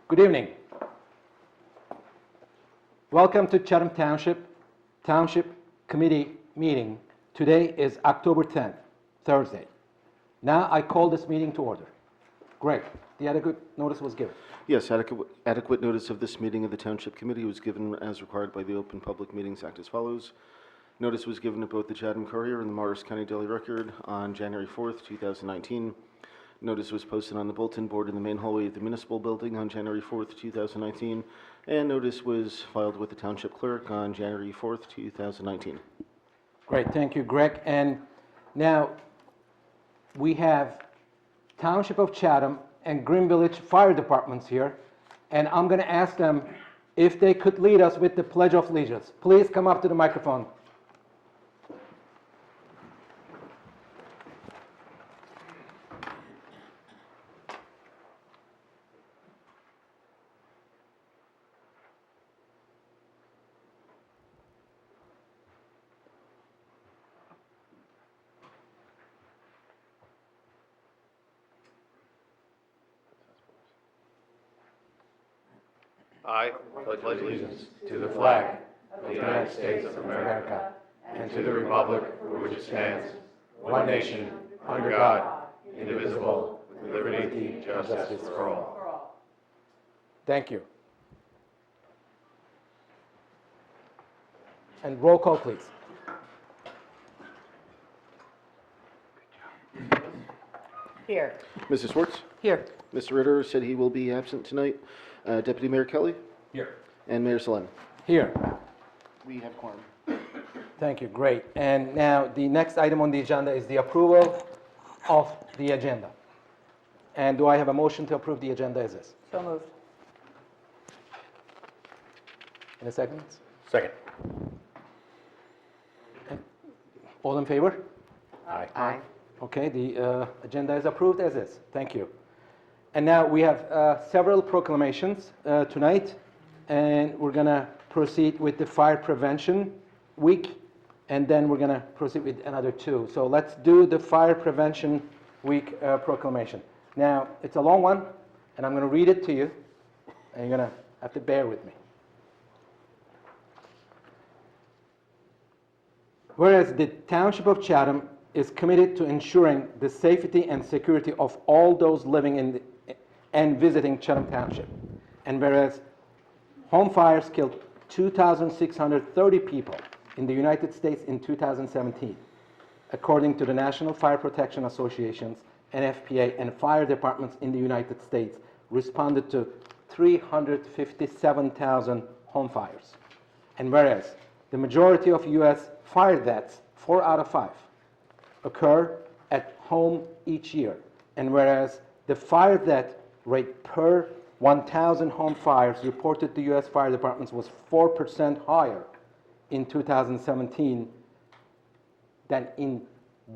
Good evening. Welcome to Chatham Township Committee meeting. Today is October 10th, Thursday. Now I call this meeting to order. Greg, the adequate notice was given. Yes, adequate notice of this meeting of the Township Committee was given as required by the Open Public Meetings Act as follows. Notice was given to both the Chatham Courier and the Morris County Daily Record on January 4th, 2019. Notice was posted on the bulletin board in the main hallway of the municipal building on January 4th, 2019, and notice was filed with the Township Clerk on January 4th, 2019. Great, thank you, Greg. And now we have Township of Chatham and Green Village Fire Departments here, and I'm going to ask them if they could lead us with the Pledge of Allegiance. Please come up to the microphone. I pledge allegiance to the flag of the United States of America and to the republic for which it stands, one nation, under God, indivisible, with liberty and justice for all. Thank you. And roll call, please. Here. Mrs. Schwartz? Here. Mr. Ritter said he will be absent tonight. Deputy Mayor Kelly? Here. And Mayor Salem? Here. We have quorum. Thank you, great. And now the next item on the agenda is the approval of the agenda. And do I have a motion to approve the agenda as is? So moved. In a second? Second. All in favor? Aye. Okay, the agenda is approved as is. Thank you. And now we have several proclamations tonight, and we're going to proceed with the Fire Prevention Week, and then we're going to proceed with another two. So let's do the Fire Prevention Week proclamation. Now, it's a long one, and I'm going to read it to you, and you're going to have to bear with me. Whereas the Township of Chatham is committed to ensuring the safety and security of all those living in and visiting Chatham Township. And whereas home fires killed 2,630 people in the United States in 2017, according to the National Fire Protection Associations, NFPA, and fire departments in the United States responded to 357,000 home fires. And whereas the majority of U.S. fire deaths, 4 out of 5, occur at home each year. And whereas the fire death rate per 1,000 home fires reported to U.S. fire departments was 4% higher in 2017 than in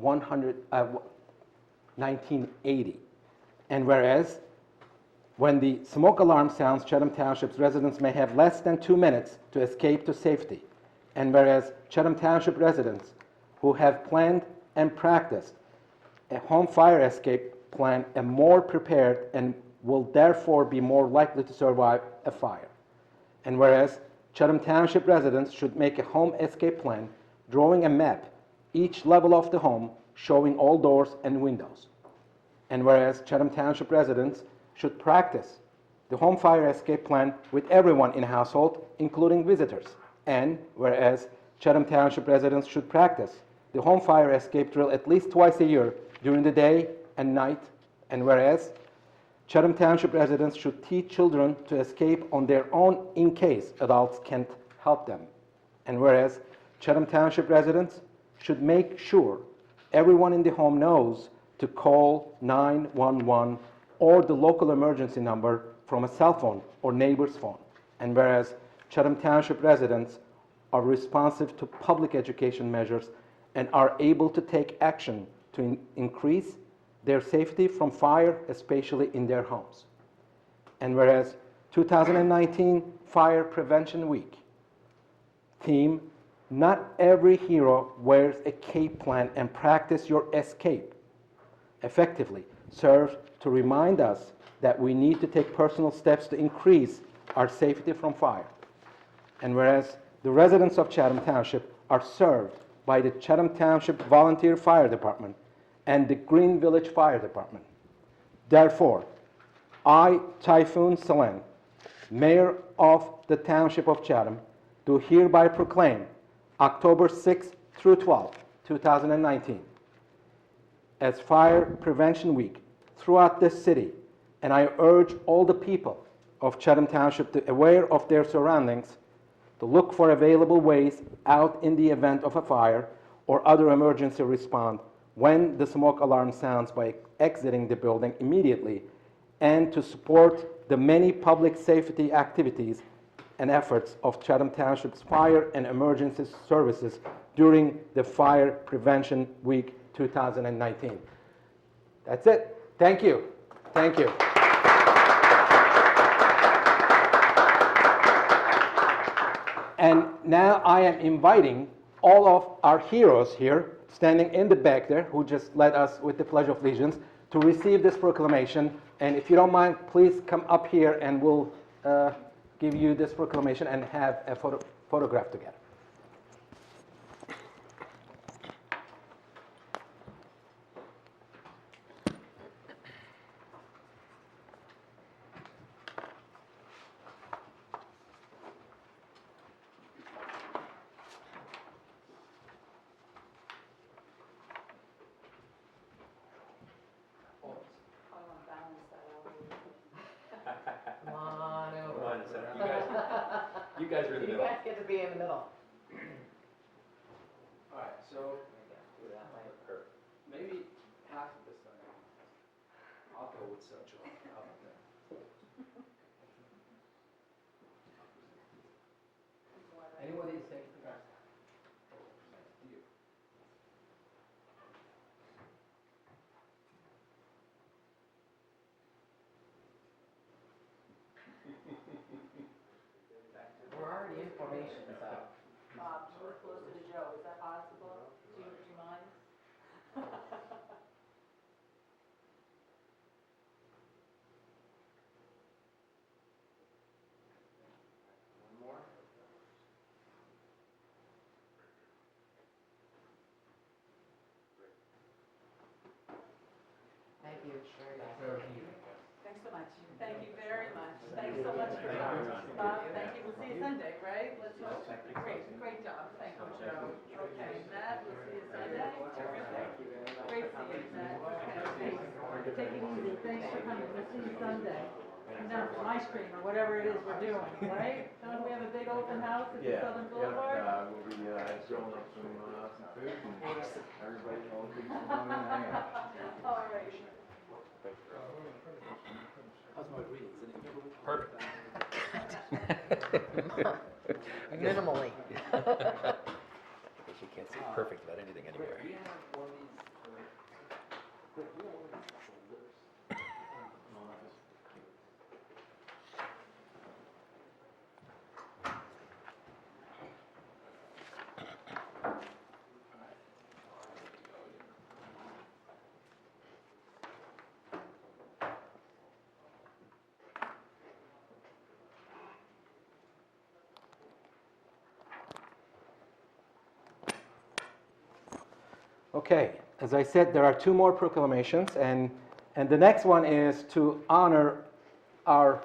1980. And whereas when the smoke alarm sounds, Chatham Township's residents may have less than 2 minutes to escape to safety. And whereas Chatham Township residents who have planned and practiced a home fire escape plan are more prepared and will therefore be more likely to survive a fire. And whereas Chatham Township residents should make a home escape plan, drawing a map each level of the home, showing all doors and windows. And whereas Chatham Township residents should practice the home fire escape plan with everyone in a household, including visitors. And whereas Chatham Township residents should practice the home fire escape drill at least twice a year during the day and night. And whereas Chatham Township residents should teach children to escape on their own in case adults can't help them. And whereas Chatham Township residents should make sure everyone in the home knows to call 911 or the local emergency number from a cell phone or neighbor's phone. And whereas Chatham Township residents are responsive to public education measures and are able to take action to increase their safety from fire, especially in their homes. And whereas 2019 Fire Prevention Week theme, not every hero wears a cape plan and practice your escape effectively, serves to remind us that we need to take personal steps to increase our safety from fire. And whereas the residents of Chatham Township are served by the Chatham Township Volunteer Fire Department and the Green Village Fire Department. Therefore, I, Typhoon Selen, Mayor of the Township of Chatham, do hereby proclaim October 6th through 12th, 2019, as Fire Prevention Week throughout this city, and I urge all the people of Chatham Township to be aware of their surroundings, to look for available ways out in the event of a fire or other emergency response when the smoke alarm sounds by exiting the building immediately, and to support the many public safety activities and efforts of Chatham Township's fire and emergency services during the Fire Prevention Week 2019. That's it. Thank you. Thank you. And now I am inviting all of our heroes here, standing in the back there, who just led us with the Pledge of Allegiance, to receive this proclamation. And if you don't mind, please come up here and we'll give you this proclamation and have a photograph together. Come on over. Come on, you guys are in the You middle. guys get to be in the middle. All right, so maybe half of this time. I'll go with Sergio. How about that? Anyone needs to take the back? You. We're already in formation, so. Bob, we're closer to Joe, is that possible? Do you mind? One more. Thank you. Very nice. Thanks so much. Thank you very much. Thanks so much for coming. Bob, thank you. We'll see you Sunday, right? Let's hope. Great job. Thank you, Joe. Okay, Matt, we'll see you Sunday. Terrific. Great seeing you, Matt. Okay, take it easy. Thanks for coming. We'll see you Sunday. Come down for some ice cream or whatever it is we're doing, right? Don't we have a big open house at the Southern Boulevard? We'll be grilling up some food and everybody will be coming and hang out. All right. How's my reading? Perfect. Minimally. I guess you can't say perfect about anything anywhere. Okay, as I said, there are two more proclamations, and the next one is to honor our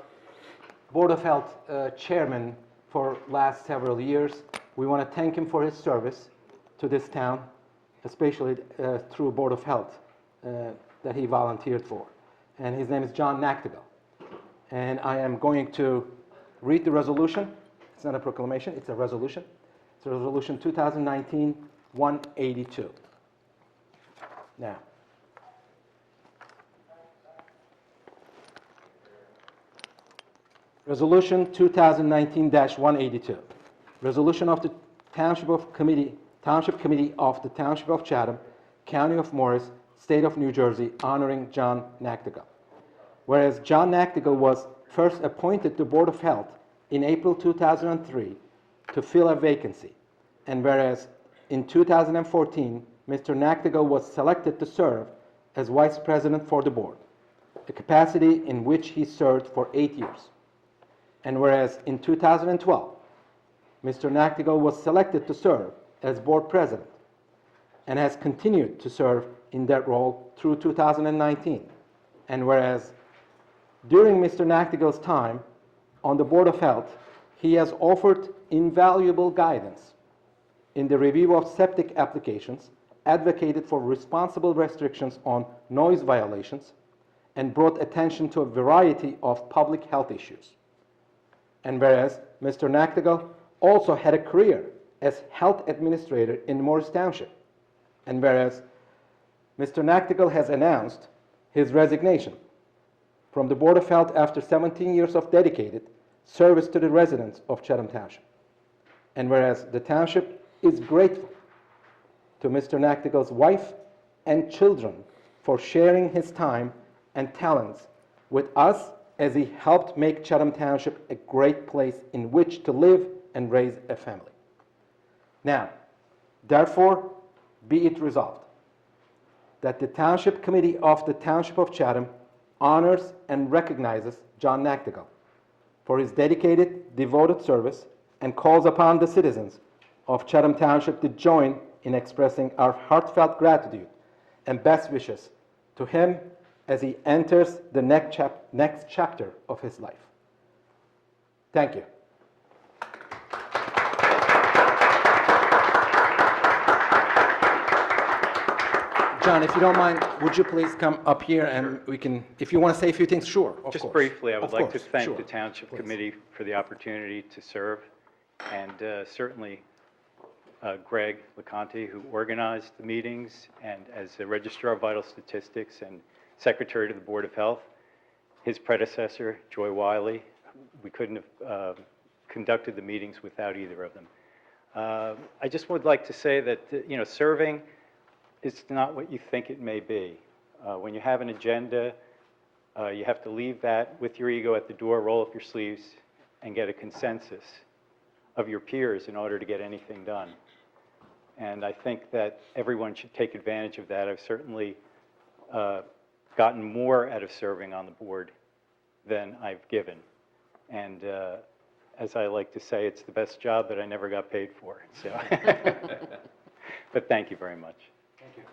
Board of Health chairman for last several years. We want to thank him for his service to this town, especially through Board of Health that he volunteered for. And his name is John Nachtigal. And I am going to read the resolution. It's not a proclamation, it's a resolution. It's a resolution 2019-182. Now, Resolution 2019-182. Resolution of the Township Committee of the Township of Chatham, County of Morris, State of New Jersey, honoring John Nachtigal. Whereas John Nachtigal was first appointed to Board of Health in April 2003 to fill a vacancy, and whereas in 2014, Mr. Nachtigal was selected to serve as Vice President for the Board. a capacity in which he served for 8 years. And whereas in 2012, Mr. Nachtigal was selected to serve as board president and has continued to serve in that role through 2019. And whereas during Mr. Nachtigal's time on the Board of Health, he has offered invaluable guidance in the review of septic applications, advocated for responsible restrictions on noise violations, and brought attention to a variety of public health issues. And whereas Mr. Nachtigal also had a career as health administrator in Morris Township, and whereas Mr. Nachtigal has announced his resignation from the Board of Health after 17 years of dedicated service to the residents of Chatham Township. And whereas the Township is grateful to Mr. Nachtigal's wife and children for sharing his time and talents with us as he helped make Chatham Township a great place in which to live and raise a family. Now, therefore, be it resolved that the Township Committee of the Township of Chatham honors and recognizes John Nachtigal for his dedicated, devoted service and calls upon the citizens of Chatham Township to join in expressing our heartfelt gratitude and best wishes to him as he enters the next chapter of his life. Thank you. John, if you don't mind, would you please come up here and we can, if you want to say a few things, sure, of course. Just briefly, I would Of like to course, thank sure. the Township Please. Committee for the opportunity to serve, and certainly Greg LeConte, who organized the meetings, and as the Registrar of Vital Statistics and Secretary to the Board of Health, his predecessor, Joy Wiley. We couldn't have conducted the meetings without either of them. I just would like to say that, serving is not what you think it may be. When you have an agenda, you have to leave that with your ego at the door, roll up your sleeves, and get a consensus of your peers in order to get anything done. And I think that everyone should take advantage of that. I've certainly gotten more out of serving on the board than I've given. And as I like to say, it's the best job that I never got paid for. So, but thank you very much. Thank you.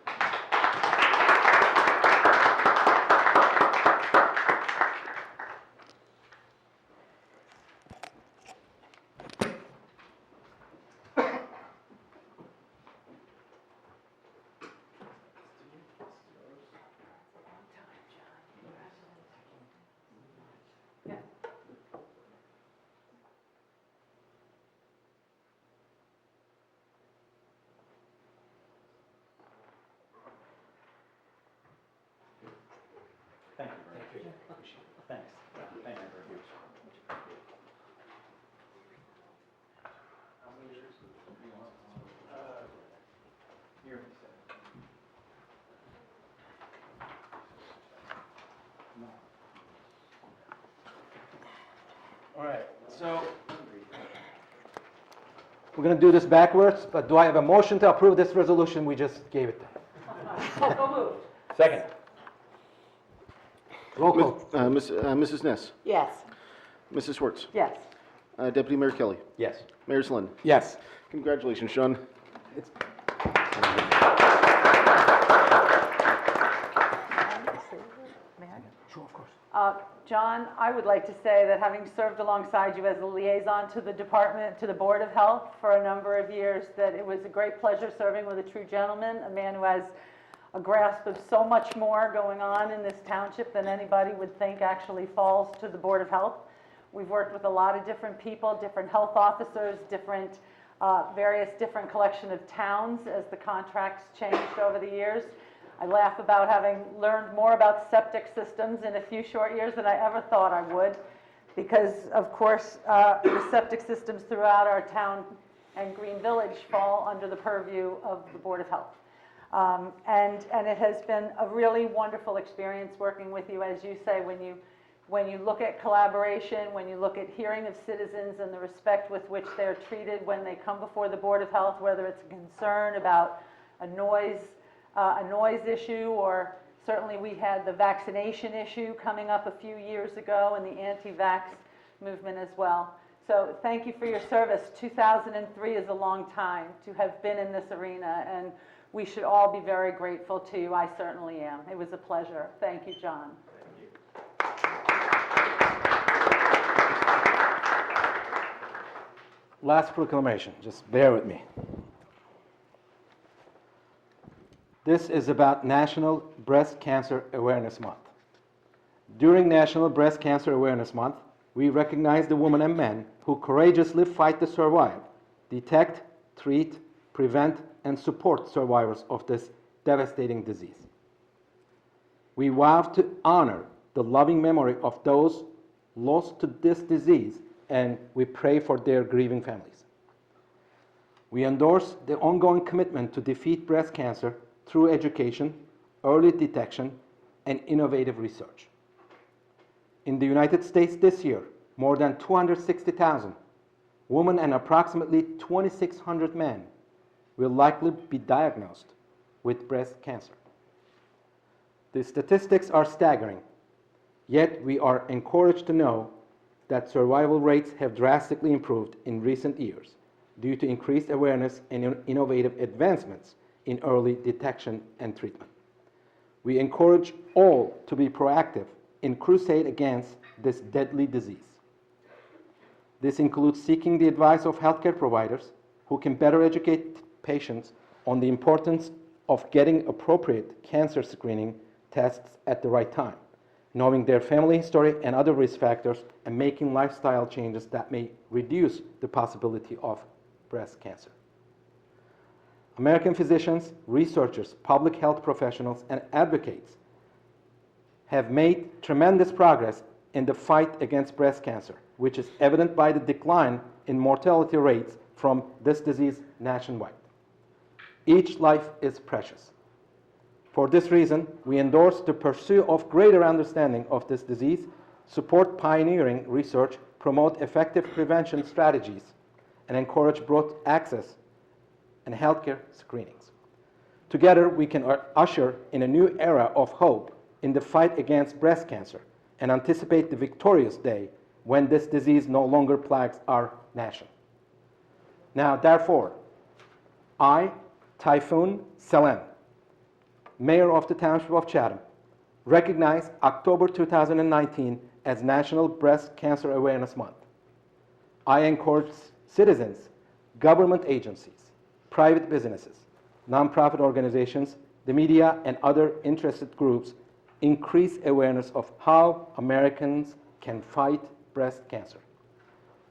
Thank you very much. Thanks. Thank you very much. All right, so we're going to do this backwards, but do I have a motion to approve this resolution we just gave it? So moved. Second. Roll call. Mrs. Ness, Yes. Mrs. Schwartz, Yes. Deputy Mayor Kelly, Yes. Mayor Slin. Yes. Congratulations, Sean. Sure, of course. John, I would like to say that having served alongside you as a liaison to the department, to the Board of Health for a number of years, that it was a great pleasure serving with a true gentleman, a man who has a grasp of so much more going on in this township than anybody would think actually falls to the Board of Health. We've worked with a lot of different people, different health officers, various different collection of towns as the contracts changed over the years. I laugh about having learned more about septic systems in a few short years than I ever thought I would, because of course the septic systems throughout our town and Green Village fall under the purview of the Board of Health. And it has been a really wonderful experience working with you, as you say, when you look at collaboration, when you look at hearing of citizens and the respect with which they're treated when they come before the Board of Health, whether it's a concern about a noise issue or Certainly, we had the vaccination issue coming up a few years ago and the anti-vax movement as well. So thank you for your service. 2003 is a long time to have been in this arena, and we should all be very grateful to you. I certainly am. It was a pleasure. Thank you, John. Last proclamation, just bear with me. This is about National Breast Cancer Awareness Month. During National Breast Cancer Awareness Month, we recognize the women and men who courageously fight to survive, detect, treat, prevent, and support survivors of this devastating disease. We vow to honor the loving memory of those lost to this disease, and we pray for their grieving families. We endorse the ongoing commitment to defeat breast cancer through education, early detection, and innovative research. In the United States this year, more than 260,000 women and approximately 2,600 men will likely be diagnosed with breast cancer. The statistics are staggering, yet we are encouraged to know that survival rates have drastically improved in recent years due to increased awareness and innovative advancements in early detection and treatment. We encourage all to be proactive in crusade against this deadly disease. This includes seeking the advice of healthcare providers who can better educate patients on the importance of getting appropriate cancer screening tests at the right time, knowing their family history and other risk factors, and making lifestyle changes that may reduce the possibility of breast cancer. American physicians, researchers, public health professionals, and advocates have made tremendous progress in the fight against breast cancer, which is evident by the decline in mortality rates from this disease nationwide. Each life is precious. For this reason, we endorse the pursuit of greater understanding of this disease, support pioneering research, promote effective prevention strategies, and encourage broad access and healthcare screenings. Together, we can usher in a new era of hope in the fight against breast cancer and anticipate the victorious day when this disease no longer plagues our nation. Now, therefore, I, Typhoon Selen, Mayor of the Township of Chatham, recognize October 2019 as National Breast Cancer Awareness Month. I encourage citizens, government agencies, private businesses, nonprofit organizations, the media, and other interested groups increase awareness of how Americans can fight breast cancer.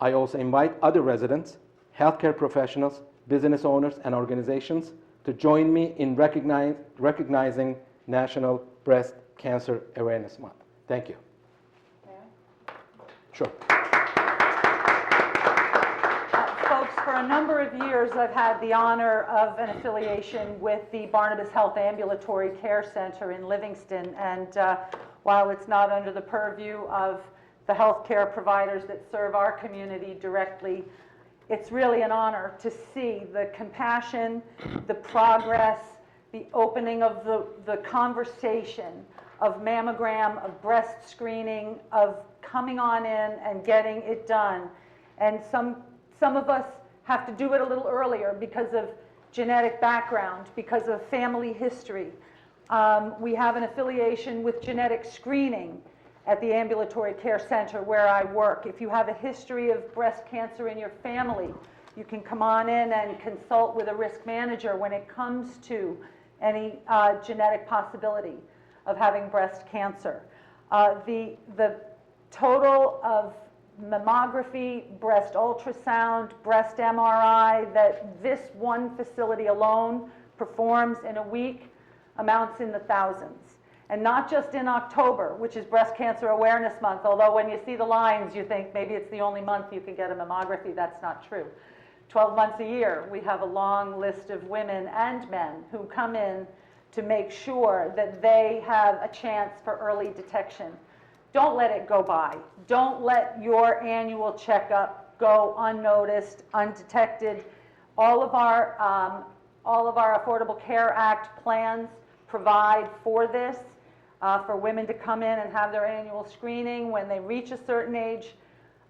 I also invite other residents, healthcare professionals, business owners, and organizations to join me in recognizing National Breast Cancer Awareness Month. Thank you. Sure. Folks, for a number of years, I've had the honor of an affiliation with the Barnabas Health Ambulatory Care Center in Livingston, and while it's not under the purview of the healthcare providers that serve our community directly, it's really an honor to see the compassion, the progress, the opening of the conversation of mammogram, of breast screening, of coming on in and getting it done. And some of us have to do it a little earlier because of genetic background, because of family history. We have an affiliation with genetic screening at the Ambulatory Care Center where I work. If you have a history of breast cancer in your family, you can come on in and consult with a risk manager when it comes to any genetic possibility of having breast cancer. The total of mammography, breast ultrasound, breast MRI that this one facility alone performs in a week amounts in the thousands. And not just in October, which is Breast Cancer Awareness Month, although when you see the lines, you think maybe it's the only month you can get a mammography. That's not true. 12 months a year, we have a long list of women and men who come in to make sure that they have a chance for early detection. Don't let it go by. Don't let your annual checkup go unnoticed, undetected. All of our Affordable Care Act plans provide for this, for women to come in and have their annual screening when they reach a certain age.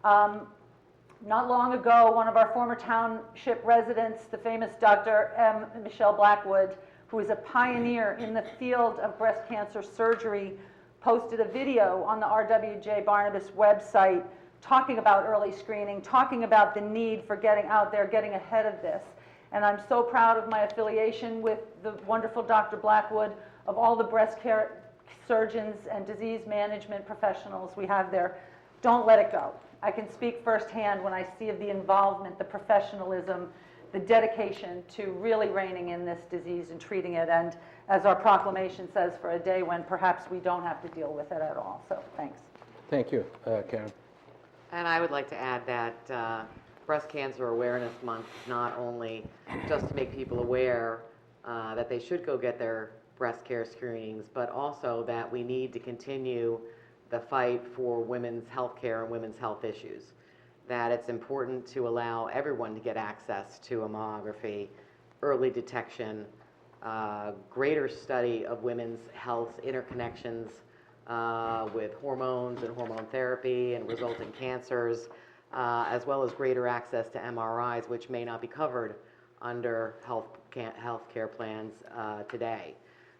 Not long ago, one of our former township residents, the famous Dr. M. Michelle Blackwood, who is a pioneer in the field of breast cancer surgery, posted a video on the RWJ Barnabas website talking about early screening, talking about the need for getting out there, getting ahead of this. And I'm so proud of my affiliation with the wonderful Dr. Blackwood, of all the breast care surgeons and disease management professionals we have there. Don't let it go. I can speak firsthand when I see the involvement, the professionalism, the dedication to really reining in this disease and treating it, and as our proclamation says, for a day when perhaps we don't have to deal with it at all. So thanks. Thank you, Karen. And I would like to add that Breast Cancer Awareness Month is not only just to make people aware that they should go get their breast care screenings, but also that we need to continue the fight for women's health care and women's health issues. That it's important to allow everyone to get access to a mammography, early detection, greater study of women's health interconnections with hormones and hormone therapy and resulting cancers, as well as greater access to MRIs, which may not be covered under health care plans today.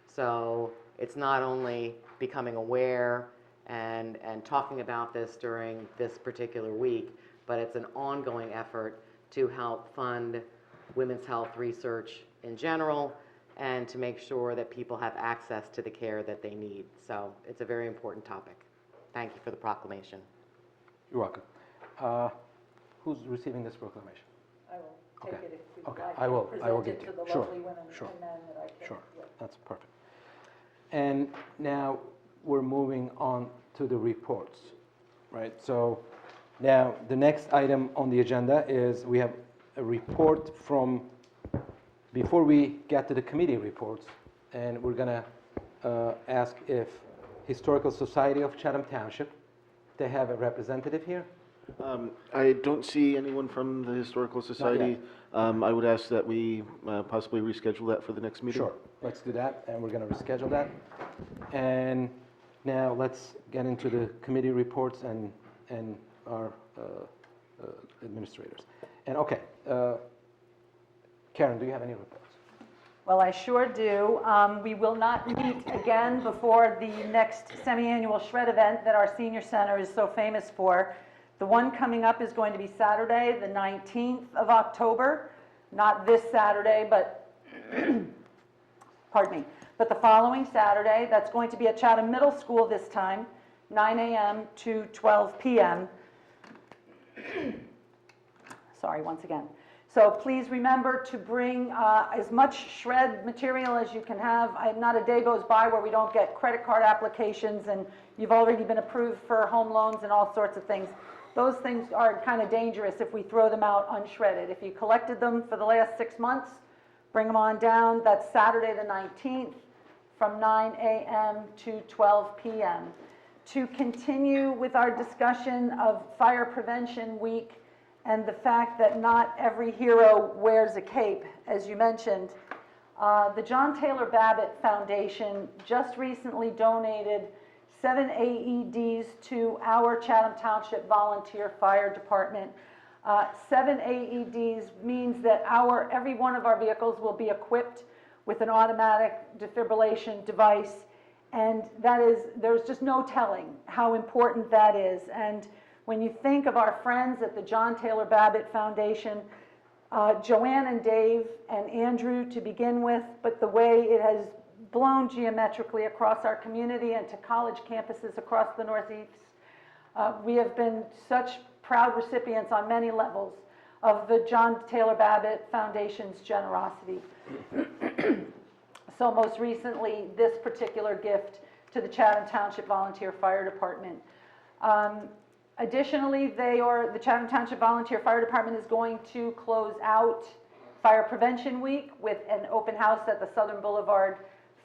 So it's not only becoming aware and talking about this during this particular week, but it's an ongoing effort to help fund women's health research in general and to make sure that people have access to the care that they need. So it's a very important topic. Thank you for the proclamation. You're welcome. Who's receiving this proclamation? I will Okay. take it if you'd Okay, like. I will Present give it it to to the you. Sure, lovely women sure, and men that I can. Sure, yeah. that's perfect. And now we're moving on to the reports, right? So now the next item on the agenda is we have a report from, before we get to the committee reports, and we're gonna ask if Historical Society of Chatham Township, they have a representative here? I don't see anyone from the Historical Society. I would ask that we possibly reschedule that for the next meeting. Sure, let's do that, and we're going to reschedule that. And now let's get into the committee reports and our administrators. And okay, Karen, do you have any reports? Well, I sure do. We will not meet again before the next semi-annual shred event that our senior center is so famous for. The one coming up is going to be Saturday, the 19th of October. Not this Saturday, but, pardon me, but the following Saturday. That's going to be at Chatham Middle School this time, 9 a.m. to 12 p.m. Sorry, once again. So please remember to bring as much shred material as you can have. Not a day goes by where we don't get credit card applications, and you've already been approved for home loans and all sorts of things. Those things are kind of dangerous if we throw them out unshredded. If you collected them for the last 6 months, bring them on down. That's Saturday the 19th from 9 a.m. to 12 p.m. To continue with our discussion of Fire Prevention Week and the fact that not every hero wears a cape, as you mentioned, the John Taylor Babbitt Foundation just recently donated 7 AEDs to our Chatham Township Volunteer Fire Department. 7 AEDs means that every one of our vehicles will be equipped with an automatic defibrillation device, and there's just no telling how important that is. And when you think of our friends at the John Taylor Babbitt Foundation, Joanne and Dave and Andrew to begin with, but the way it has blown geometrically across our community and to college campuses across the Northeast. We have been such proud recipients on many levels of the John Taylor Babbitt Foundation's generosity. So most recently, this particular gift to the Chatham Township Volunteer Fire Department. Additionally, the Chatham Township Volunteer Fire Department is going to close out Fire Prevention Week with an open house at the Southern Boulevard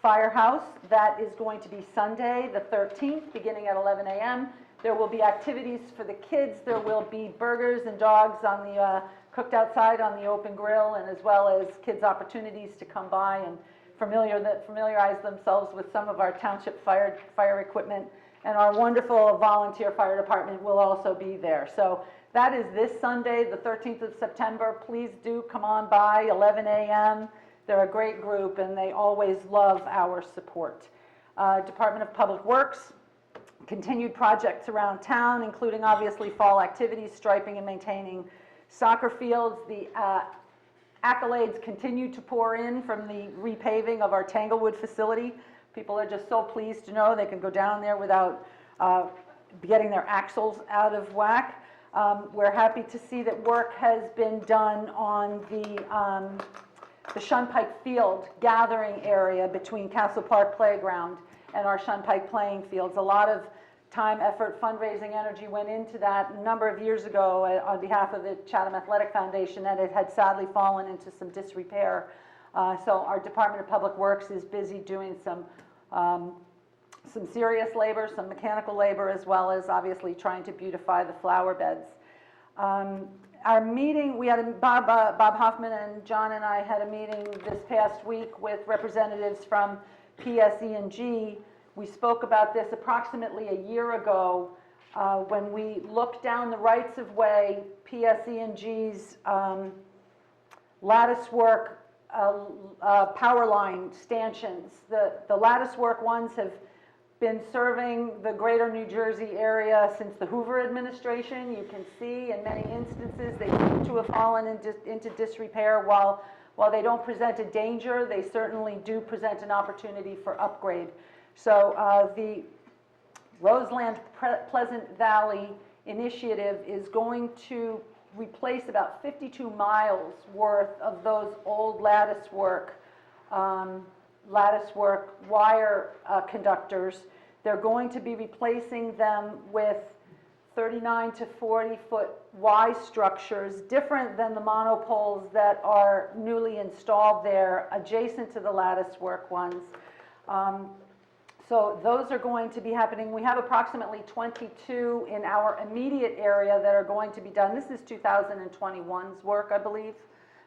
Firehouse. That is going to be Sunday, the 13th, beginning at 11 a.m. There will be activities for the kids. There will be burgers and dogs on the cooked outside on the open grill, and as well as kids' opportunities to come by and familiarize themselves with some of our township fire equipment. And our wonderful volunteer fire department will also be there. So that is this Sunday, the 13th of September. Please do come on by, 11 a.m. They're a great group, and they always love our support. Department of Public Works, continued projects around town, including obviously fall activities, striping and maintaining soccer fields. The accolades continue to pour in from the repaving of our Tanglewood facility. People are just so pleased to know they can go down there without getting their axles out of whack. We're happy to see that work has been done on the Shunpike Field gathering area between Castle Park Playground and our Shunpike playing fields. A lot of time, effort, fundraising energy went into that a number of years ago on behalf of the Chatham Athletic Foundation, and it had sadly fallen into some disrepair. So our Department of Public Works is busy doing some serious labor, some mechanical labor, as well as obviously trying to beautify the flower beds. Our meeting, we had Bob Hoffman and John and I had a meeting this past week with representatives from PSE&G. We spoke about this approximately a year ago when we looked down the rights of way. PSE&G's lattice work power line stanchions. The lattice work ones have been serving the greater New Jersey area since the Hoover administration. You can see in many instances they seem to have fallen into disrepair. While they don't present a danger, they certainly do present an opportunity for upgrade. So the Roseland Pleasant Valley initiative is going to replace about 52 miles worth of those old lattice work wire conductors. They're going to be replacing them with 39 to 40 foot Y structures, different than the monopoles that are newly installed there, adjacent to the lattice work ones. So those are going to be happening. We have approximately 22 in our immediate area that are going to be done. This is 2021's work, I believe,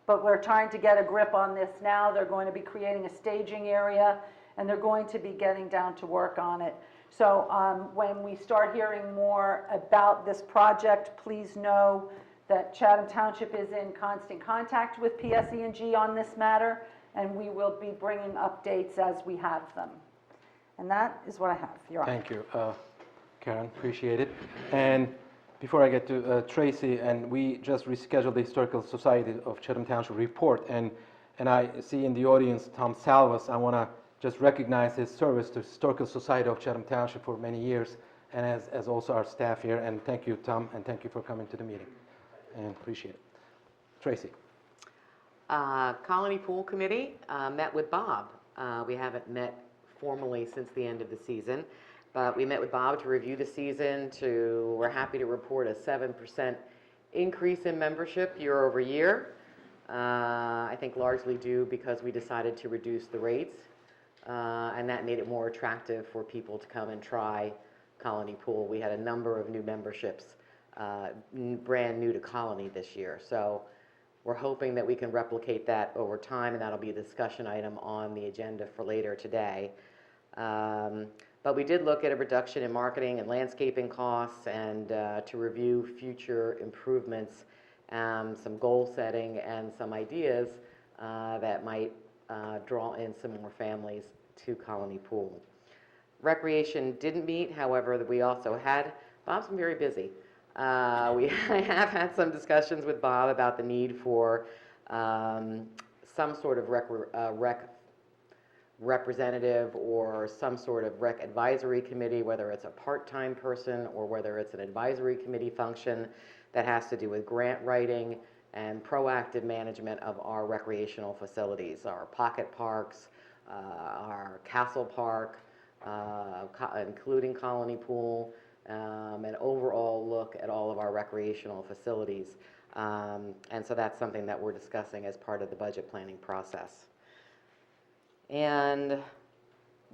but we're trying to get a grip on this now. They're going to be creating a staging area, and they're going to be getting down to work on it. So when we start hearing more about this project, please know that Chatham Township is in constant contact with PSE&G on this matter, and we will be bringing updates as we have them. And that is what I have. You're on. Thank you, Karen, appreciate it. And before I get to Tracy, and we just rescheduled the Historical Society of Chatham Township report, and I see in the audience Tom Salvas. I want to just recognize his service to Historical Society of Chatham Township for many years, and as also our staff here. And thank you, Tom, and thank you for coming to the meeting, and appreciate it. Tracy. Colony Pool Committee met with Bob. We haven't met formally since the end of the season, but we met with Bob to review the season. We're happy to report a 7% increase in membership year over year. I think largely due because we decided to reduce the rates, and that made it more attractive for people to come and try Colony Pool. We had a number of new memberships, brand new to Colony this year. So we're hoping that we can replicate that over time, and that'll be a discussion item on the agenda for later today. But we did look at a reduction in marketing and landscaping costs, and to review future improvements, some goal setting, and some ideas that might draw in some more families to Colony Pool. Recreation didn't meet, however, we also had, Bob's been very busy. I have had some discussions with Bob about the need for some sort of rec representative or some sort of rec advisory committee, whether it's a part-time person or whether it's an advisory committee function that has to do with grant writing and proactive management of our recreational facilities, our pocket parks, our Castle Park, including Colony Pool, an overall look at all of our recreational facilities. And so that's something that we're discussing as part of the budget planning process. And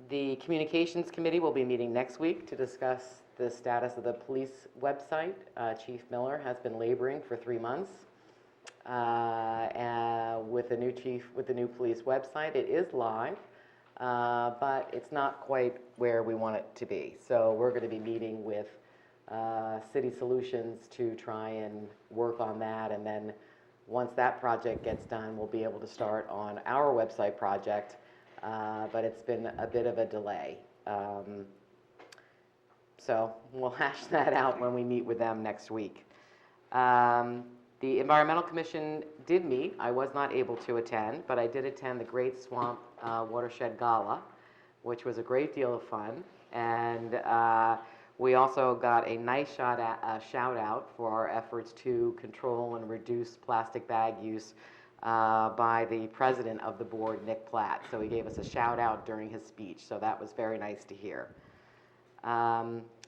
the Communications Committee will be meeting next week to discuss the status of the police website. Chief Miller has been laboring for 3 months with the new chief, with the new police website. It is live, but it's not quite where we want it to be. So we're going to be meeting with City Solutions to try and work on that, and then once that project gets done, we'll be able to start on our website project, but it's been a bit of a delay. So we'll hash that out when we meet with them next week. The Environmental Commission did meet. I was not able to attend, but I did attend the Great Swamp Watershed Gala, which was a great deal of fun. And we also got a nice shout out for our efforts to control and reduce plastic bag use by the president of the board, Nick Platt. So he gave us a shout out during his speech, so that was very nice to hear.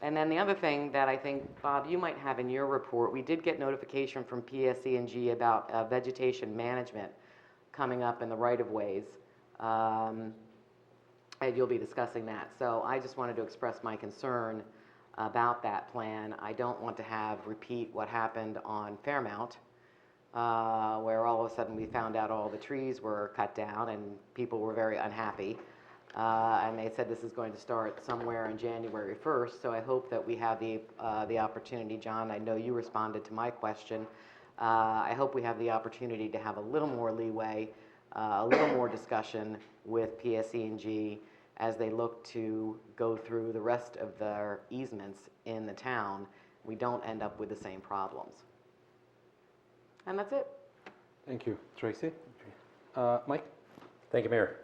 And then the other thing that I think, Bob, you might have in your report, we did get notification from PSE&G about vegetation management coming up in the right-of-ways, and you'll be discussing that. So I just wanted to express my concern about that plan. I don't want to have repeat what happened on Fairmount, where all of a sudden we found out all the trees were cut down and people were very unhappy. And they said this is going to start somewhere on January 1st, so I hope that we have the opportunity, John, I know you responded to my question. I hope we have the opportunity to have a little more leeway, a little more discussion with PSE&G as they look to go through the rest of their easements in the town. We don't end up with the same problems. And that's it. Thank you. Tracy? Mike? Thank you, Mayor.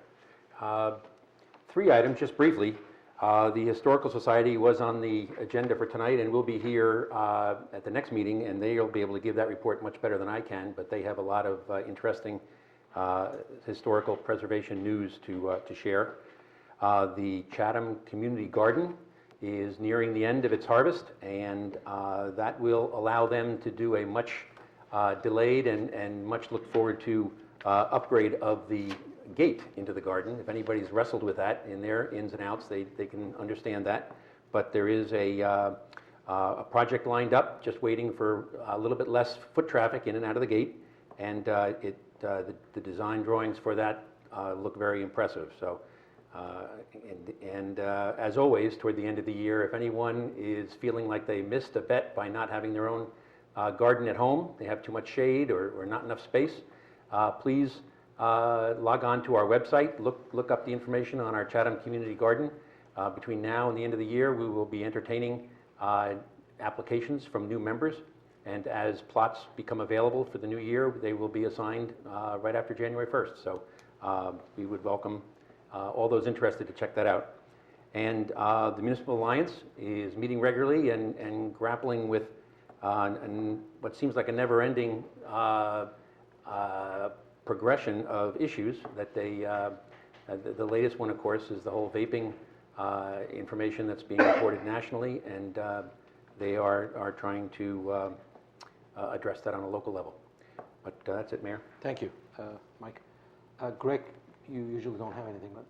3 items, just briefly. The Historical Society was on the agenda for tonight and will be here at the next meeting, and they'll be able to give that report much better than I can, but they have a lot of interesting historical preservation news to share. The Chatham Community Garden is nearing the end of its harvest, and that will allow them to do a much delayed and much looked forward to upgrade of the gate into the garden. If anybody's wrestled with that in their ins and outs, they can understand that. But there is a project lined up, just waiting for a little bit less foot traffic in and out of the gate, and the design drawings for that look very impressive. So, as always, toward the end of the year, if anyone is feeling like they missed a bet by not having their own garden at home, they have too much shade or not enough space, please log on to our website, look up the information on our Chatham Community Garden. Between now and the end of the year, we will be entertaining applications from new members, and as plots become available for the new year, they will be assigned right after January 1st. So we would welcome all those interested to check that out. And the Municipal Alliance is meeting regularly and grappling with what seems like a never-ending progression of issues that they, the latest one, of course, is the whole vaping information that's being reported nationally, and they are trying to address that on a local level. But that's it, Mayor. Thank you, Mike. Greg, you usually don't have anything, but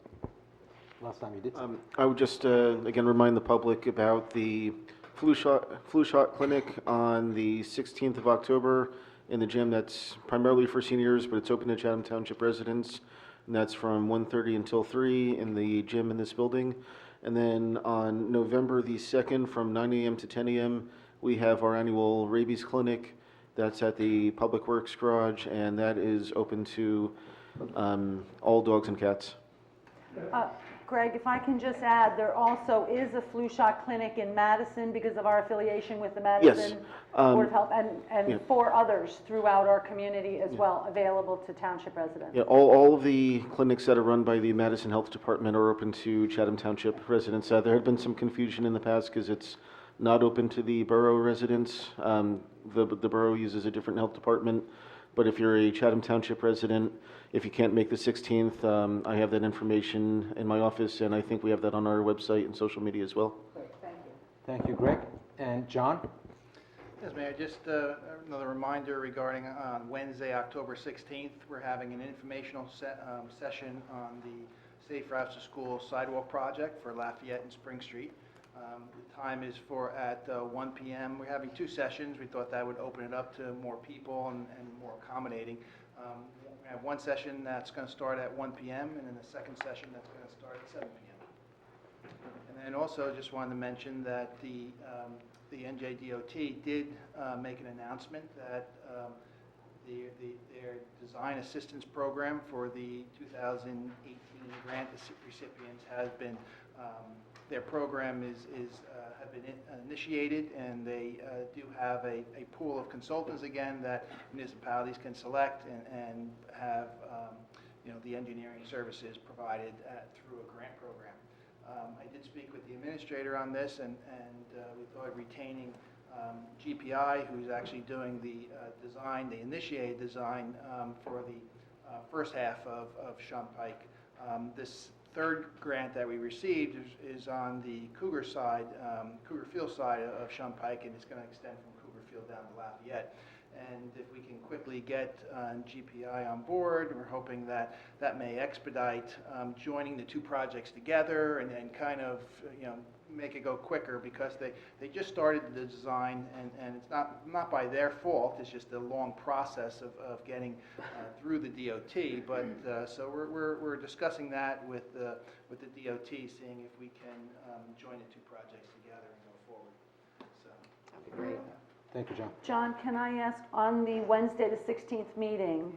last time you did. I would just, again, remind the public about the flu shot clinic on the 16th of October in the gym. That's primarily for seniors, but it's open to Chatham Township residents, and that's from 1:30 until 3 in the gym in this building. And then on November the 2nd, from 9 a.m. to 10 a.m., we have our annual rabies clinic. That's at the Public Works Garage, and that is open to all dogs and cats. Greg, if I can just add, there also is a flu shot clinic in Madison because of our affiliation with the Madison Board of Health, and 4 others throughout our community as well, available to township residents. Yeah, all of the clinics that are run by the Madison Health Department are open to Chatham Township residents. There had been some confusion in the past because it's not open to the borough residents. The borough uses a different health department. But if you're a Chatham Township resident, if you can't make the 16th, I have that information in my office, and I think we have that on our website and social media as well. Great, thank you. Thank you, Greg. And John? Yes, Mayor, just another reminder regarding Wednesday, October 16th, we're having an informational session on the Safe Routes to School sidewalk project for Lafayette and Spring Street. The time is at 1 p.m. We're having 2 sessions. We thought that would open it up to more people and more accommodating. We have one session that's going to start at 1 p.m. and then the second session that's going to start at 7 p.m. And then also just wanted to mention that the NJDOT did make an announcement that their design assistance program for the 2018 grant recipients has been, their program have been initiated, and they do have a pool of consultants again that municipalities can select and have the engineering services provided through a grant program. I did speak with the administrator on this, and we thought retaining GPI, who's actually doing the design, the initiated design for the first half of Shunpike. This third grant that we received is on the Cougar side, Cougar Field side of Shunpike, and it's going to extend from Cougar Field down to Lafayette. And if we can quickly get GPI on board, we're hoping that that may expedite joining the 2 projects together and kind of, make it go quicker, because they just started the design, and it's not by their fault. It's just a long process of getting through the DOT. But so we're discussing that with the DOT, seeing if we can join the 2 projects together and go forward. So That'd be great. Thank you, John. John, can I ask, on the Wednesday, the 16th meeting,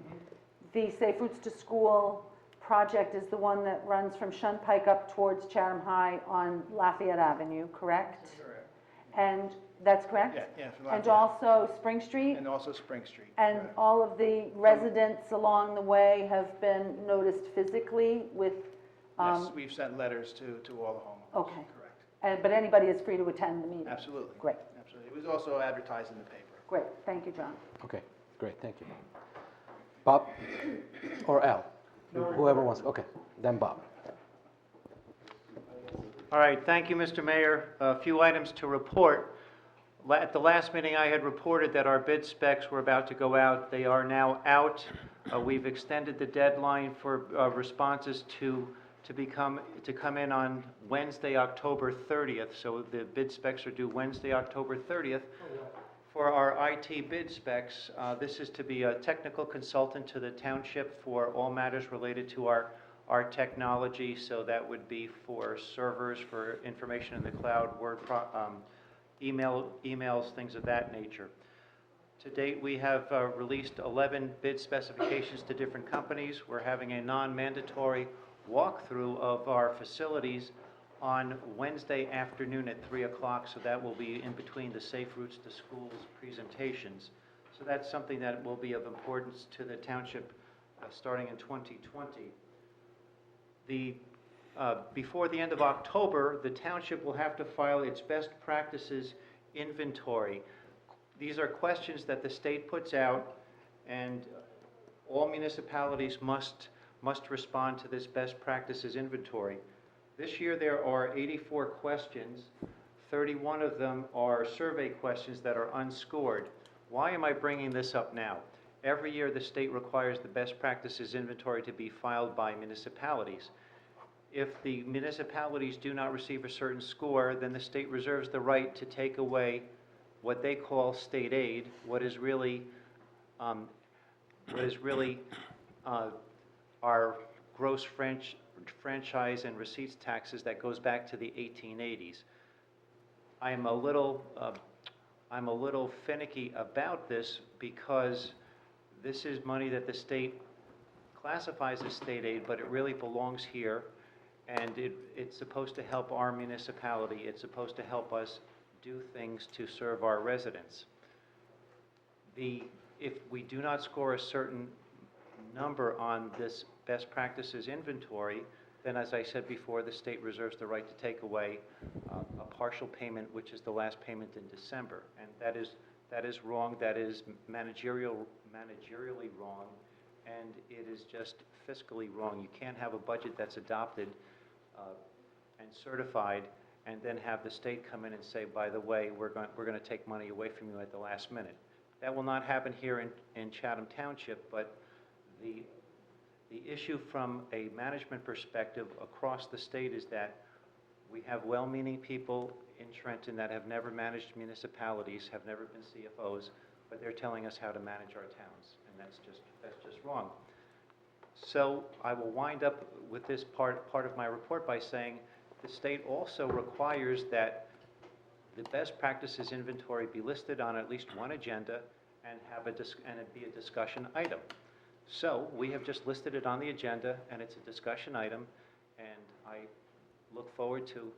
the Safe Routes to School project is the one that runs from Shunpike up towards Chatham High on Lafayette Avenue, correct? correct. And that's correct? Yeah, from And Lafayette. also Spring Street? And also Spring Street. And correct. all of the residents along the way have been noticed physically with, Yes, we've sent letters to all the homeowners. Okay. Correct. but anybody is free to attend the meeting? Absolutely. Great, Absolutely. It was also advertised in the paper. great, thank you, John. Okay, great, thank you. Bob or Al? Whoever wants, okay, then Bob. All right, thank you, Mr. Mayor. A few items to report. At the last meeting, I had reported that our bid specs were about to go out. They are now out. We've extended the deadline for responses to come in on Wednesday, October 30th. So the bid specs are due Wednesday, October 30th. For our IT bid specs, this is to be a technical consultant to the township for all matters related to our technology. So that would be for servers, for information in the cloud, emails, things of that nature. To date, we have released 11 bid specifications to different companies. We're having a non-mandatory walkthrough of our facilities on Wednesday afternoon at 3 o'clock, so that will be in between the Safe Routes to Schools presentations. So that's something that will be of importance to the township starting in 2020. Before the end of October, the township will have to file its best practices inventory. These are questions that the state puts out, and all municipalities must respond to this best practices inventory. This year there are 84 questions. 31 of them are survey questions that are unscored. Why am I bringing this up now? Every year the state requires the best practices inventory to be filed by municipalities. If the municipalities do not receive a certain score, then the state reserves the right to take away what they call state aid, what is really our gross franchise and receipts taxes that goes back to the 1880s. I'm a little finicky about this because this is money that the state classifies as state aid, but it really belongs here, and it's supposed to help our municipality. It's supposed to help us do things to serve our residents. If we do not score a certain number on this best practices inventory, then as I said before, the state reserves the right to take away a partial payment, which is the last payment in December. And that is wrong. That is managerially wrong, and it is just fiscally wrong. You can't have a budget that's adopted and certified and then have the state come in and say, by the way, we're going to take money away from you at the last minute. That will not happen here in Chatham Township, but the issue from a management perspective across the state is that we have well-meaning people in Trenton that have never managed municipalities, have never been CFOs, but they're telling us how to manage our towns, and that's just wrong. So I will wind up with this part of my report by saying the state also requires that the best practices inventory be listed on at least one agenda and it be a discussion item. So we have just listed it on the agenda, and it's a discussion item, and I look forward to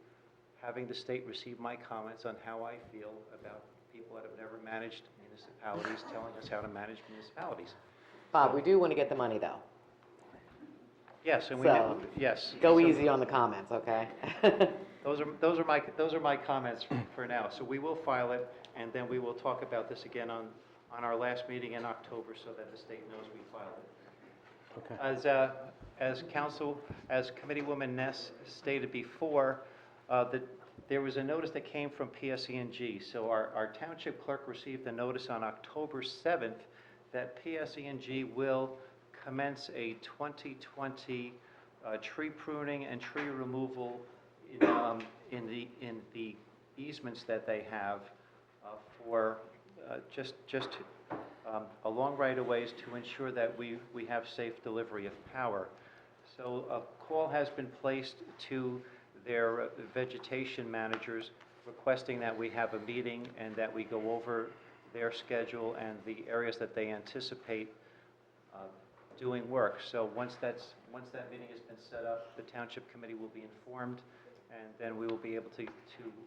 having the state receive my comments on how I feel about people that have never managed municipalities telling us how to manage municipalities. Bob, we do want to get the money, though. Yes, and So, yes. Go So easy on the comments, okay? Those are my comments for now. So we will file it, and then we will talk about this again on our last meeting in October, so that the state knows we filed it. Okay. As Committeewoman Ness stated before, there was a notice that came from PSE&G. So our township clerk received a notice on October 7th that PSE&G will commence a 2020 tree pruning and tree removal in the easements that they have for just along right-of-ways to ensure that we have safe delivery of power. So a call has been placed to their vegetation managers requesting that we have a meeting and that we go over their schedule and the areas that they anticipate doing work. So once that meeting has been set up, the Township Committee will be informed, and then we will be able to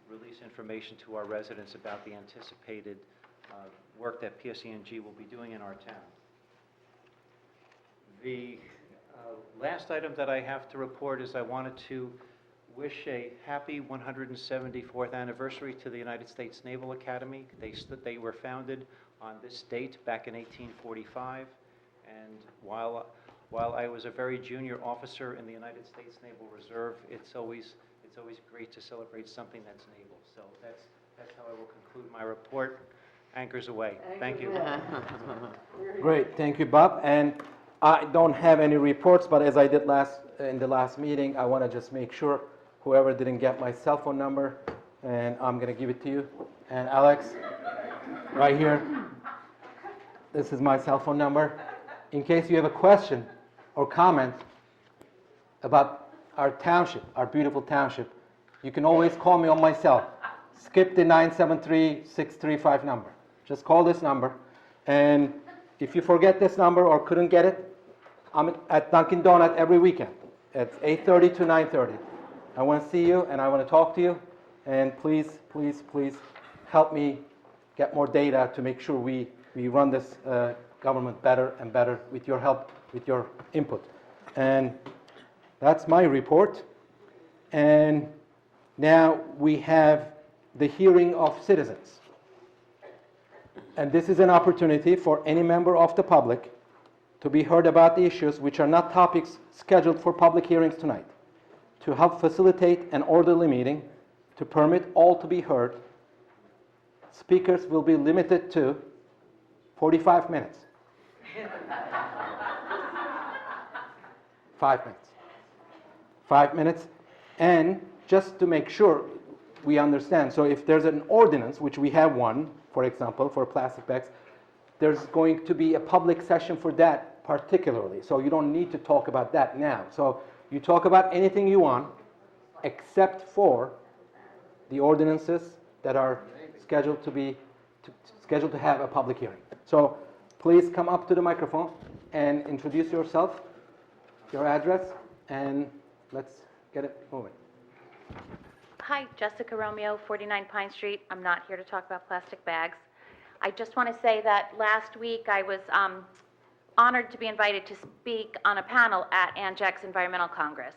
release information to our residents about the anticipated work that PSE&G will be doing in our town. The last item that I have to report is I wanted to wish a happy 174th anniversary to the United States Naval Academy. They were founded on this date back in 1845, and while I was a very junior officer in the United States Naval Reserve, it's always great to celebrate something that's naval. So that's how I will conclude my report. Anchors away. Thank you. Great, thank you, Bob. And I don't have any reports, but as I did in the last meeting, I want to just make sure whoever didn't get my cell phone number, and I'm going to give it to you. And Alex, right here, this is my cell phone number. In case you have a question or comment about our township, our beautiful township, you can always call me on my cell. Skip the 973-635 number. Just call this number. And if you forget this number or couldn't get it, I'm at Dunkin' Donut every weekend. It's 8:30 to 9:30. I want to see you and I want to talk to you. And please, please, please help me get more data to make sure we run this government better and better with your help, with your input. And that's my report. And now we have the hearing of citizens. And this is an opportunity for any member of the public to be heard about the issues which are not topics scheduled for public hearings tonight. To help facilitate an orderly meeting, to permit all to be heard, speakers will be limited to 45 minutes. 5 minutes. 5 minutes. And just to make sure we understand, so if there's an ordinance, which we have one, for example, for plastic bags, there's going to be a public session for that particularly. So you don't need to talk about that now. So you talk about anything you want, except for the ordinances that are scheduled to have a public hearing. So please come up to the microphone and introduce yourself, your address, and let's get it moving. Hi, Jessica Romeo, 49 Pine Street. I'm not here to talk about plastic bags. I just want to say that last week I was honored to be invited to speak on a panel at ANJEC's Environmental Congress.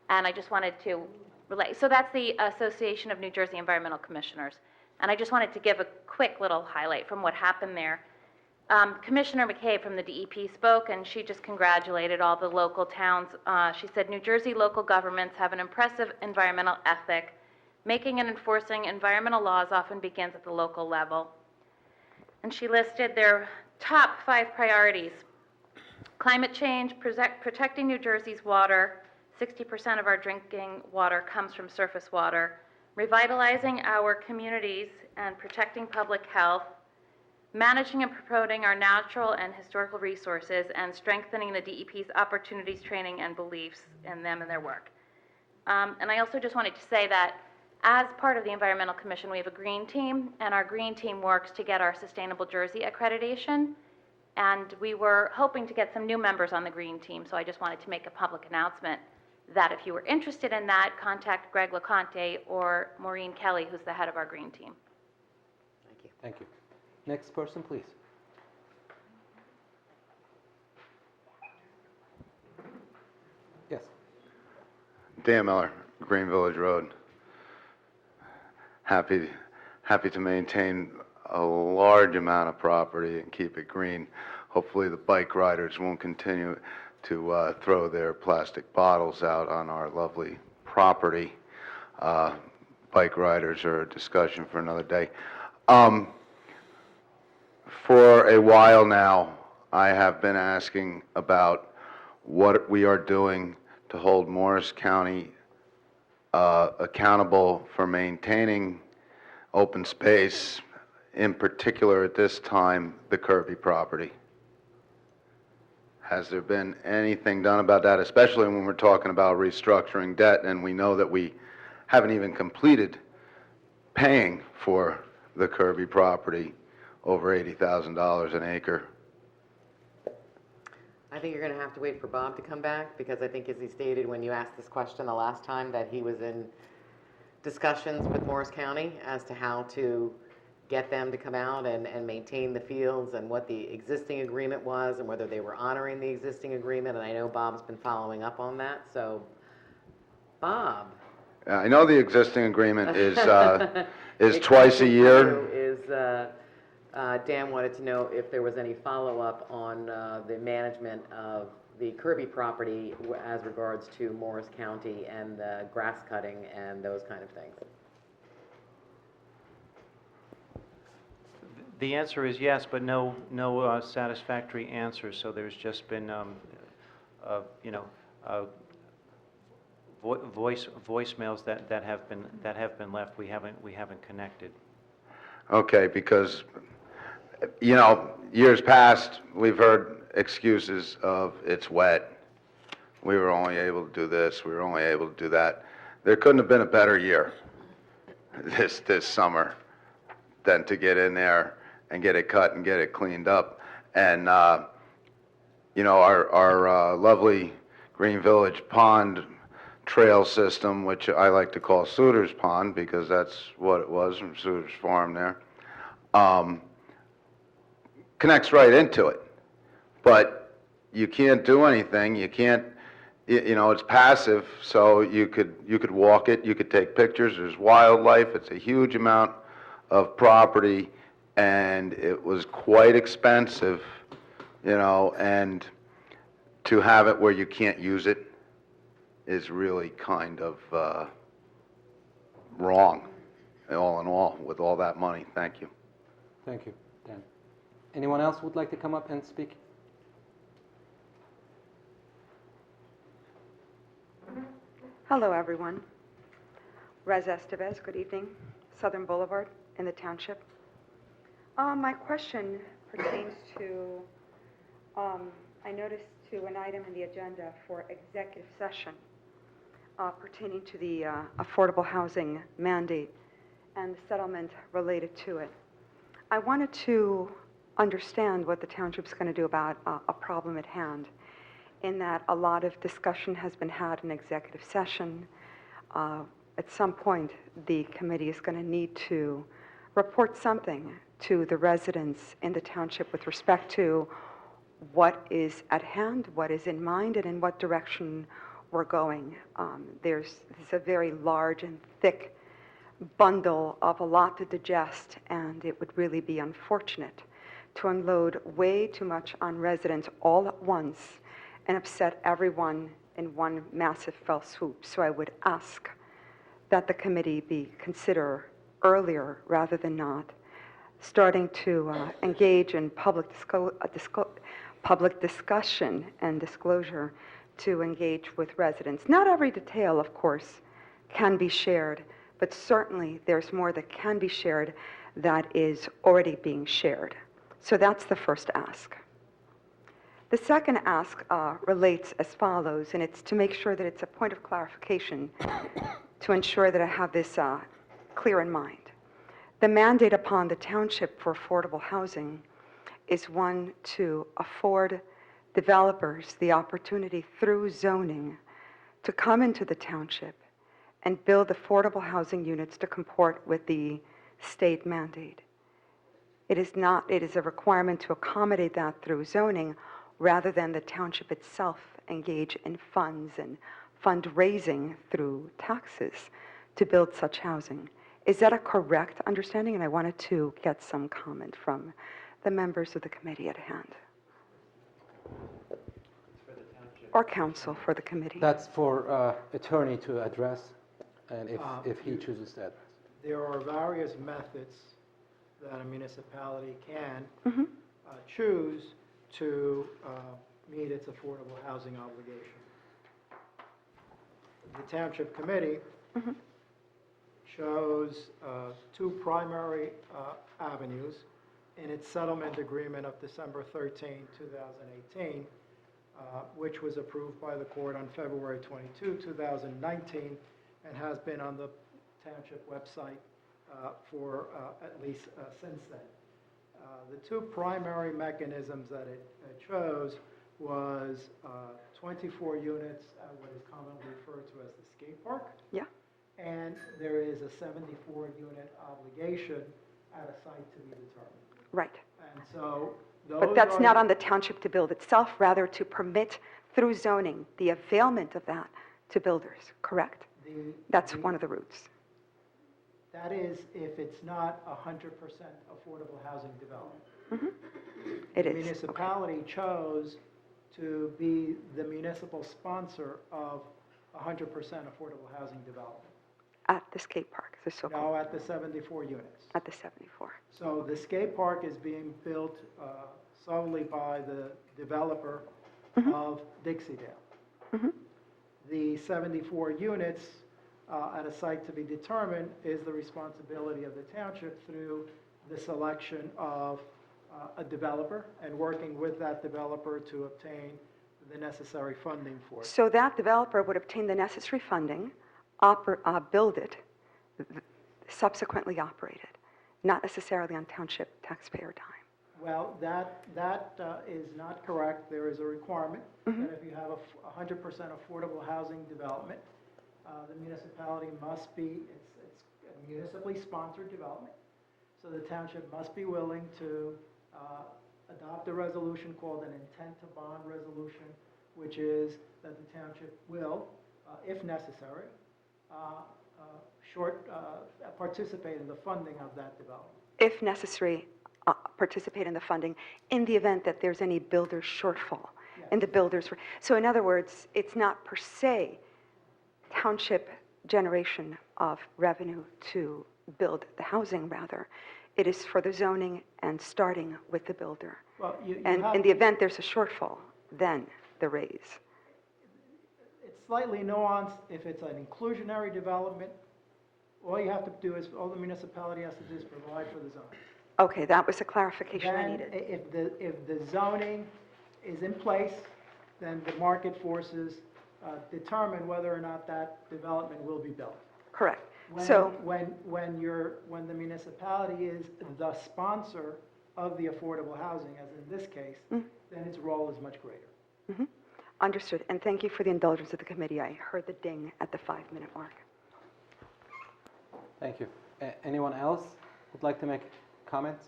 And I just wanted to relate. So that's the Association of New Jersey Environmental Commissioners. And I just wanted to give a quick little highlight from what happened there. Commissioner McCabe from the DEP spoke, and she just congratulated all the local towns. She said, New Jersey local governments have an impressive environmental ethic. Making and enforcing environmental laws often begins at the local level. And she listed their top 5 priorities. Climate change, protecting New Jersey's water. 60% of our drinking water comes from surface water. revitalizing our communities and protecting public health, managing and promoting our natural and historical resources, and strengthening the DEP's opportunities, training, and beliefs in them and their work. And I also just wanted to say that as part of the Environmental Commission, we have a green team, and our green team works to get our Sustainable Jersey accreditation. And we were hoping to get some new members on the green team, so I just wanted to make a public announcement that if you were interested in that, contact Greg LeConte or Maureen Kelly, who's the head of our green team. Thank you. Thank you. Next person, please. Yes. Dan Miller, Green Village Road. Happy to maintain a large amount of property and keep it green. Hopefully the bike riders won't continue to throw their plastic bottles out on our lovely property. Bike riders are a discussion for another day. For a while now, I have been asking about what we are doing to hold Morris County accountable for maintaining open space, in particular at this time, the Kirby property. Has there been anything done about that, especially when we're talking about restructuring debt and we know that we haven't even completed paying for the Kirby property over $80,000 an acre? I think you're going to have to wait for Bob to come back, because I think, as he stated when you asked this question the last time, that he was in discussions with Morris County as to how to get them to come out and maintain the fields, and what the existing agreement was, and whether they were honoring the existing agreement. And I know Bob's been following up on that. So, Bob. I know the existing agreement is twice a year. Dan wanted to know if there was any follow-up on the management of the Kirby property as regards to Morris County and the grass cutting and those kind of things. The answer is yes, but no satisfactory answer. So there's just been, voicemails that have been left. We haven't connected. Okay, because, years past, we've heard excuses of it's wet. We were only able to do this. We were only able to do that. There couldn't have been a better year this summer than to get in there and get it cut and get it cleaned up. And, our lovely Green Village Pond trail system, which I like to call Souter's Pond because that's what it was from Souter's Farm there, connects right into it. But you can't do anything. You can't, it's passive, so you could walk it, you could take pictures. There's wildlife. It's a huge amount of property, and it was quite expensive, and to have it where you can't use it is really kind of wrong, all in all, with all that money. Thank you. Thank you, Dan. Anyone else would like to come up and speak? Hello, everyone. Rez Estevez, good evening. Southern Boulevard in the Township. My question pertains to, I noticed to an item in the agenda for executive session pertaining to the affordable housing mandate and the settlement related to it. I wanted to understand what the Township's going to do about a problem at hand, in that a lot of discussion has been had in executive session. At some point, the committee is going to need to report something to the residents in the Township with respect to what is at hand, what is in mind, and in what direction we're going. There's a very large and thick bundle of a lot to digest, and it would really be unfortunate to unload way too much on residents all at once and upset everyone in one massive fell swoop. So I would ask that the committee be consider earlier rather than not, starting to engage in public discussion and disclosure to engage with residents. Not every detail, of course, can be shared, but certainly there's more that can be shared that is already being shared. So that's the first ask. The second ask relates as follows, and it's to make sure that it's a point of clarification to ensure that I have this clear in mind. The mandate upon the township for affordable housing is one to afford developers the opportunity through zoning to come into the township and build affordable housing units to comport with the state mandate. It is a requirement to accommodate that through zoning rather than the township itself engage in funds and fundraising through taxes to build such housing. Is that a correct understanding? And I wanted to get some comment from the members of the committee at hand. Or counsel for the committee. That's for attorney to address, and if he chooses that. There are various methods that a municipality can choose to meet its affordable housing obligation. The Township Committee chose two primary avenues in its settlement agreement of December 13, 2018, which was approved by the court on February 22, 2019, and has been on the Township website for at least since then. The two primary mechanisms that it chose was 24 units at what is commonly referred to as the skate park. Yeah. And there is a 74-unit obligation at a site to be determined. Right. And so those But that's are not on the township to build itself, rather to permit through zoning the availment of that to builders, correct? That's one of the routes. That is if it's not 100% affordable housing development. It The is. municipality chose to be the municipal sponsor of 100% affordable housing development. At the skate park, the so-called. No, at the 74 units. At the 74. So the skate park is being built solely by the developer of Dixie-Dale. The 74 units at a site to be determined is the responsibility of the township through the selection of a developer and working with that developer to obtain the necessary funding for it. So that developer would obtain the necessary funding, build it, subsequently operate it, not necessarily on township taxpayer dime. Well, that is not correct. There is a requirement that if you have a 100% affordable housing development, the municipality must be, it's a municipally sponsored development, so the township must be willing to adopt a resolution called an intent to bond resolution, which is that the township will, if necessary, participate in the funding of that development. If necessary, participate in the funding in the event that there's any builder shortfall. Yes. And the builders, so in other words, it's not per se township generation of revenue to build the housing, rather. It is for the zoning and starting with the builder. Well, And in the event there's a shortfall, then the raise. It's slightly nuanced. If it's an inclusionary development, all you have to do is, all the municipality has to do is provide for the zoning. Okay, that was a clarification I Then, needed. if the zoning is in place, then the market forces determine whether or not that development will be built. Correct. When, So, when the municipality is the sponsor of the affordable housing, as in this case, then its role is much greater. understood, and thank you for the indulgence of the committee. I heard the ding at the 5-minute mark. Thank you. Anyone else would like to make comments?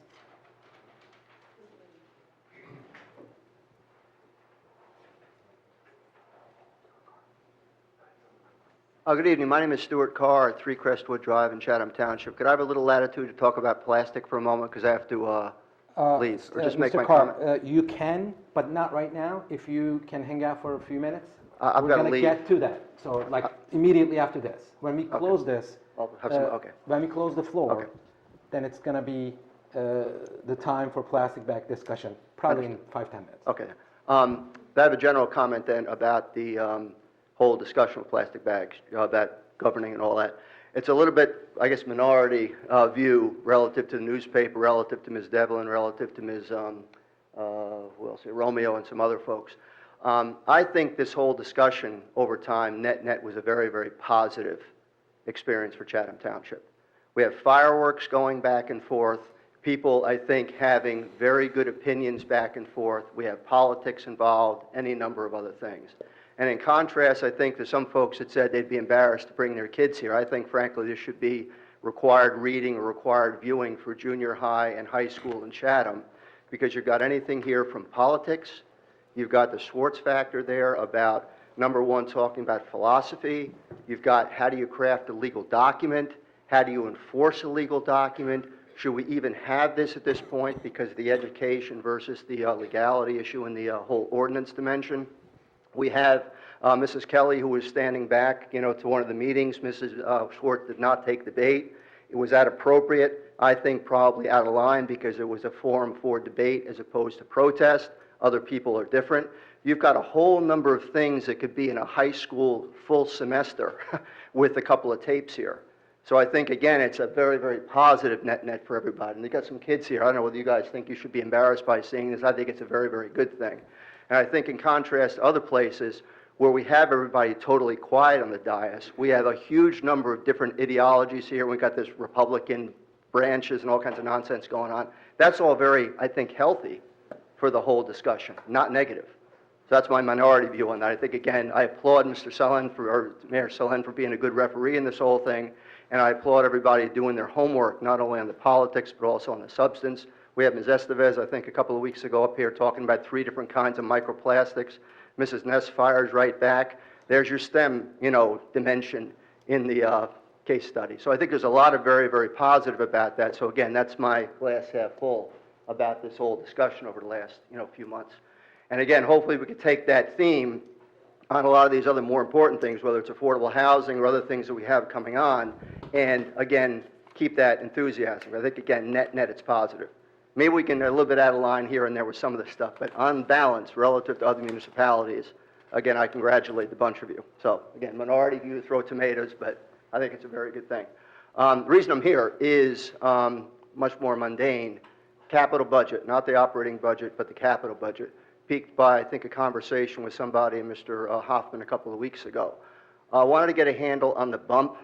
Good evening. My name is Stuart Carr at 3 Crestwood Drive in Chatham Township. Could I have a little latitude to talk about plastic for a moment, because I have to leave, or just make Mr. my Carr, comment? you can, but not right now. If you can hang out for a few minutes, I've we're gotta going to leave. get to that. So, like, immediately after this. When we close this, I'll have some, okay. when we close the floor, Okay. then it's going to be the time for plastic bag discussion, probably in 5-10 minutes. Okay. I have a general comment then about the whole discussion of plastic bags, that governing and all that. it's a little bit, I guess, minority view relative to the newspaper, relative to Ms. Devlin, relative to Ms. Who else? Romeo and some other folks. I think this whole discussion over time, net was a very, very positive experience for Chatham Township. We have fireworks going back and forth, people, I think, having very good opinions back and forth. We have politics involved, any number of other things. And in contrast, I think, to some folks that said they'd be embarrassed to bring their kids here, I think, frankly, this should be required reading or required viewing for junior high and high school in Chatham, because you've got anything here from politics, you've got the Schwartz factor there about, number one, talking about philosophy, you've got how do you craft a legal document, how do you enforce a legal document, should we even have this at this point because of the education versus the legality issue in the whole ordinance dimension. We have Mrs. Kelly, who was standing back, to one of the meetings. Mrs. Schwartz did not take the bait. Was that appropriate? I think probably out of line because it was a forum for debate as opposed to protest. Other people are different. You've got a whole number of things that could be in a high school full semester with a couple of tapes here. So I think, again, it's a very, very positive net for everybody. And you got some kids here. I don't know whether you guys think you should be embarrassed by seeing this. I think it's a very, very good thing. And I think in contrast to other places where we have everybody totally quiet on the dais, we have a huge number of different ideologies here. We've got this Republican branches and all kinds of nonsense going on. That's all very, I think, healthy for the whole discussion, not negative. So that's my minority view on that. I think, again, I applaud Mr. Sullivan or Mayor Sullivan for being a good referee in this whole thing, and I applaud everybody doing their homework, not only on the politics, but also on the substance. We had Ms. Estevez, I think, a couple of weeks ago up here talking about 3 different kinds of microplastics. Mrs. Ness fires right back. There's your STEM, dimension in the case study. So I think there's a lot of very, very positive about that. So again, that's my glass half full about this whole discussion over the last, few months. And again, hopefully we could take that theme on a lot of these other more important things, whether it's affordable housing or other things that we have coming on, and again, keep that enthusiasm. I think, again, net, it's positive. Maybe we can a little bit out of line here and there with some of the stuff, but on balance, relative to other municipalities, again, I congratulate the bunch of you. So, again, minority view, throw tomatoes, but I think it's a very good thing. The reason I'm here is much more mundane. Capital budget, not the operating budget, but the capital budget. Peaked by, I think, a conversation with somebody, Mr. Hoffman, a couple of weeks ago. I wanted to get a handle on the bump,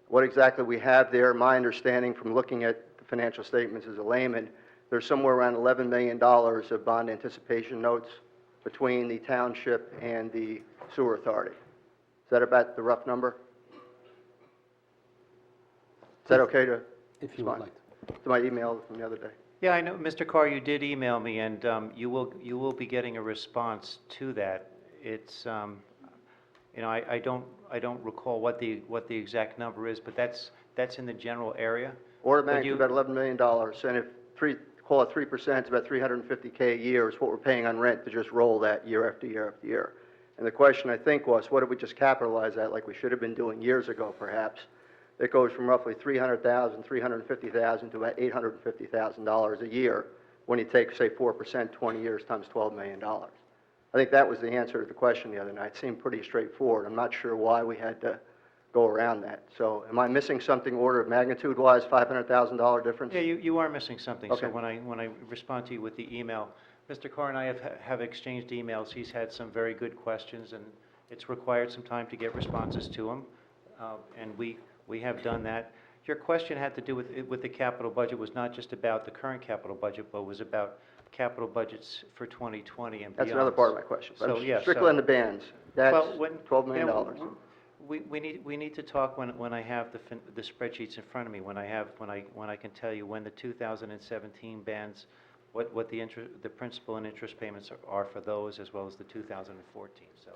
what exactly we have there. My understanding from looking at the financial statements as a layman, there's somewhere around $11 million of bond anticipation notes between the township and the sewer authority. Is that about the rough number? Is that okay to If you would respond like to my email from the other day? Yeah, I know, Mr. Carr, you did email me, and you will be getting a response to that. It's, I don't recall what the exact number is, but that's in the general area. Order of magnitude about $11 million, and if call it 3%, it's about $350K a year is what we're paying on rent to just roll that year after year after year. And the question, I think, was, what did we just capitalize that like we should have been doing years ago, perhaps? It goes from roughly $300,000, $350,000 to about $850,000 a year when you take, say, 4%, 20 years times $12 million. I think that was the answer to the question the other night. It seemed pretty straightforward. I'm not sure why we had to go around that. So am I missing something order of magnitude-wise, $500,000 difference? Yeah, you are missing something. Okay. So when I respond to you with the email, Mr. Carr and I have exchanged emails. He's had some very good questions, and it's required some time to get responses to them, and we have done that. Your question had to do with the capital budget, was not just about the current capital budget, but was about capital budgets for 2020 and beyond. That's another part of my question. So, yeah, Strictly on the bands, that's well, $12 million. We need to talk when I have the spreadsheets in front of me, when I can tell you when the 2017 bands, what the principal and interest payments are for those, as well as the 2014. So.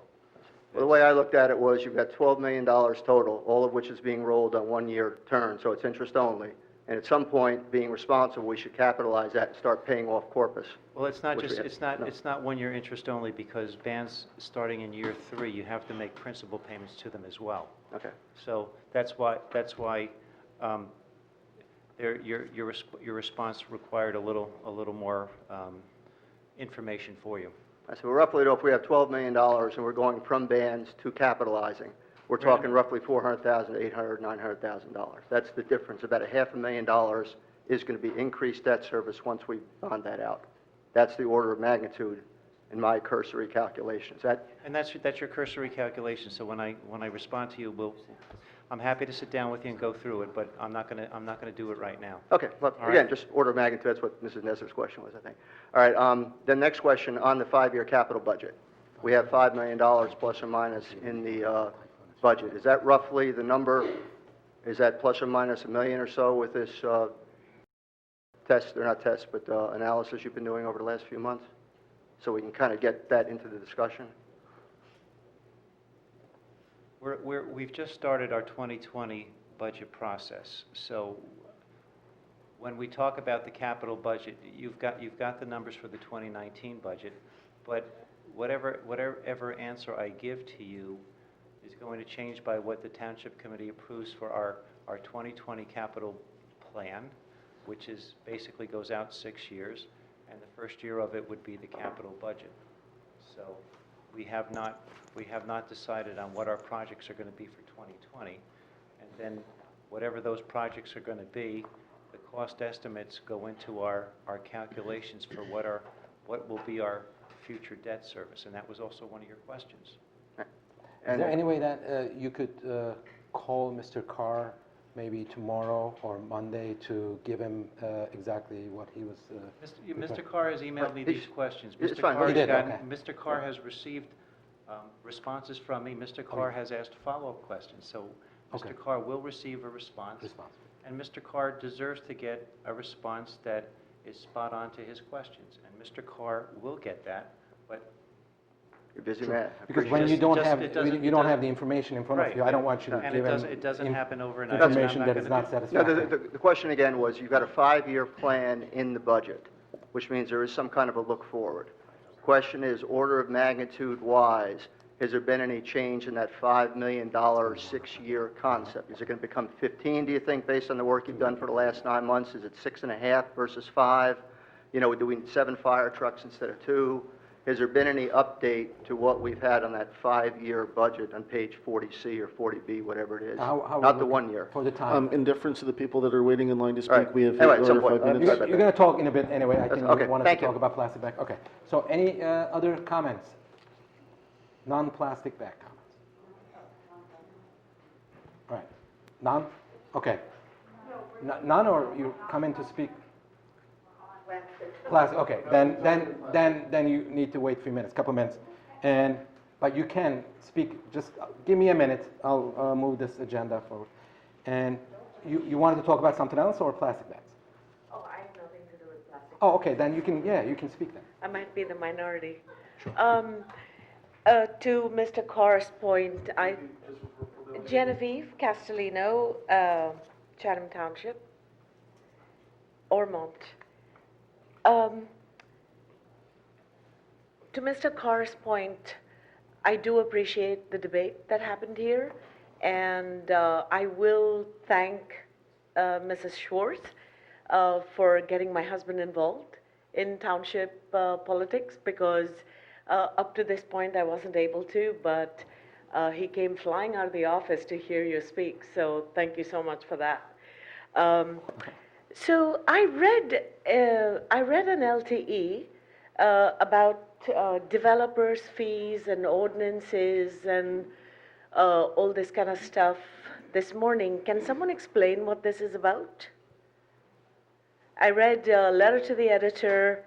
Well, the way I looked at it was you've got $12 million total, all of which is being rolled on one-year turn, so it's interest only. And at some point, being responsible, we should capitalize that and start paying off corpus. Well, it's not which just, we have- it's not one-year interest only, because bands starting in year 3, you have to make principal payments to them as well. Okay. So that's why your response required a little more information for you. I said, well, roughly, if we have $12 million and we're going from bands to capitalizing, we're talking roughly $400,000, $800,000, $900,000. That's the difference. About $500,000 is going to be increased debt service once we bond that out. That's the order of magnitude in my cursory calculations. And that's your cursory calculation, so when I respond to you, I'm happy to sit down with you and go through it, but I'm not gonna do it right now. Okay, well, All again, right. just order of magnitude, that's what Mrs. Nesser's question was, I think. All right, the next question on the 5-year capital budget. We have $5 million plus or minus in the budget. Is that roughly the number? Is that plus or minus $1 million or so with this test, or not test, but analysis you've been doing over the last few months? So we can kind of get that into the discussion? We've just started our 2020 budget process, so when we talk about the capital budget, you've got the numbers for the 2019 budget, but whatever answer I give to you is going to change by what the Township Committee approves for our 2020 capital plan, which is basically goes out 6 years, and the first year of it would be the capital budget. So we have not decided on what our projects are going to be for 2020, and then whatever those projects are going to be, the cost estimates go into our calculations for what will be our future debt service, and that was also one of your questions. Is there any way that you could call Mr. Carr maybe tomorrow or Monday to give him exactly what he was... Mr. Carr has emailed me these questions. It's Mr. fine. Carr He did, has okay. Mr. Carr has received responses from me. Mr. Carr has asked follow-up questions, so Okay. Mr. Carr will receive a response. And Mr. Carr deserves to get a response that is spot on to his questions, and Mr. Carr will get that, but... You're a busy man. I Because appreciate when it. you don't just- have, it doesn't- you it don't have doesn't- the information in front of Right, you, I don't want you to and give him... it doesn't happen overnight. Information and I'm that is not not gonna do- No, satisfactory. the question again was, you've got a 5-year plan in the budget, which means there is some kind of a look forward. Question is, order of magnitude wise, has there been any change in that $5 million 6-year concept? Is it going to become 15, do you think, based on the work you've done for the last 9 months? Is it 6.5 versus 5? You know, do we need 7 fire trucks instead of 2? Has there been any update to what we've had on that 5-year budget on page 40C or 40B, whatever it is? How Not the we 1 year. For the time. In deference to the people that are waiting in line to All right. speak, we have Anyway, at some 5 point, minutes. sorry about You're going to talk in a bit anyway, I think Okay, you wanted thank to you. talk about plastic bag. Okay, so any other comments? Non-plastic bag comments? All right, none? Okay. None, or you come in to speak? Plastic, okay, then you need to wait 3 minutes, couple minutes. But you can speak, just give me a minute, I'll move this agenda forward. And you wanted to talk about something else or plastic bags? Oh, I have nothing to do with plastic. Oh, okay, then you can speak then. I might be the minority. To Mr. Carr's point, Genevieve Castellino, Chatham Township, Ormont. To Mr. Carr's point, I do appreciate the debate that happened here, and I will thank Mrs. Schwartz for getting my husband involved in township politics, because up to this point I wasn't able to, but he came flying out of the office to hear you speak, so thank you so much for that. So I read an LTE about developers' fees and ordinances and all this kind of stuff this morning. Can someone explain what this is about? I read a letter to the editor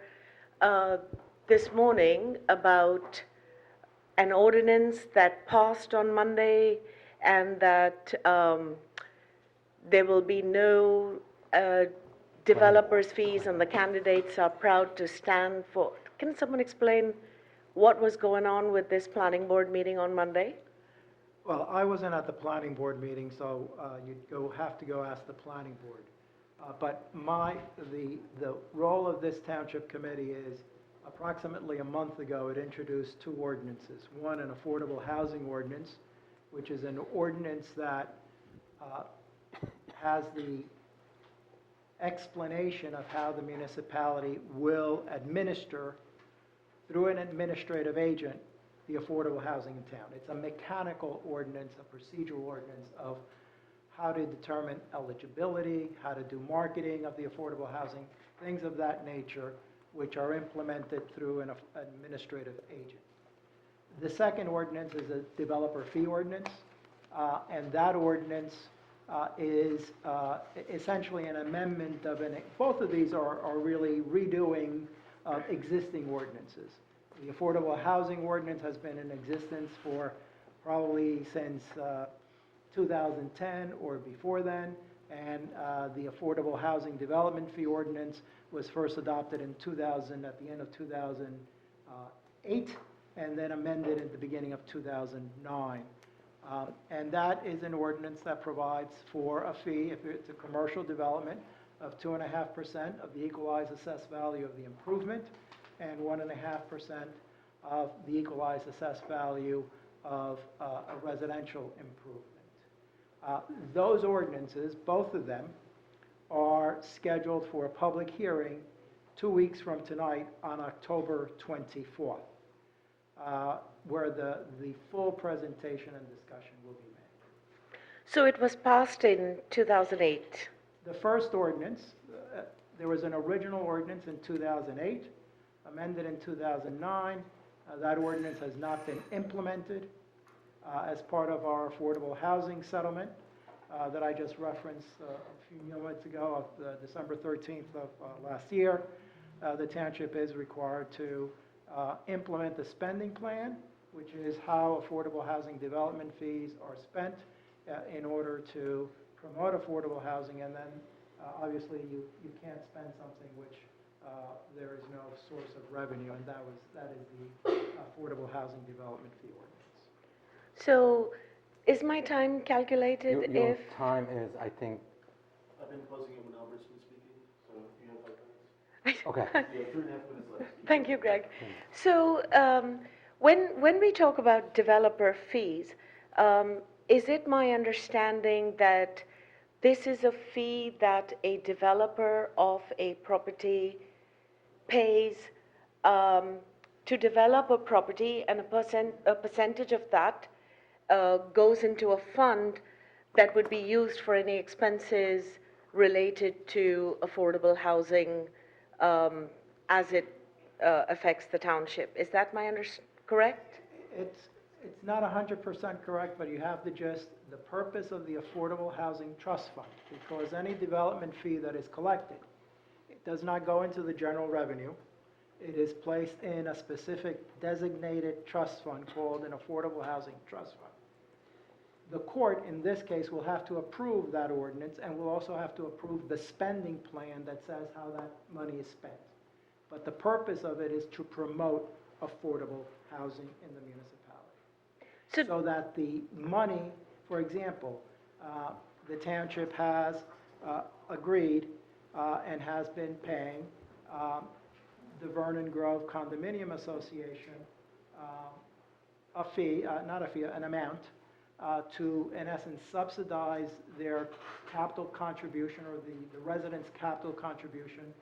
this morning about an ordinance that passed on Monday, and that there will be no developers' fees, and the candidates are proud to stand for. Can someone explain what was going on with this planning board meeting on Monday? Well, I wasn't at the planning board meeting, so you'd have to go ask the planning board. But the role of this township committee is, approximately a month ago, it introduced 2 ordinances. One, an affordable housing ordinance, which is an ordinance that has the explanation of how the municipality will administer, through an administrative agent, the affordable housing in town. It's a mechanical ordinance, a procedural ordinance of how to determine eligibility, how to do marketing of the affordable housing, things of that nature, which are implemented through an administrative agent. The second ordinance is a developer fee ordinance, and that ordinance is essentially an amendment of both of these are really redoing existing ordinances. The affordable housing ordinance has been in existence for probably since 2010 or before then, and the affordable housing development fee ordinance was first adopted in 2000, at the end of 2008, and then amended at the beginning of 2009. And that is an ordinance that provides for a fee, if it's a commercial development, of 2.5% of the equalized assessed value of the improvement, and 1.5% of the equalized assessed value of a residential improvement. Those ordinances, both of them, are scheduled for a public hearing 2 weeks from tonight on October 24th, where the full presentation and discussion will be made. So it was passed in 2008. The first ordinance, there was an original ordinance in 2008, amended in 2009. That ordinance has not been implemented as part of our affordable housing settlement that I just referenced a few minutes ago, of December 13th of last year. The township is required to implement the spending plan, which is how affordable housing development fees are spent in order to promote affordable housing, and then obviously you can't spend something which there is no source of revenue, and that is the affordable housing development fee ordinance. So is my time calculated Your if... time is, I think, I've been closing it when Albert's been speaking, so you have 5 minutes. okay. You have 3.5 minutes left. Thank you, Greg. So when we talk about developer fees, is it my understanding that this is a fee that a developer of a property pays to develop a property, and a percentage of that goes into a fund that would be used for any expenses related to affordable housing as it affects the township? Is that my correct? It's not 100% correct, but you have to just, the purpose of the Affordable Housing Trust Fund, because any development fee that is collected, it does not go into the general revenue. It is placed in a specific designated trust fund called an Affordable Housing Trust Fund. The court, in this case, will have to approve that ordinance, and will also have to approve the spending plan that says how that money is spent. But the purpose of it is to promote affordable housing in the municipality. So that the money, for example, the township has agreed and has been paying the Vernon Grove Condominium Association a fee, not a fee, an amount, to, in essence, subsidize their capital contribution, or the residents' capital contribution,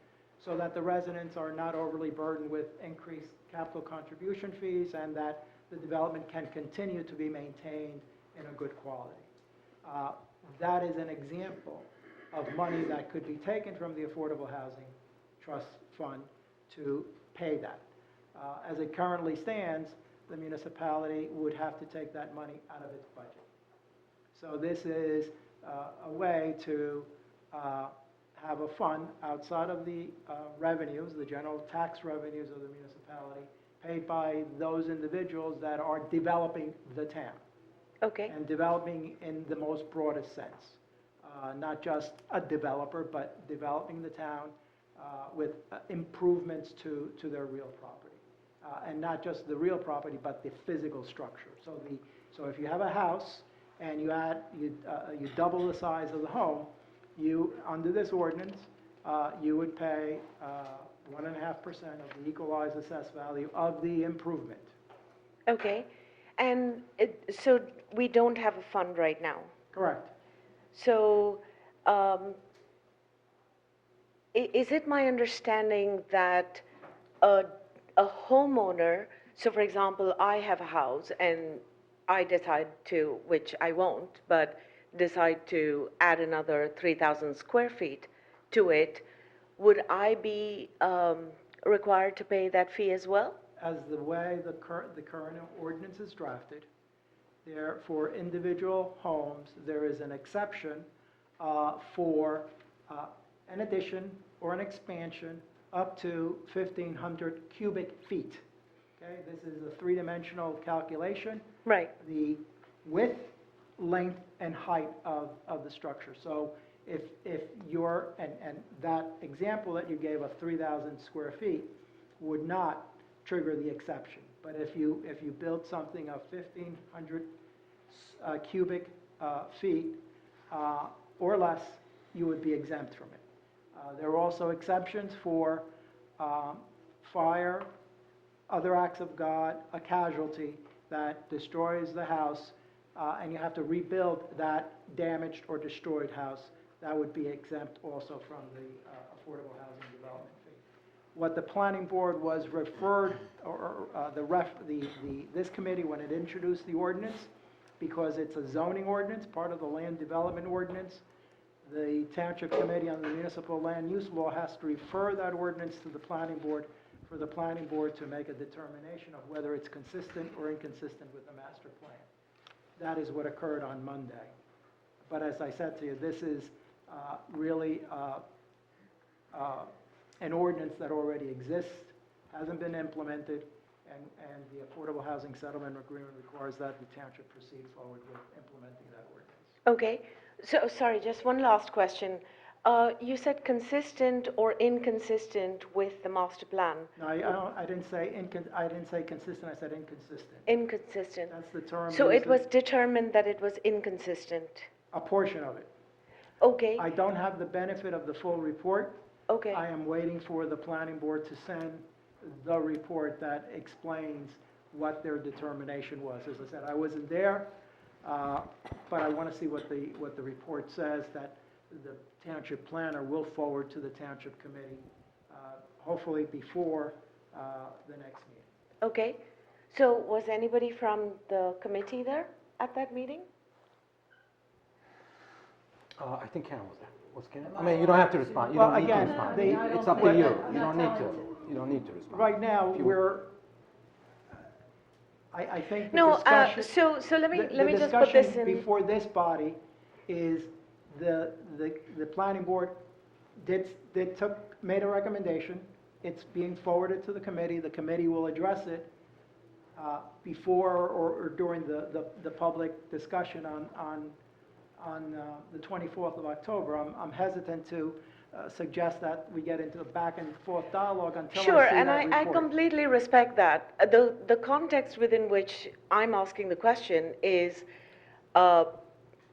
so that the residents are not overly burdened with increased capital contribution fees, and that the development can continue to be maintained in a good quality. That is an example of money that could be taken from the Affordable Housing Trust Fund to pay that. As it currently stands, the municipality would have to take that money out of its budget. So this is a way to have a fund outside of the revenues, the general tax revenues of the municipality, paid by those individuals that are developing the town. Okay. And developing in the most broadest sense. Not just a developer, but developing the town with improvements to their real property. And not just the real property, but the physical structure. So if you have a house and you double the size of the home, under this ordinance, you would pay 1.5% of the equalized assessed value of the improvement. Okay. And so we don't have a fund right now? Correct. So is it my understanding that a homeowner So for example, I have a house and I decide to, which I won't, but decide to add another 3,000 square feet to it, would I be required to pay that fee as well? As the way the current ordinance is drafted, there, for individual homes, there is an exception for an addition or an expansion up to 1,500 cubic feet. Okay, this is a three-dimensional calculation. Right. The width, length, and height of the structure. So if you're, and that example that you gave of 3,000 square feet would not trigger the exception. But if you build something of 1,500 cubic feet or less, you would be exempt from it. There are also exceptions for fire, other acts of God, a casualty that destroys the house, and you have to rebuild that damaged or destroyed house. That would be exempt also from the affordable housing development fee. What the planning board was referred, or this committee, when it introduced the ordinance, because it's a zoning ordinance, part of the land development ordinance, the Township Committee on the Municipal Land Use Law has to refer that ordinance to the planning board for the planning board to make a determination of whether it's consistent or inconsistent with the master plan. That is what occurred on Monday. But as I said to you, this is really an ordinance that already exists, hasn't been implemented, and the Affordable Housing Settlement Agreement requires that the township proceed forward with implementing that ordinance. Okay. So, sorry, just one last question. You said consistent or inconsistent with the master plan? No, I didn't say consistent, I said inconsistent. Inconsistent. That's the term. So used it was determined that it was inconsistent? A portion of it. Okay. I don't have the benefit of the full report. Okay. I am waiting for the planning board to send the report that explains what their determination was. As I said, I wasn't there, but I want to see what the report says that the township planner will forward to the township committee, hopefully before the next meeting. Okay. So was anybody from the committee there at that meeting? I think Karen was there. Was Karen? I mean, you don't have to respond. You Well, don't need again, to respond. the- It's up to you. You don't need to. You don't need to respond. Right now, If you- we're, I think the No, discussion. so let me the just put this discussion in. before this body is the planning board made a recommendation. It's being forwarded to the committee. The committee will address it before or during the public discussion on the 24th of October. I'm hesitant to suggest that we get into a back and forth dialogue until I see Sure, that and report. I completely respect that. The context within which I'm asking the question is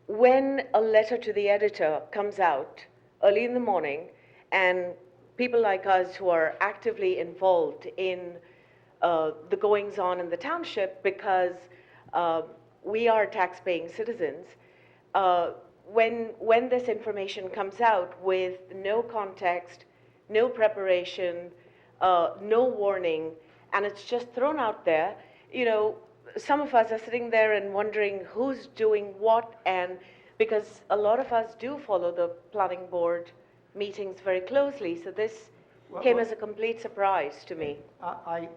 when a letter to the editor comes out early in the morning and people like us who are actively involved in the goings-on in the township because we are tax-paying citizens, when this information comes out with no context, no preparation, no warning, and it's just thrown out there, you know, some of us are sitting there and wondering who's doing what, and because a lot of us do follow the planning board meetings very closely, so this came as a complete surprise to me. I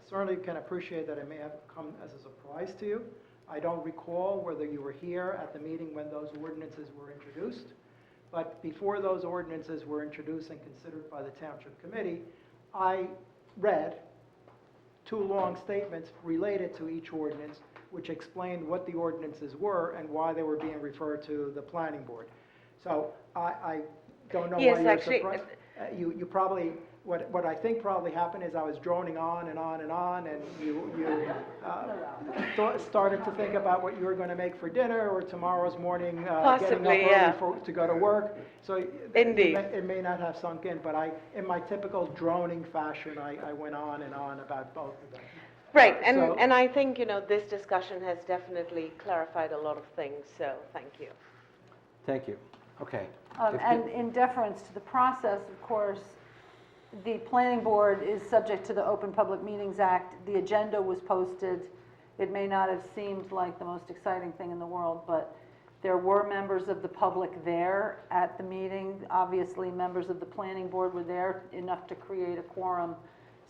certainly can appreciate that it may have come as a surprise to you. I don't recall whether you were here at the meeting when those ordinances were introduced, but before those ordinances were introduced and considered by the Township Committee, I read 2 long statements related to each ordinance, which explained what the ordinances were and why they were being referred to the planning board. So I don't know why Yes, you're actually, surprised. You probably, what I think probably happened is I was droning on and on and on, and you started to think about what you were going to make for dinner or tomorrow's morning, getting up Possibly, yeah. early to go to work. So Indeed. it may not have sunk in, but in my typical droning fashion, I went on and on about both of them. Right, So- and I think, you know, this discussion has definitely clarified a lot of things, so thank you. Thank you. Okay. If And you- in deference to the process, of course, the planning board is subject to the Open Public Meetings Act. The agenda was posted. It may not have seemed like the most exciting thing in the world, but there were members of the public there at the meeting. Obviously, members of the planning board were there, enough to create a quorum,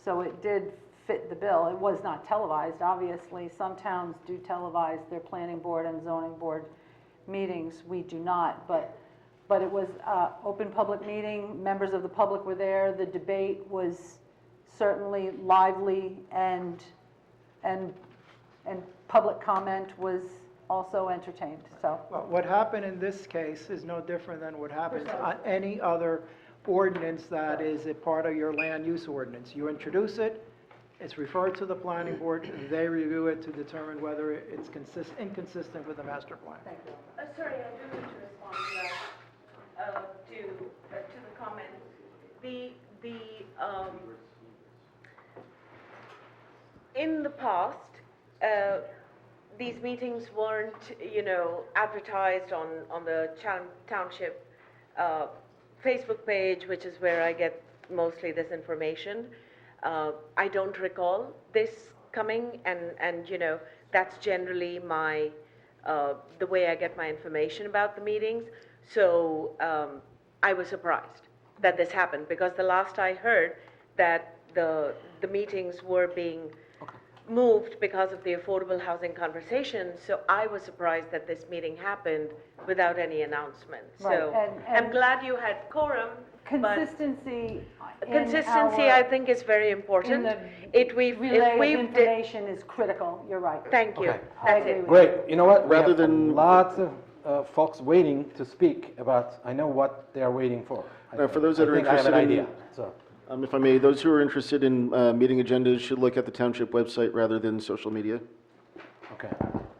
so it did fit the bill. It was not televised, obviously. Some towns do televise their planning board and zoning board meetings. We do not, but it was open public meeting. Members of the public were there. The debate was certainly lively, and public comment was also entertained, so. Well, what happened in this case is no different than what happens on any other ordinance that is a part of your land use ordinance. You introduce it, it's referred to the planning board, they review it to determine whether it's inconsistent with the master plan. Thank you. Sorry, I do need to respond to that, to the comment. In the past, these meetings weren't, advertised on the Township Facebook page, which is where I get mostly this information. I don't recall this coming, and that's generally the way I get my information about the meetings. So I was surprised that this happened, because the last I heard that the meetings were being moved because of the affordable housing conversation, so I was surprised that this meeting happened without any announcement. Right, So and I'm glad you had quorum, but consistency in consistency, our- I think, is very in important. the If relay of we've information is critical, you're right. Thank you. Okay. I That's agree it. with Great, you know what? We Rather have than- lots of folks waiting to speak about, I know what they're waiting for. For those that are I think I have an interested in- idea, so. If I may, those who are interested in meeting agendas should look at the township website rather than social media. Okay.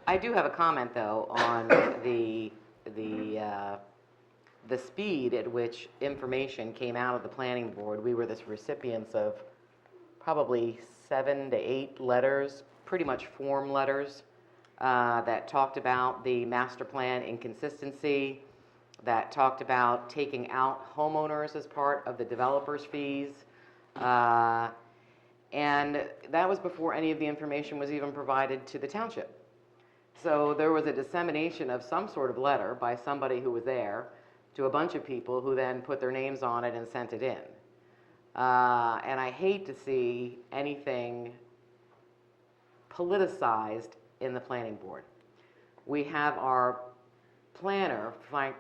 I do have a comment, though, on the speed at which information came out of the planning board. We were the recipients of probably 7 to 8 letters, pretty much form letters, that talked about the master plan inconsistency, that talked about taking out homeowners as part of the developer's fees. And that was before any of the information was even provided to the township. So there was a dissemination of some sort of letter by somebody who was there to a bunch of people who then put their names on it and sent it in. And I hate to see anything politicized in the planning board. We have our planner, Frank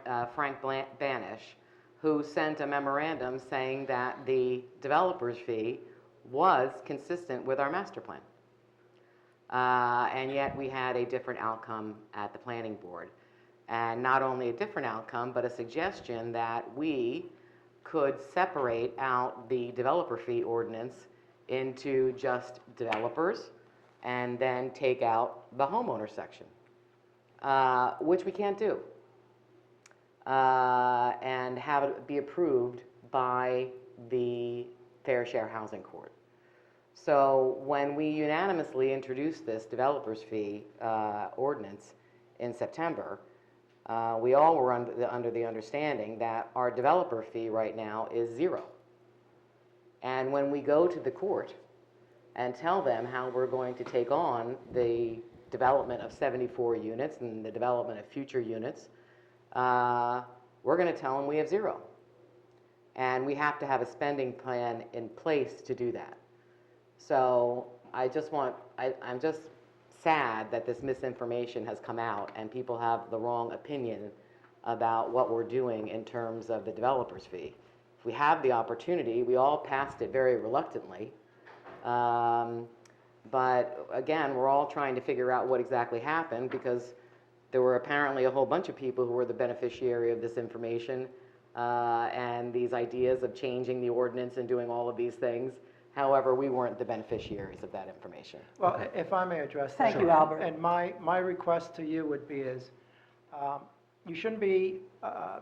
Banish, who sent a memorandum saying that the developer's fee was consistent with our master plan. And yet we had a different outcome at the planning board. And not only a different outcome, but a suggestion that we could separate out the developer fee ordinance into just developers and then take out the homeowner section, which we can't do, and have it be approved by the Fair Share Housing Court. So when we unanimously introduced this developer's fee ordinance in September, we all were under the understanding that our developer fee right now is 0. And when we go to the court and tell them how we're going to take on the development of 74 units and the development of future units, we're going to tell them we have 0. And we have to have a spending plan in place to do that. So I'm just sad that this misinformation has come out and people have the wrong opinion about what we're doing in terms of the developer's fee. If we have the opportunity, we all passed it very reluctantly. But again, we're all trying to figure out what exactly happened, because there were apparently a whole bunch of people who were the beneficiary of this information and these ideas of changing the ordinance and doing all of these things. However, we weren't the beneficiaries of that information. Well, if I may address that. Thank you, Albert. And my request to you would be is, you shouldn't be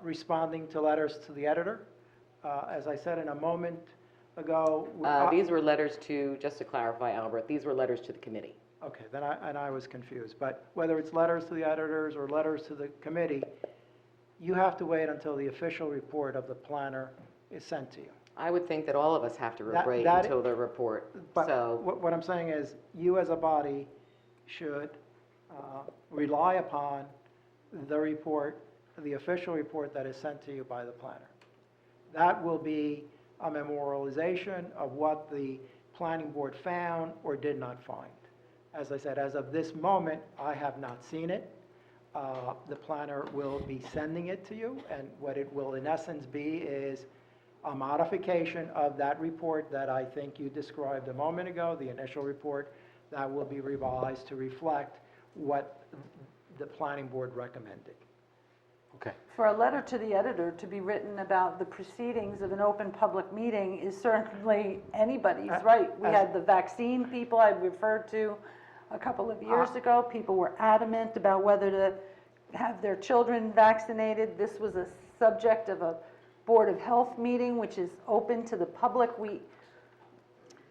responding to letters to the editor. As I said in a moment ago. These were letters to, just to clarify, Albert, these were letters to the committee. Okay, then I was confused. But whether it's letters to the editors or letters to the committee, you have to wait until the official report of the planner is sent to you. I would think that all of us have to That- wait that- until the report, But so. what I'm saying is, you as a body should rely upon the report, the official report that is sent to you by the planner. That will be a memorialization of what the planning board found or did not find. As I said, as of this moment, I have not seen it. The planner will be sending it to you, and what it will in essence be is a modification of that report that I think you described a moment ago, the initial report, that will be revised to reflect what the planning board recommended. Okay. For a letter to the editor to be written about the proceedings of an open public meeting is certainly anybody's right. We had the vaccine people I referred to a couple of years ago. People were adamant about whether to have their children vaccinated. This was a subject of a Board of Health meeting, which is open to the public.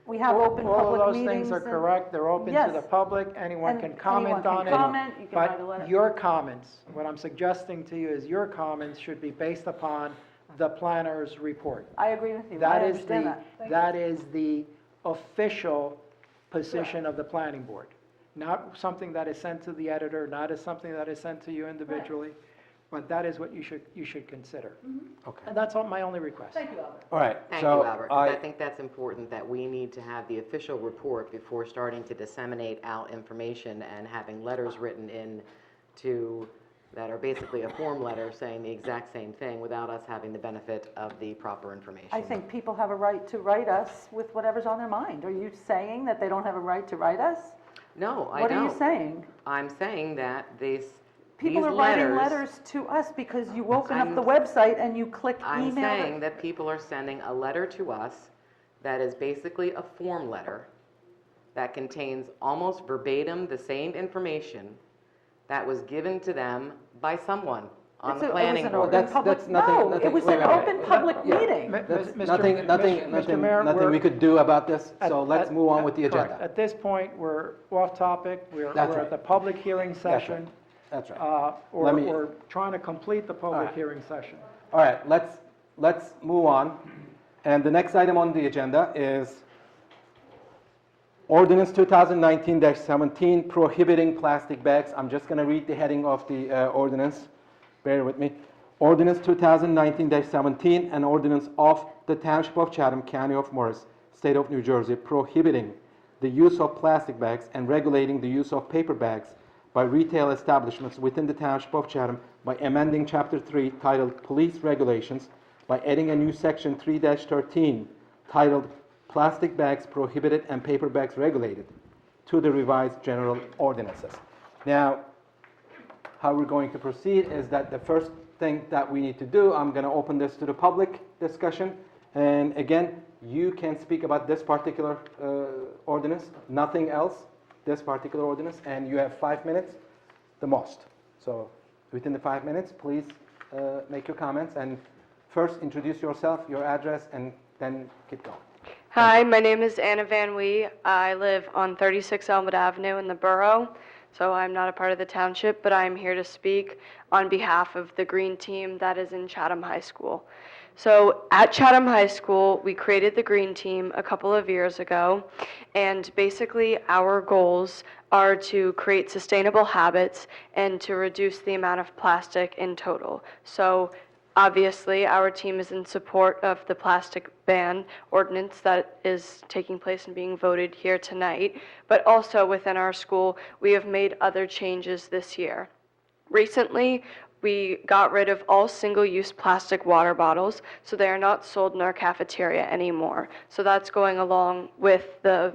We have open All public of meetings. those things are and- correct, they're open to Yes. the public, anyone And can comment anyone on can it. comment, you can write a letter. But your comments, what I'm suggesting to you is your comments should be based upon the planner's report. I agree with you. I That is understand the, that. Thank you. that is the official position of the planning board. Not something that is sent to the editor, not as something that is sent to you individually, but that is what you should consider. Okay. And that's all, my only request. Thank you, Albert. All right. Thank so you, Albert, 'cause I I, think that's important, that we need to have the official report before starting to disseminate out information and having letters written in that are basically a form letter saying the exact same thing without us having the benefit of the proper information. I think people have a right to write us with whatever's on their mind. Are you saying that they don't have a right to write us? No, I What don't. are you saying? I'm saying that People these are writing letters, letters to us because you open up I'm- the website and you click I'm email. saying that people are sending a letter to us that is basically a form letter that contains almost verbatim the same information that was given to them by someone on the planning It was an board. open That's- public, that's nothing- no, nothing- it was wait, an wait, wait. open public Yeah. meeting. That's Mr. nothing, Mr. nothing, Mr. nothing, Mayor, nothing we could do about this, so let's move on with the Correct. agenda. At this point, we're off topic, we're That's at right. the public hearing session. That's right. Or Let me- we're trying to complete the public right. hearing session. All right, let's move on. And the next item on the agenda is Ordinance 2019-17 prohibiting plastic bags. I'm just going to read the heading of the ordinance. Bear with me. Ordinance 2019-17, an ordinance of the Township of Chatham, County of Morris, State of New Jersey, prohibiting the use of plastic bags and regulating the use of paper bags by retail establishments within the Township of Chatham by amending Chapter 3 titled Police Regulations by adding a new Section 3-13 titled Plastic Bags Prohibited and Paper Bags Regulated to the revised general ordinances. Now, how we're going to proceed is that the first thing that we need to do, I'm going to open this to the public discussion. And again, you can speak about this particular ordinance, nothing else, this particular ordinance, and you have 5 minutes, the most. So within the 5 minutes, please make your comments and first introduce yourself, your address, and then keep going. Hi, my name is Anna Van Wee. I live on 36 Elmwood Avenue in the borough, so I'm not a part of the township, but I'm here to speak on behalf of the Green Team that is in Chatham High School. So at Chatham High School, we created the Green Team a couple of years ago, and basically our goals are to create sustainable habits and to reduce the amount of plastic in total. So obviously, our team is in support of the plastic ban ordinance that is taking place and being voted here tonight, but also within our school, we have made other changes this year. Recently, we got rid of all single-use plastic water bottles, so they are not sold in our cafeteria anymore. So that's going along with the...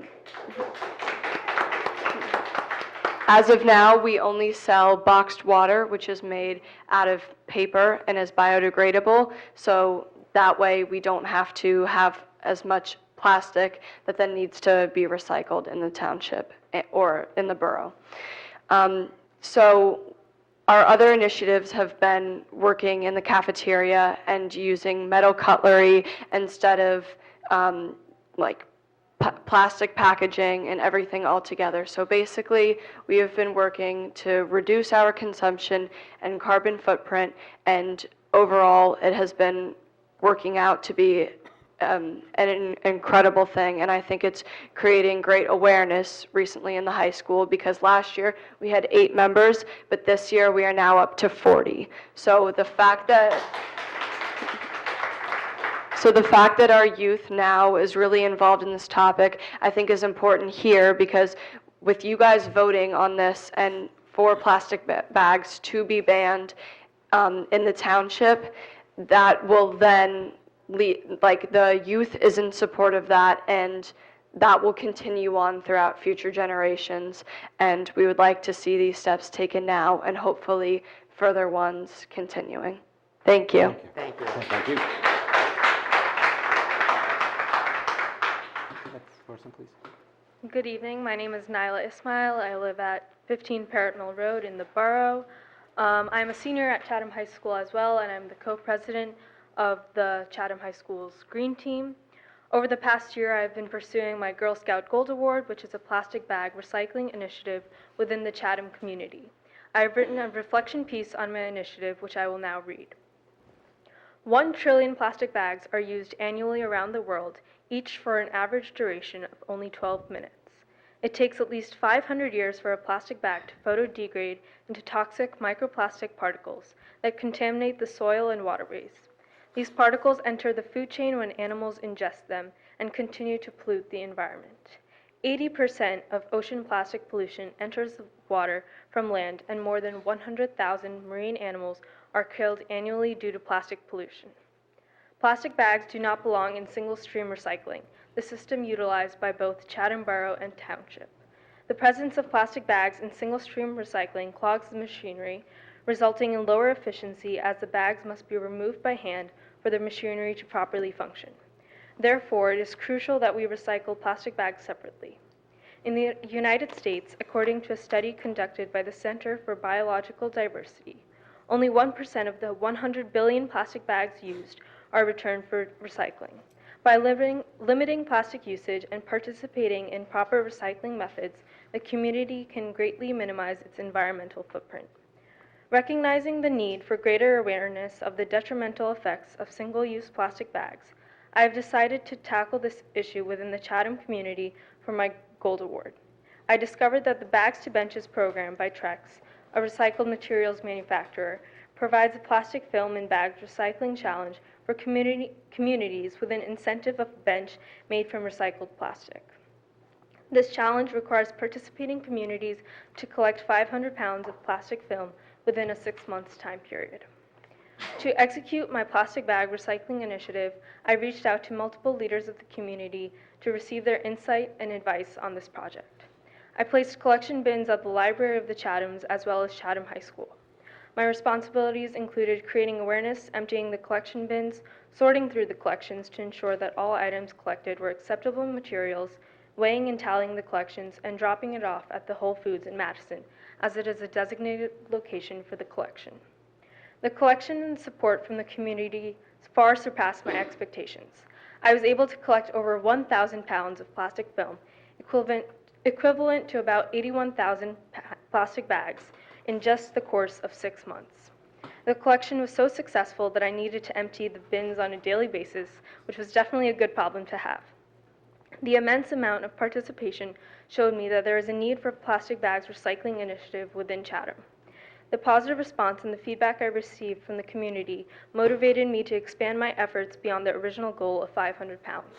As of now, we only sell boxed water, which is made out of paper and is biodegradable, so that way we don't have to have as much plastic that then needs to be recycled in the township or in the borough. So our other initiatives have been working in the cafeteria and using metal cutlery instead of plastic packaging and everything all together. So basically, we have been working to reduce our consumption and carbon footprint, and overall, it has been working out to be an incredible thing, and I think it's creating great awareness recently in the high school, because last year we had 8 members, but this year we are now up to 40. So the fact that our youth now is really involved in this topic, I think is important here, because with you guys voting on this and for plastic bags to be banned in the township, that will then the youth is in support of that, and that will continue on throughout future generations. And we would like to see these steps taken now, and hopefully further ones continuing. Thank you. Thank you. Thank you. Next person, please. Good evening. My name is Nyla Ismail. I live at 15 Parrot Mill Road in the borough. I'm a senior at Chatham High School as well, and I'm the co-president of the Chatham High School's Green Team. Over the past year, I've been pursuing my Girl Scout Gold Award, which is a plastic bag recycling initiative within the Chatham community. I've written a reflection piece on my initiative, which I will now read. 1 trillion plastic bags are used annually around the world, each for an average duration of only 12 minutes. It takes at least 500 years for a plastic bag to photodegrade into toxic microplastic particles that contaminate the soil and waterways. These particles enter the food chain when animals ingest them and continue to pollute the environment. 80% of ocean plastic pollution enters the water from land, and more than 100,000 marine animals are killed annually due to plastic pollution. Plastic bags do not belong in single-stream recycling, the system utilized by both Chatham Borough and Township. The presence of plastic bags in single-stream recycling clogs the machinery, resulting in lower efficiency, as the bags must be removed by hand for the machinery to properly function. Therefore, it is crucial that we recycle plastic bags separately. In the United States, according to a study conducted by the Center for Biological Diversity, only 1% of the 100 billion plastic bags used are returned for recycling. By limiting plastic usage and participating in proper recycling methods, the community can greatly minimize its environmental footprint. Recognizing the need for greater awareness of the detrimental effects of single-use plastic bags, I have decided to tackle this issue within the Chatham community for my Gold Award. I discovered that the Bags to Benches program by Trex, a recycled materials manufacturer, provides a plastic film and bags recycling challenge for communities with an incentive of a bench made from recycled plastic. This challenge requires participating communities to collect 500 pounds of plastic film within a 6-month time period. To execute my plastic bag recycling initiative, I reached out to multiple leaders of the community to receive their insight and advice on this project. I placed collection bins at the Library of the Chathams as well as Chatham High School. My responsibilities included creating awareness, emptying the collection bins, sorting through the collections to ensure that all items collected were acceptable materials, weighing and tallying the collections, and dropping it off at the Whole Foods in Madison, as it is a designated location for the collection. The collection and support from the community far surpassed my expectations. I was able to collect over 1,000 pounds of plastic film, equivalent to about 81,000 plastic bags, in just the course of 6 months. The collection was so successful that I needed to empty the bins on a daily basis, which was definitely a good problem to have. The immense amount of participation showed me that there is a need for a plastic bags recycling initiative within Chatham. The positive response and the feedback I received from the community motivated me to expand my efforts beyond the original goal of 500 pounds.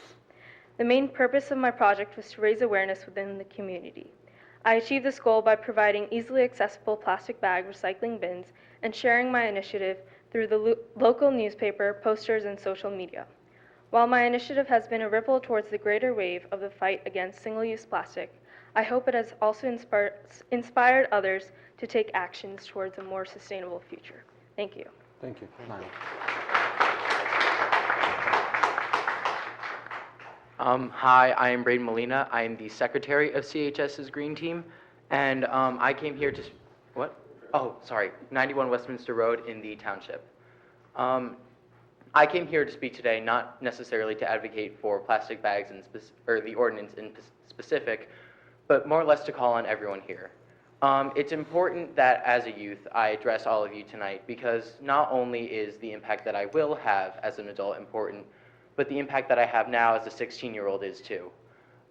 The main purpose of my project was to raise awareness within the community. I achieved this goal by providing easily accessible plastic bag recycling bins and sharing my initiative through the local newspaper, posters, and social media. While my initiative has been a ripple towards the greater wave of the fight against single-use plastic, I hope it has also inspired others to take actions towards a more sustainable future. Thank you. Thank you. Hi, I am Braden Molina. I am the secretary of CHS's Green Team, and I came here to, 91 Westminster Road in the Township. I came here to speak today not necessarily to advocate for plastic bags or the ordinance in specific, but more or less to call on everyone here. It's important that as a youth I address all of you tonight, because not only is the impact that I will have as an adult important, but the impact that I have now as a 16-year-old is too.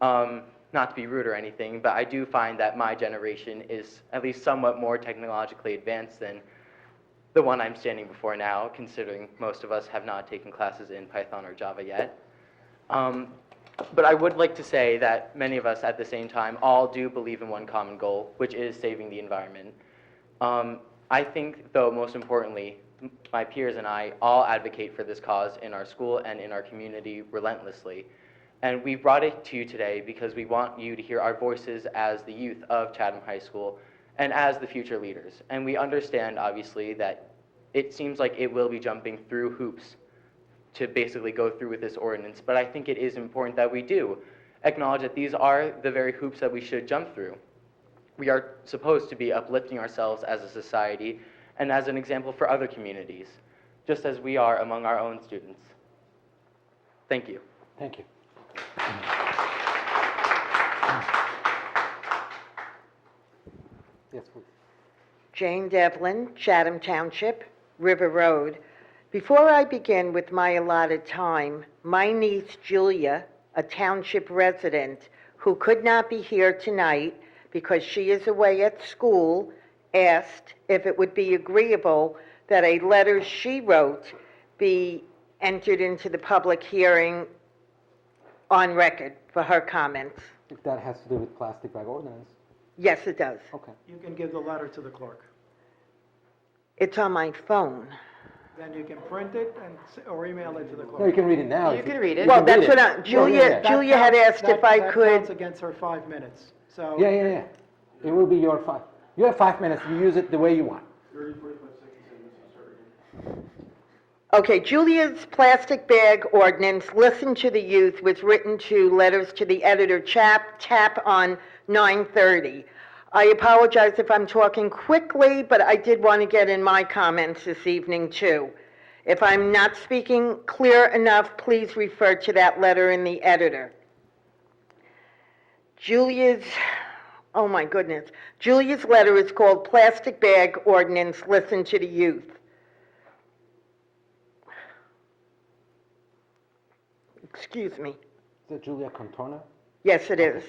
Not to be rude or anything, but I do find that my generation is at least somewhat more technologically advanced than the one I'm standing before now, considering most of us have not taken classes in Python or Java yet. But I would like to say that many of us at the same time all do believe in one common goal, which is saving the environment. I think, though, most importantly, my peers and I all advocate for this cause in our school and in our community relentlessly. And we brought it to you today because we want you to hear our voices as the youth of Chatham High School and as the future leaders. And we understand, obviously, that it seems like it will be jumping through hoops to basically go through with this ordinance, but I think it is important that we do acknowledge that these are the very hoops that we should jump through. We are supposed to be uplifting ourselves as a society and as an example for other communities, just as we are among our own students. Thank you. Thank you. Yes, please. Jane Devlin, Chatham Township, River Road. Before I begin with my allotted time, my niece Julia, a township resident who could not be here tonight because she is away at school, asked if it would be agreeable that a letter she wrote be entered into the public hearing on record for her comments. If that has to do with plastic bag ordinance. Yes, it does. Okay. You can give the letter to the clerk. It's on my phone. Then you can print it or email it to the clerk. No, you can read it now. You can read it. Well, can read that's it. what I, Julia, That Julia had counts- asked if I that could. counts against her 5 minutes. So Yeah. It will be your 5. You have 5 minutes. You use it the way you want. 30, 45 seconds, and start again. Okay, Julia's plastic bag ordinance, Listen to the Youth, was written to letters to the editor, tap on 9:30. I apologize if I'm talking quickly, but I did want to get in my comments this evening too. If I'm not speaking clear enough, please refer to that letter in the editor. Oh my goodness. Julia's letter is called Plastic Bag Ordinance, Listen to the Youth. Excuse me. Is it Julia Contorno? Yes, it is.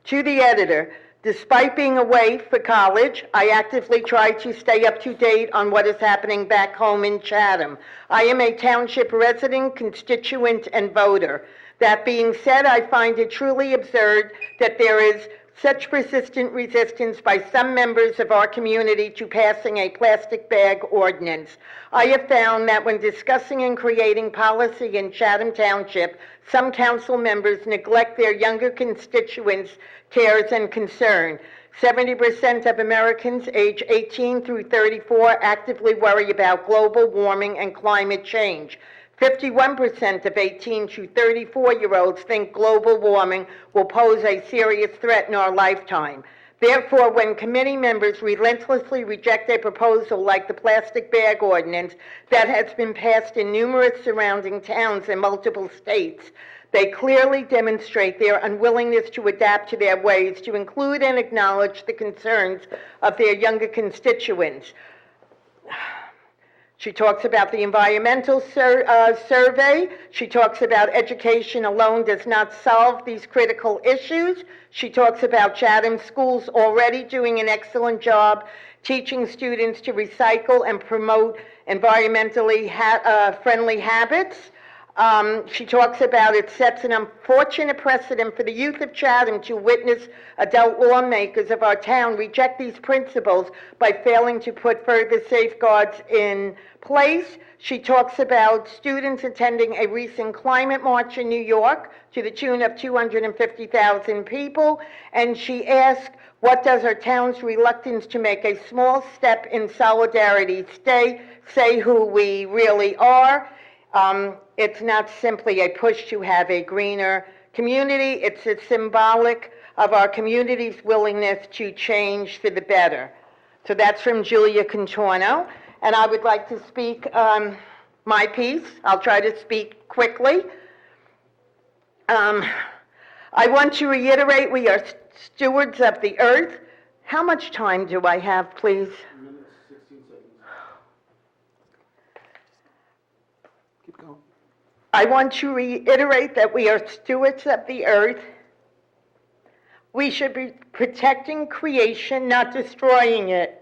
To the editor, despite being away for college, I actively try to stay up to date on what is happening back home in Chatham. I am a township resident, constituent, and voter. That being said, I find it truly absurd that there is such persistent resistance by some members of our community to passing a plastic bag ordinance. I have found that when discussing and creating policy in Chatham Township, some council members neglect their younger constituents' cares and concern. 70% of Americans age 18 through 34 actively worry about global warming and climate change. 51% of 18 to 34-year-olds think global warming will pose a serious threat in our lifetime. Therefore, when committee members relentlessly reject a proposal like the plastic bag ordinance that has been passed in numerous surrounding towns in multiple states, they clearly demonstrate their unwillingness to adapt to their ways to include and acknowledge the concerns of their younger constituents. She talks about the environmental survey. She talks about education alone does not solve these critical issues. She talks about Chatham schools already doing an excellent job teaching students to recycle and promote environmentally friendly habits. She talks about it sets an unfortunate precedent for the youth of Chatham to witness adult lawmakers of our town reject these principles by failing to put further safeguards in place. She talks about students attending a recent climate march in New York to the tune of 250,000 people, and she asks, what does our town's reluctance to make a small step in solidarity say who we really are? It's not simply a push to have a greener community, it's a symbolic of our community's willingness to change for the better. So that's from Julia Contorno, and I would like to speak my piece. I'll try to speak quickly. I want to reiterate we are stewards of the earth. How much time do I have, please? 3 minutes, 16 seconds. Keep going. I want to reiterate that we are stewards of the earth. We should be protecting creation, not destroying it.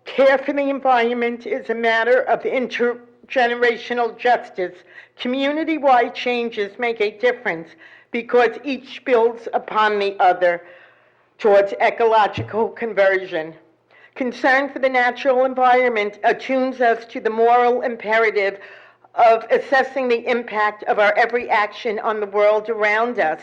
Care for the environment is a matter of intergenerational justice. Community-wide changes make a difference because each builds upon the other towards ecological conversion. Concern for the natural environment attunes us to the moral imperative of assessing the impact of our every action on the world around us.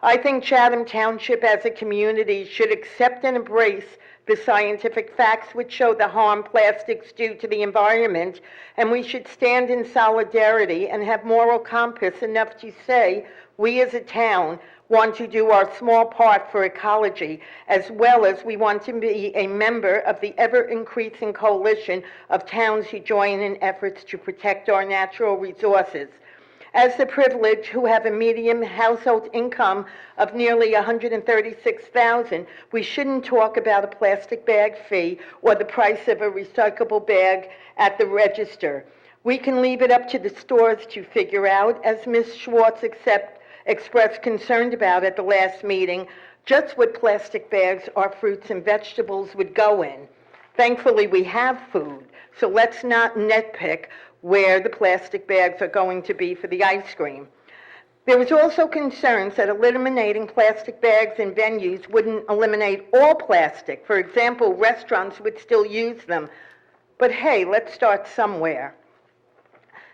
I think Chatham Township as a community should accept and embrace the scientific facts which show the harm plastics do to the environment, and we should stand in solidarity and have moral compass enough to say we as a town want to do our small part for ecology, as well as we want to be a member of the ever-increasing coalition of towns who join in efforts to protect our natural resources. As the privileged who have a median household income of nearly $136,000, we shouldn't talk about a plastic bag fee or the price of a recyclable bag at the register. We can leave it up to the stores to figure out, as Ms. Schwartz expressed concern about at the last meeting, just what plastic bags our fruits and vegetables would go in. Thankfully, we have food, so let's not nitpick where the plastic bags are going to be for the ice cream. There was also concerns that eliminating plastic bags in venues wouldn't eliminate all plastic. For example, restaurants would still use them. But hey, let's start somewhere.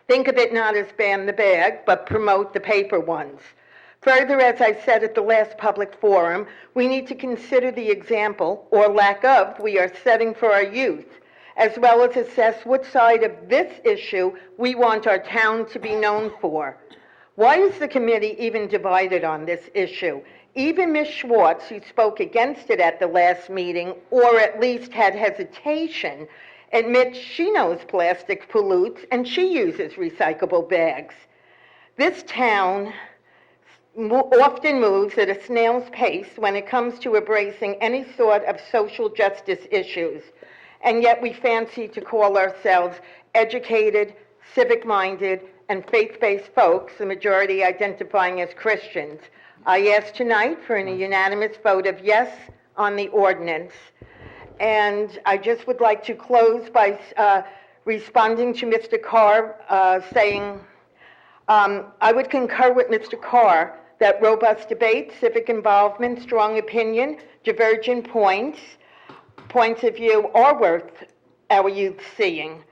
Think of it not as ban the bag, but promote the paper ones. Further, as I said at the last public forum, we need to consider the example, or lack of, we are setting for our youth, as well as assess what side of this issue we want our town to be known for. Why is the committee even divided on this issue? Even Ms. Schwartz, who spoke against it at the last meeting, or at least had hesitation, admits she knows plastic pollutes and she uses recyclable bags. This town often moves at a snail's pace when it comes to embracing any sort of social justice issues. And yet we fancy to call ourselves educated, civic-minded, and faith-based folks, the majority identifying as Christians. I ask tonight for a unanimous vote of yes on the ordinance. And I just would like to close by responding to Mr. Carr, saying, I would concur with Mr. Carr that robust debate, civic involvement, strong opinion, divergent points of view are worth our youth seeing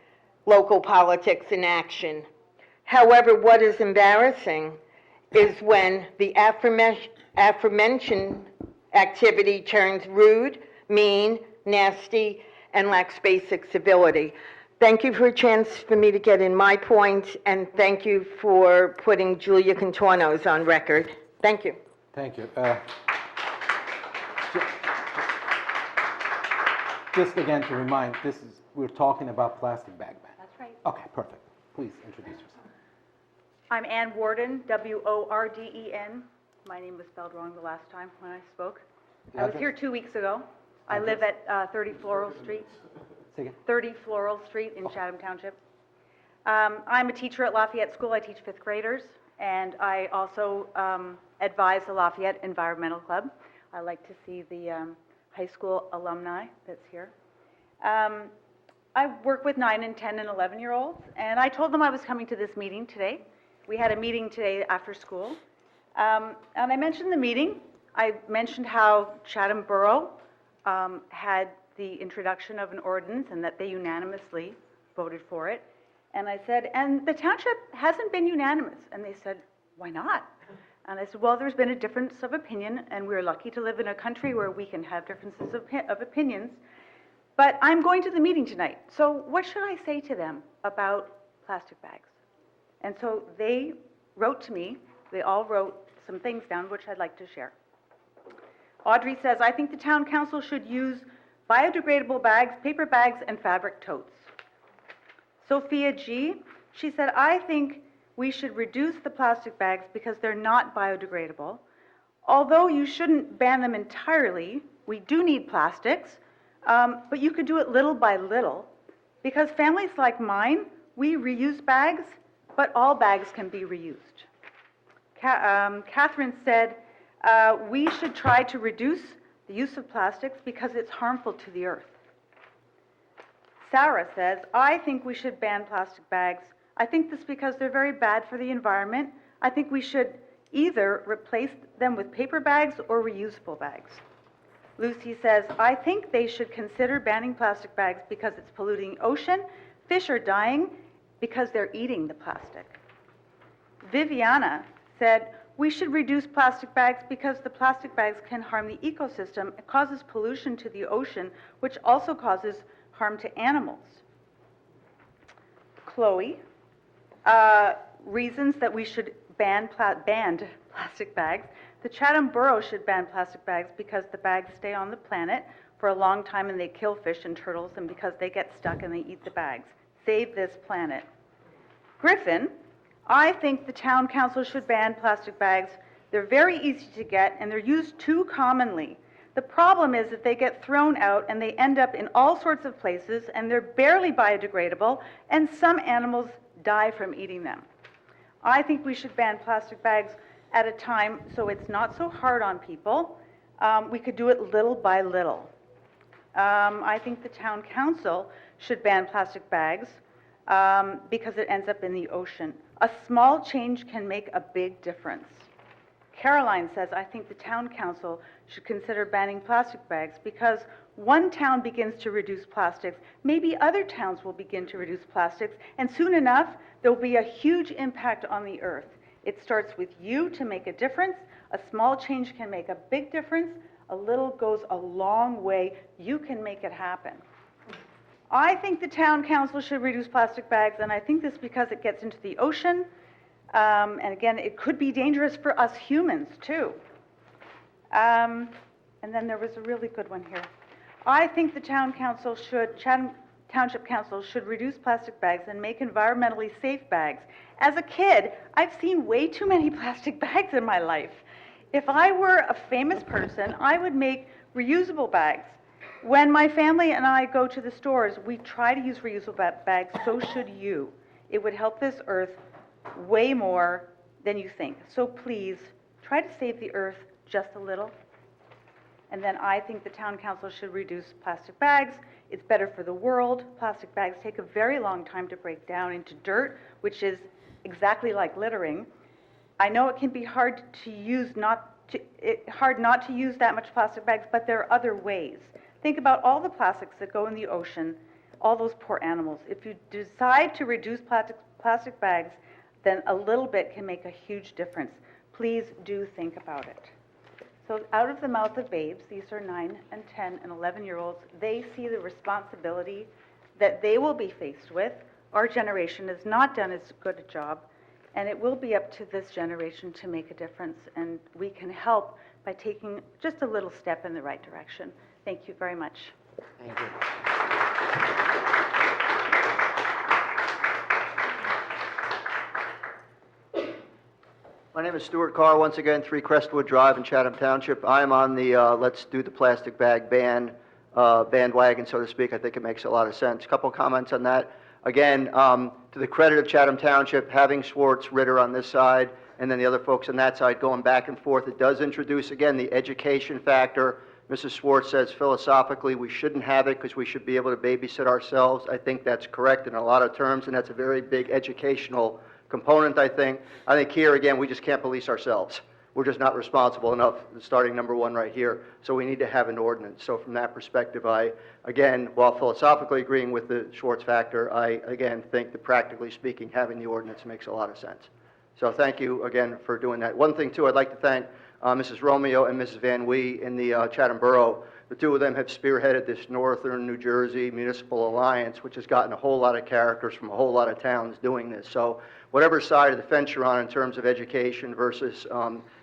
local politics in action. However, what is embarrassing is when the aforementioned activity turns rude, mean, nasty, and lacks basic civility. Thank you for a chance for me to get in my point, and thank you for putting Julia Contorno's on record. Thank you. Thank you. Just again to remind, we're talking about plastic bag ban. That's right. Okay, perfect. Please introduce yourself. I'm Ann Warden, W-O-R-D-E-N. My name was spelled wrong the last time when I spoke. I was here 2 weeks ago. I live at 30 Floral Street. Say again? 30 Floral Street in Chatham Township. I'm a teacher at Lafayette School. I teach fifth graders, and I also advise the Lafayette Environmental Club. I like to see the high school alumni that's here. I work with 9 and 10 and 11-year-olds, and I told them I was coming to this meeting today. We had a meeting today after school, and I mentioned the meeting. I mentioned how Chatham Borough had the introduction of an ordinance and that they unanimously voted for it. And I said, and the township hasn't been unanimous. And they said, why not? And I said, well, there's been a difference of opinion, and we're lucky to live in a country where we can have differences of opinions. But I'm going to the meeting tonight, so what should I say to them about plastic bags? And so they wrote to me. They all wrote some things down, which I'd like to share. Audrey says, I think the town council should use biodegradable bags, paper bags, and fabric totes. Sophia G., she said, I think we should reduce the plastic bags because they're not biodegradable. Although you shouldn't ban them entirely, we do need plastics, but you could do it little by little, because families like mine, we reuse bags but all bags can be reused. Catherine said, we should try to reduce the use of plastics because it's harmful to the earth. Sarah says, I think we should ban plastic bags. I think this because they're very bad for the environment. I think we should either replace them with paper bags or reusable bags. Lucy says, I think they should consider banning plastic bags because it's polluting the ocean. Fish are dying because they're eating the plastic. Viviana said, we should reduce plastic bags because the plastic bags can harm the ecosystem. It causes pollution to the ocean, which also causes harm to animals. Chloe, reasons that we should ban plastic bags. The Chatham Borough should ban plastic bags because the bags stay on the planet for a long time and they kill fish and turtles, and because they get stuck and they eat the bags. Save this planet. Griffin, I think the town council should ban plastic bags. They're very easy to get and they're used too commonly. The problem is that they get thrown out and they end up in all sorts of places and they're barely biodegradable and some animals die from eating them. I think we should ban plastic bags at a time so it's not so hard on people. We could do it little by little. I think the town council should ban plastic bags because it ends up in the ocean. A small change can make a big difference. Caroline says, I think the town council should consider banning plastic bags because one town begins to reduce plastics, maybe other towns will begin to reduce plastics, and soon enough, there will be a huge impact on the earth. It starts with you to make a difference. A small change can make a big difference. A little goes a long way. You can make it happen. I think the town council should reduce plastic bags, and I think this because it gets into the ocean. And again, it could be dangerous for us humans, too. And then there was a really good one here. I think the town council should, Chatham Township Council should reduce plastic bags and make environmentally safe bags. As a kid, I've seen way too many plastic bags in my life. If I were a famous person, I would make reusable bags. When my family and I go to the stores, we try to use reusable bags, so should you. It would help this earth way more than you think. So please, try to save the earth just a little. And then I think the town council should reduce plastic bags. It's better for the world. Plastic bags take a very long time to break down into dirt, which is exactly like littering. I know it can be hard to use hard not to use that much plastic bags, but there are other ways. Think about all the plastics that go in the ocean, all those poor animals. If you decide to reduce plastic bags, then a little bit can make a huge difference. Please do think about it. So out of the mouth of babes, these are 9 and 10 and 11-year-olds, they see the responsibility that they will be faced with. Our generation has not done as good a job, and it will be up to this generation to make a difference, and we can help by taking just a little step in the right direction. Thank you very much. Thank you. My name is Stuart Carr, once again, 3 Crestwood Drive in Chatham Township. I am on the Let's Do the Plastic Bag Ban bandwagon, so to speak. I think it makes a lot of sense. A couple of comments on that. Again, to the credit of Chatham Township, having Schwartz, Ritter on this side, and then the other folks on that side going back and forth, it does introduce, again, the education factor. Mrs. Schwartz says philosophically we shouldn't have it because we should be able to babysit ourselves. I think that's correct in a lot of terms, and that's a very big educational component, I think. I think here, again, we just can't police ourselves. We're just not responsible enough, starting number one right here. So we need to have an ordinance. So from that perspective, I, again, while philosophically agreeing with the Schwartz factor, I, again, think that practically speaking, having the ordinance makes a lot of sense. So thank you, again, for doing that. One thing, too, I'd like to thank Mrs. Romeo and Mrs. Van Wee in the Chatham Borough. The two of them have spearheaded this Northern New Jersey Municipal Alliance, which has gotten a whole lot of characters from a whole lot of towns doing this. So whatever side of the fence you're on in terms of education versus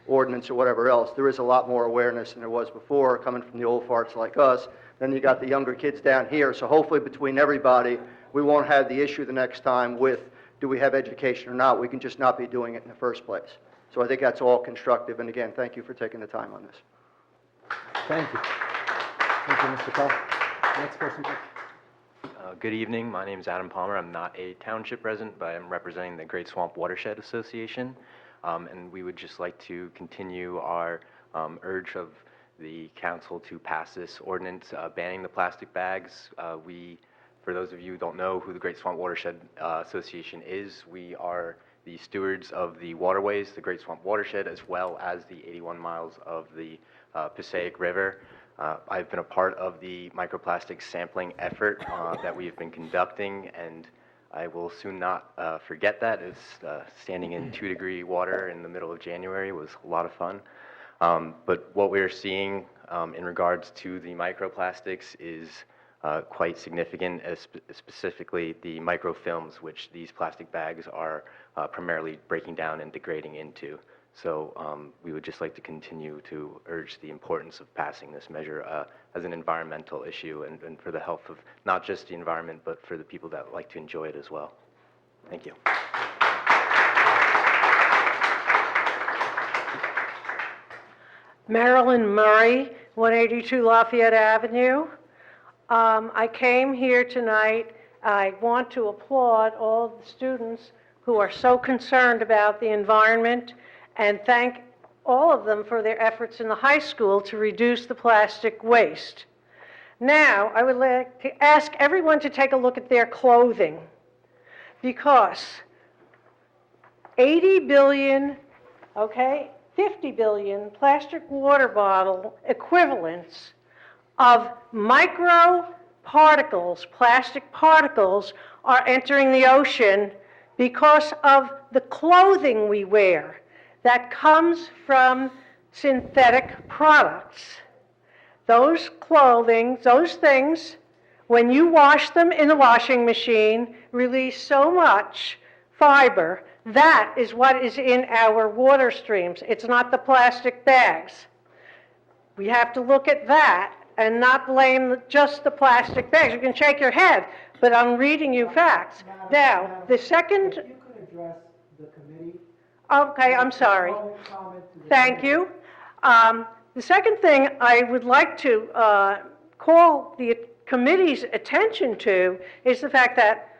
ordinance or whatever else, there is a lot more awareness than there was before coming from the old farts like us. Then you got the younger kids down here. So hopefully between everybody, we won't have the issue the next time with do we have education or not. We can just not be doing it in the first place. So I think that's all constructive. And again, thank you for taking the time on this. Thank you. Thank you, Mr. Carr. Next person, please. Good evening. My name is Adam Palmer. I'm not a township resident, but I'm representing the Great Swamp Watershed Association. And we would just like to continue our urge of the council to pass this ordinance banning the plastic bags. For those of you who don't know who the Great Swamp Watershed Association is, we are the stewards of the waterways, the Great Swamp Watershed, as well as the 81 miles of the Passaic River. I've been a part of the microplastic sampling effort that we have been conducting, and I will soon not forget that. Standing in 2-degree water in the middle of January was a lot of fun. But what we're seeing in regards to the microplastics is quite significant, specifically the microfilms, which these plastic bags are primarily breaking down and degrading into. So we would just like to continue to urge the importance of passing this measure as an environmental issue and for the health of not just the environment, but for the people that like to enjoy it as well. Thank you. Marilyn Murray, 182 Lafayette Avenue. I came here tonight. I want to applaud all of the students who are so concerned about the environment and thank all of them for their efforts in the high school to reduce the plastic waste. Now, I would like to ask everyone to take a look at their clothing, because 80 billion, 50 billion plastic water bottle equivalents of microparticles, plastic particles, are entering the ocean because of the clothing we wear that comes from synthetic products. Those things, when you wash them in the washing machine, release so much fiber. That is what is in our water streams. It's not the plastic bags. We have to look at that and not blame just the plastic bags. You can shake your head, but I'm reading you facts. Now, the second... If you could address the committee. Okay, I'm sorry. Thank you. The second thing I would like to call the committee's attention to is the fact that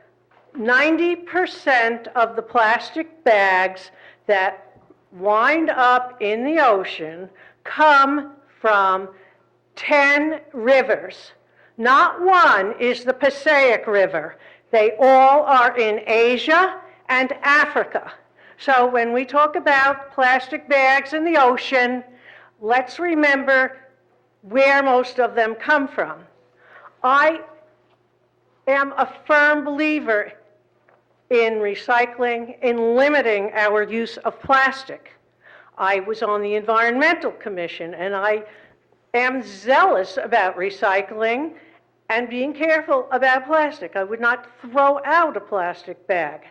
90% of the plastic bags that wind up in the ocean come from 10 rivers. Not one is the Passaic River. They all are in Asia and Africa. So when we talk about plastic bags in the ocean, let's remember where most of them come from. I am a firm believer in recycling, in limiting our use of plastic. I was on the Environmental Commission, and I am zealous about recycling and being careful about plastic. I would not throw out a plastic bag.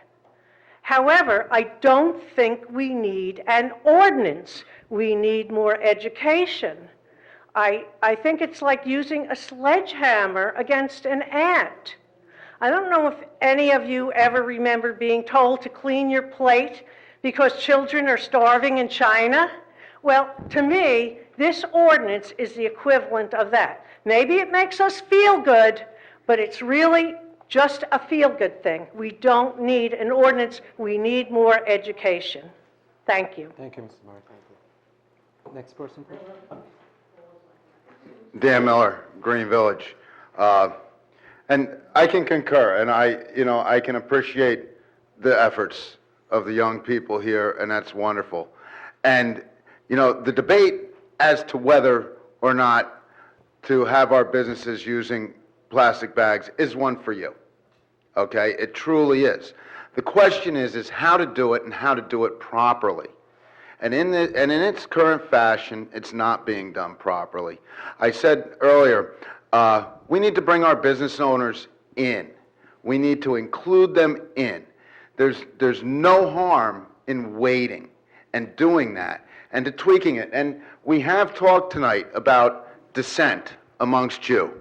However, I don't think we need an ordinance. We need more education. I think it's like using a sledgehammer against an ant. I don't know if any of you ever remember being told to clean your plate because children are starving in China. Well, to me, this ordinance is the equivalent of that. Maybe it makes us feel good, but it's really just a feel-good thing. We don't need an ordinance. We need more education. Thank you. Thank you, Mrs. Murray. Thank you. Next person, please. Dan Miller, Green Village. And I can concur, and I can appreciate the efforts of the young people here, and that's wonderful. And, the debate as to whether or not to have our businesses using plastic bags is one for you, okay? It truly is. The question is how to do it and how to do it properly. And in its current fashion, it's not being done properly. I said earlier, we need to bring our business owners in. We need to include them in. There's no harm in waiting and doing that and to tweaking it. And we have talked tonight about dissent amongst you,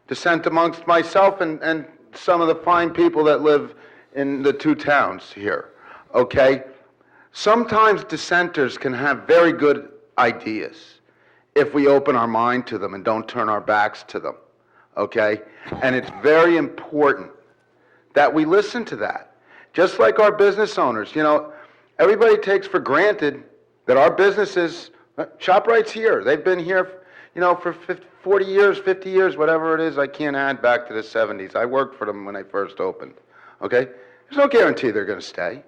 dissent amongst myself and some of the fine people that live in the two towns here, okay? Sometimes dissenters can have very good ideas if we open our mind to them and don't turn our backs to them, okay? And it's very important that we listen to that. Just like our business owners, everybody takes for granted that our businesses, ShopRite's here. They've been here, for 40 years, 50 years, whatever it is. I can't add back to the 70s. I worked for them when they first opened, okay? There's no guarantee they're going to stay.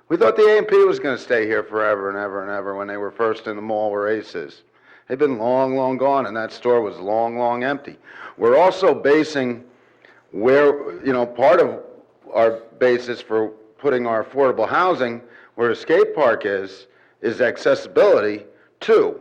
We thought the A&P was going to stay here forever and ever and ever when they were first in the mall where Ace is. They've been long, long gone, and that store was long, long empty. We're also basing part of our basis for putting our affordable housing where a skate park is accessibility to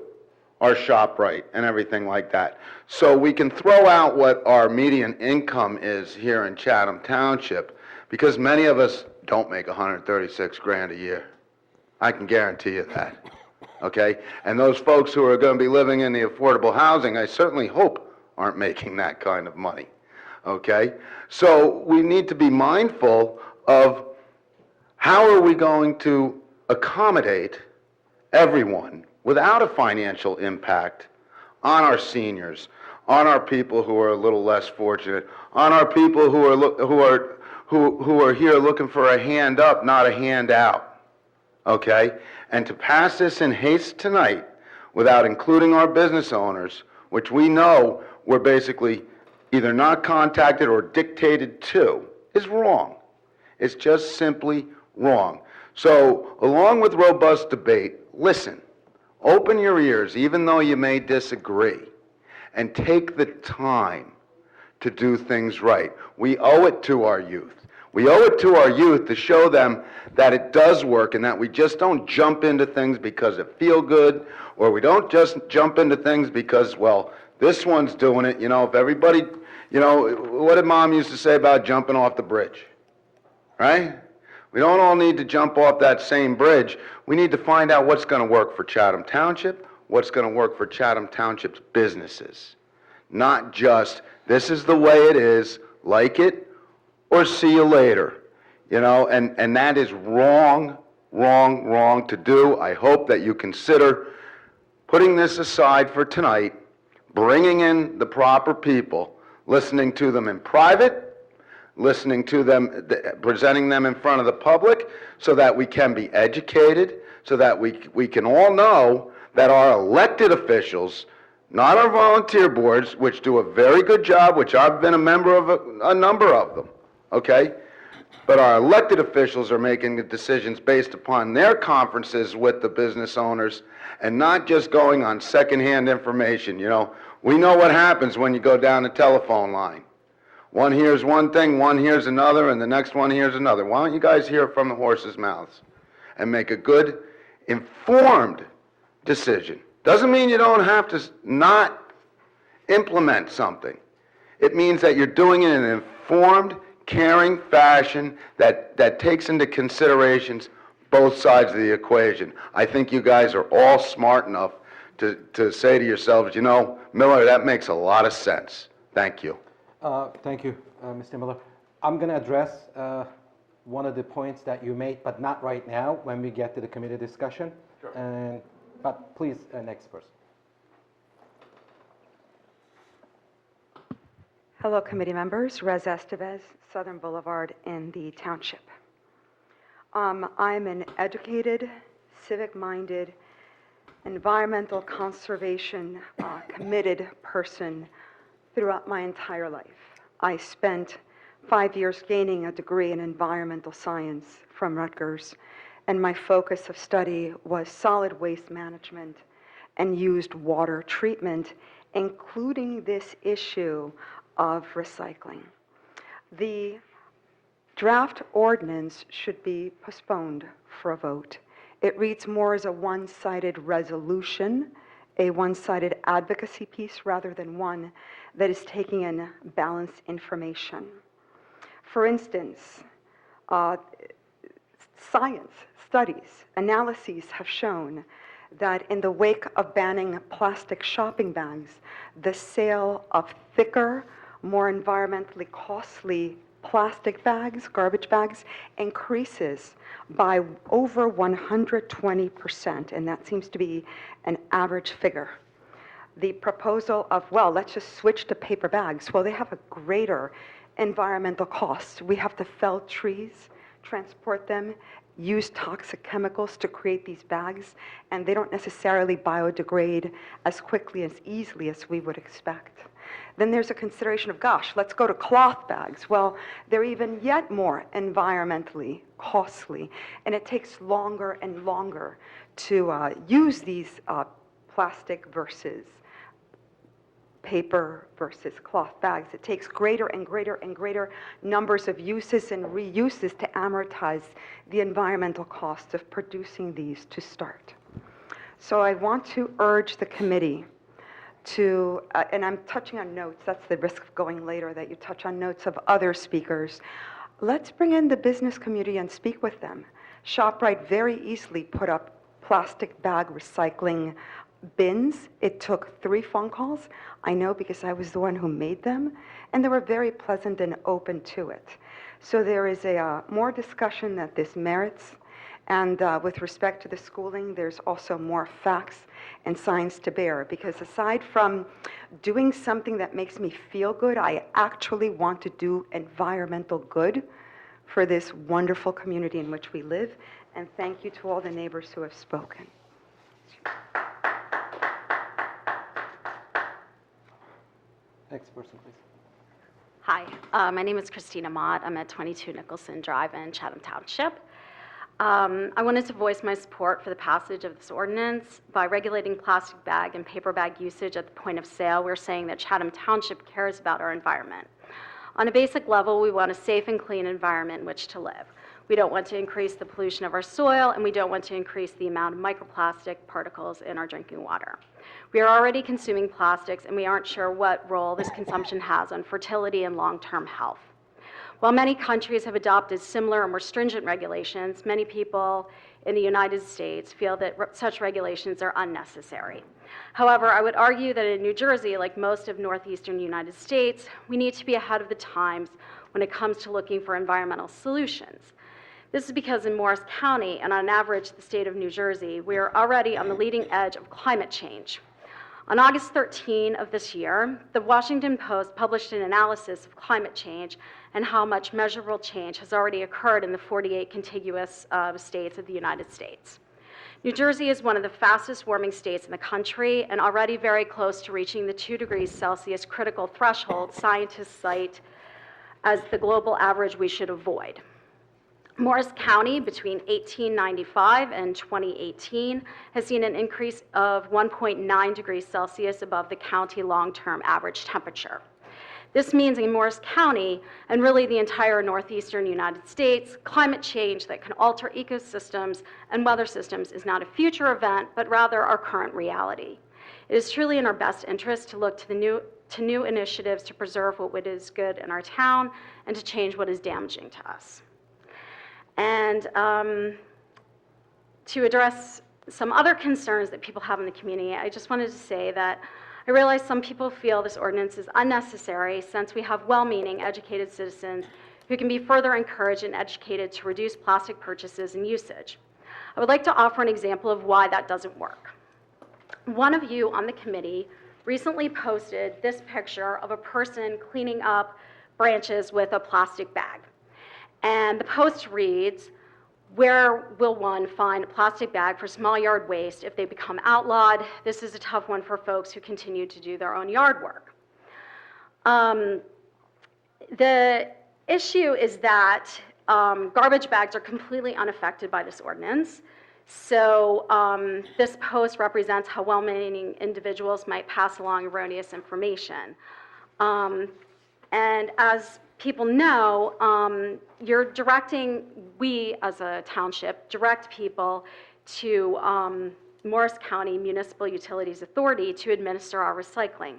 our ShopRite and everything like that. So we can throw out what our median income is here in Chatham Township, because many of us don't make 136 grand a year. I can guarantee you that, okay? And those folks who are going to be living in the affordable housing, I certainly hope aren't making that kind of money, okay? So we need to be mindful of how are we going to accommodate everyone without a financial impact on our seniors, on our people who are a little less fortunate, on our people who are here looking for a hand up, not a hand out, okay? And to pass this in haste tonight without including our business owners, which we know were basically either not contacted or dictated to, is wrong. It's just simply wrong. So, along with robust debate, listen, open your ears, even though you may disagree, and take the time to do things right. We owe it to our youth. We owe it to our youth to show them that it does work and that we just don't jump into things because it feel good, or we don't just jump into things because, well, this one's doing it. If everybody, what did Mom used to say about jumping off the bridge? Right? We don't all need to jump off that same bridge. We need to find out what's going to work for Chatham Township, what's going to work for Chatham Township's businesses. Not just, this is the way it is, like it, or see you later. And that is wrong, wrong, wrong to do. I hope that you consider putting this aside for tonight, bringing in the proper people, listening to them in private, listening to them, presenting them in front of the public so that we can be educated, so that we can all know that our elected officials, not our volunteer boards, which do a very good job, which I've been a member of a number of them, okay? But our elected officials are making the decisions based upon their conferences with the business owners and not just going on secondhand information. We know what happens when you go down the telephone line. One hears one thing, one hears another, and the next one hears another. Why don't you guys hear from the horse's mouths and make a good, informed decision? Doesn't mean you don't have to not implement something. It means that you're doing it in an informed, caring fashion that takes into considerations both sides of the equation. I think you guys are all smart enough to say to yourselves, Miller, that makes a lot of sense. Thank you. Thank you, Mr. Miller. I'm going to address one of the points that you made, but not right now when we get to the committee discussion. Sure. But please, next person. Hello, committee members. Rez Estevez, Southern Boulevard in the Township. I'm an educated, civic-minded, environmental conservation committed person throughout my entire life. I spent 5 years gaining a degree in environmental science from Rutgers, and my focus of study was solid waste management and used water treatment, including this issue of recycling. The draft ordinance should be postponed for a vote. It reads more as a one-sided resolution, a one-sided advocacy piece rather than one that is taking in balanced information. For instance, science, studies, analyses have shown that in the wake of banning plastic shopping bags, the sale of thicker, more environmentally costly plastic bags, garbage bags, increases by over 120%, and that seems to be an average figure. the proposal of, well, let's just switch to paper bags. Well, they have a greater environmental cost. We have to fell trees, transport them, use toxic chemicals to create these bags, and they don't necessarily biodegrade as quickly, as easily as we would expect. Then there's a consideration of, gosh, let's go to cloth bags. Well, they're even yet more environmentally costly, and it takes longer and longer to use these plastic versus paper versus cloth bags. It takes greater and greater and greater numbers of uses and reuses to amortize the environmental cost of producing these to start. So I want to urge the committee to, and I'm touching on notes, that's the risk of going later, that you touch on notes of other speakers. Let's bring in the business community and speak with them. ShopRite very easily put up plastic bag recycling bins. It took 3 phone calls. I know because I was the one who made them, and they were very pleasant and open to it. So there is a more discussion that this merits, and with respect to the schooling, there's also more facts and science to bear, because aside from doing something that makes me feel good, I actually want to do environmental good for this wonderful community in which we live, and thank you to all the neighbors who have spoken. Next person, please. Hi, my name is Christina Mott. I'm at 22 Nicholson Drive in Chatham Township. I wanted to voice my support for the passage of this ordinance. By regulating plastic bag and paper bag usage at the point of sale, we're saying that Chatham Township cares about our environment. On a basic level, we want a safe and clean environment in which to live. We don't want to increase the pollution of our soil, and we don't want to increase the amount of microplastic particles in our drinking water. We are already consuming plastics, and we aren't sure what role this consumption has on fertility and long-term health. While many countries have adopted similar or more stringent regulations, many people in the United States feel that such regulations are unnecessary. However, I would argue that in New Jersey, like most of northeastern United States, we need to be ahead of the times when it comes to looking for environmental solutions. This is because in Morris County, and on average the state of New Jersey, we are already on the leading edge of climate change. On August 13 of this year, the Washington Post published an analysis of climate change and how much measurable change has already occurred in the 48 contiguous states of the United States. New Jersey is one of the fastest warming states in the country and already very close to reaching the 2 degrees Celsius critical threshold scientists cite as the global average we should avoid. Morris County, between 1895 and 2018, has seen an increase of 1.9 degrees Celsius above the county long-term average temperature. This means in Morris County, and really the entire northeastern United States, climate change that can alter ecosystems and weather systems is not a future event, but rather our current reality. It is truly in our best interest to look to new initiatives to preserve what is good in our town and to change what is damaging to us. And to address some other concerns that people have in the community, I just wanted to say that I realize some people feel this ordinance is unnecessary since we have well-meaning, educated citizens who can be further encouraged and educated to reduce plastic purchases and usage. I would like to offer an example of why that doesn't work. One of you on the committee recently posted this picture of a person cleaning up branches with a plastic bag. And the post reads, "Where will one find a plastic bag for small yard waste if they become outlawed? This is a tough one for folks who continue to do their own yard work." The issue is that garbage bags are completely unaffected by this ordinance. So this post represents how well-meaning individuals might pass along erroneous information. And as people know, we as a township direct people to Morris County Municipal Utilities Authority to administer our recycling.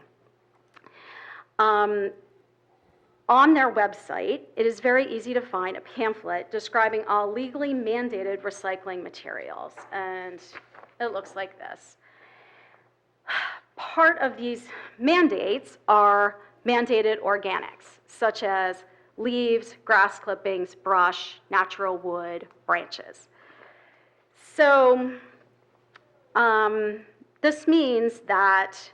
On their website, it is very easy to find a pamphlet describing all legally mandated recycling materials, and it looks like this. Part of these mandates are mandated organics, such as leaves, grass clippings, brush, natural wood, branches. So this means that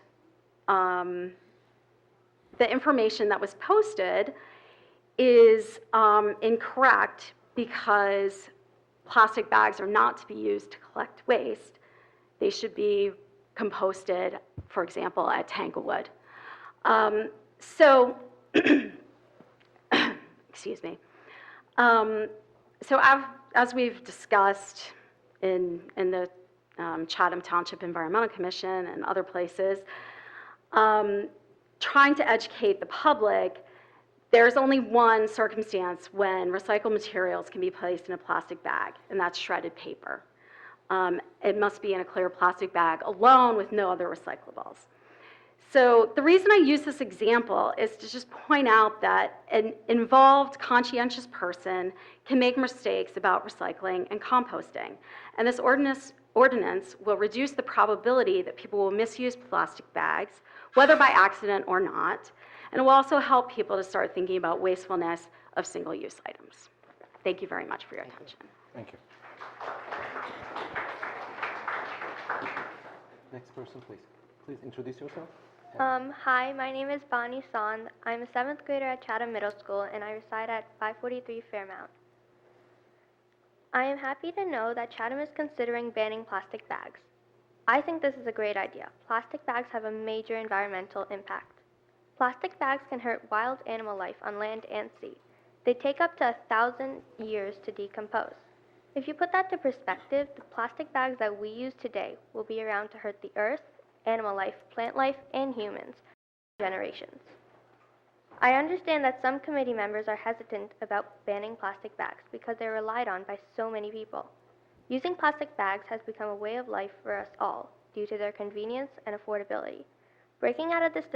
the information that was posted is incorrect because plastic bags are not to be used to collect waste. They should be composted, for example, at Tanglewood. Excuse me. As we've discussed in the Chatham Township Environmental Commission and other places, trying to educate the public, there's only one circumstance when recycled materials can be placed in a plastic bag, and that's shredded paper. It must be in a clear plastic bag alone with no other recyclables. So the reason I use this example is to just point out that an involved, conscientious person can make mistakes about recycling and composting. And this ordinance will reduce the probability that people will misuse plastic bags, whether by accident or not, and it will also help people to start thinking about wastefulness of single-use items. Thank you very much for your attention. Thank you. Next person, please. Please introduce yourself. Hi, my name is Bonnie Sond. I'm a 7th grader at Chatham Middle School, and I reside at 543 Fairmount. I am happy to know that Chatham is considering banning plastic bags. I think this is a great idea. Plastic bags have a major environmental impact. Plastic bags can hurt wild animal life on land and sea. They take up to 1,000 years to decompose. If you put that to perspective, the plastic bags that we use today will be around to hurt the earth, animal life, plant life, and humans for generations. I understand that some committee members are hesitant about banning plastic bags because they're relied on by so many people. Using plastic bags has become a way of life for us all due to their convenience and affordability. Breaking out of this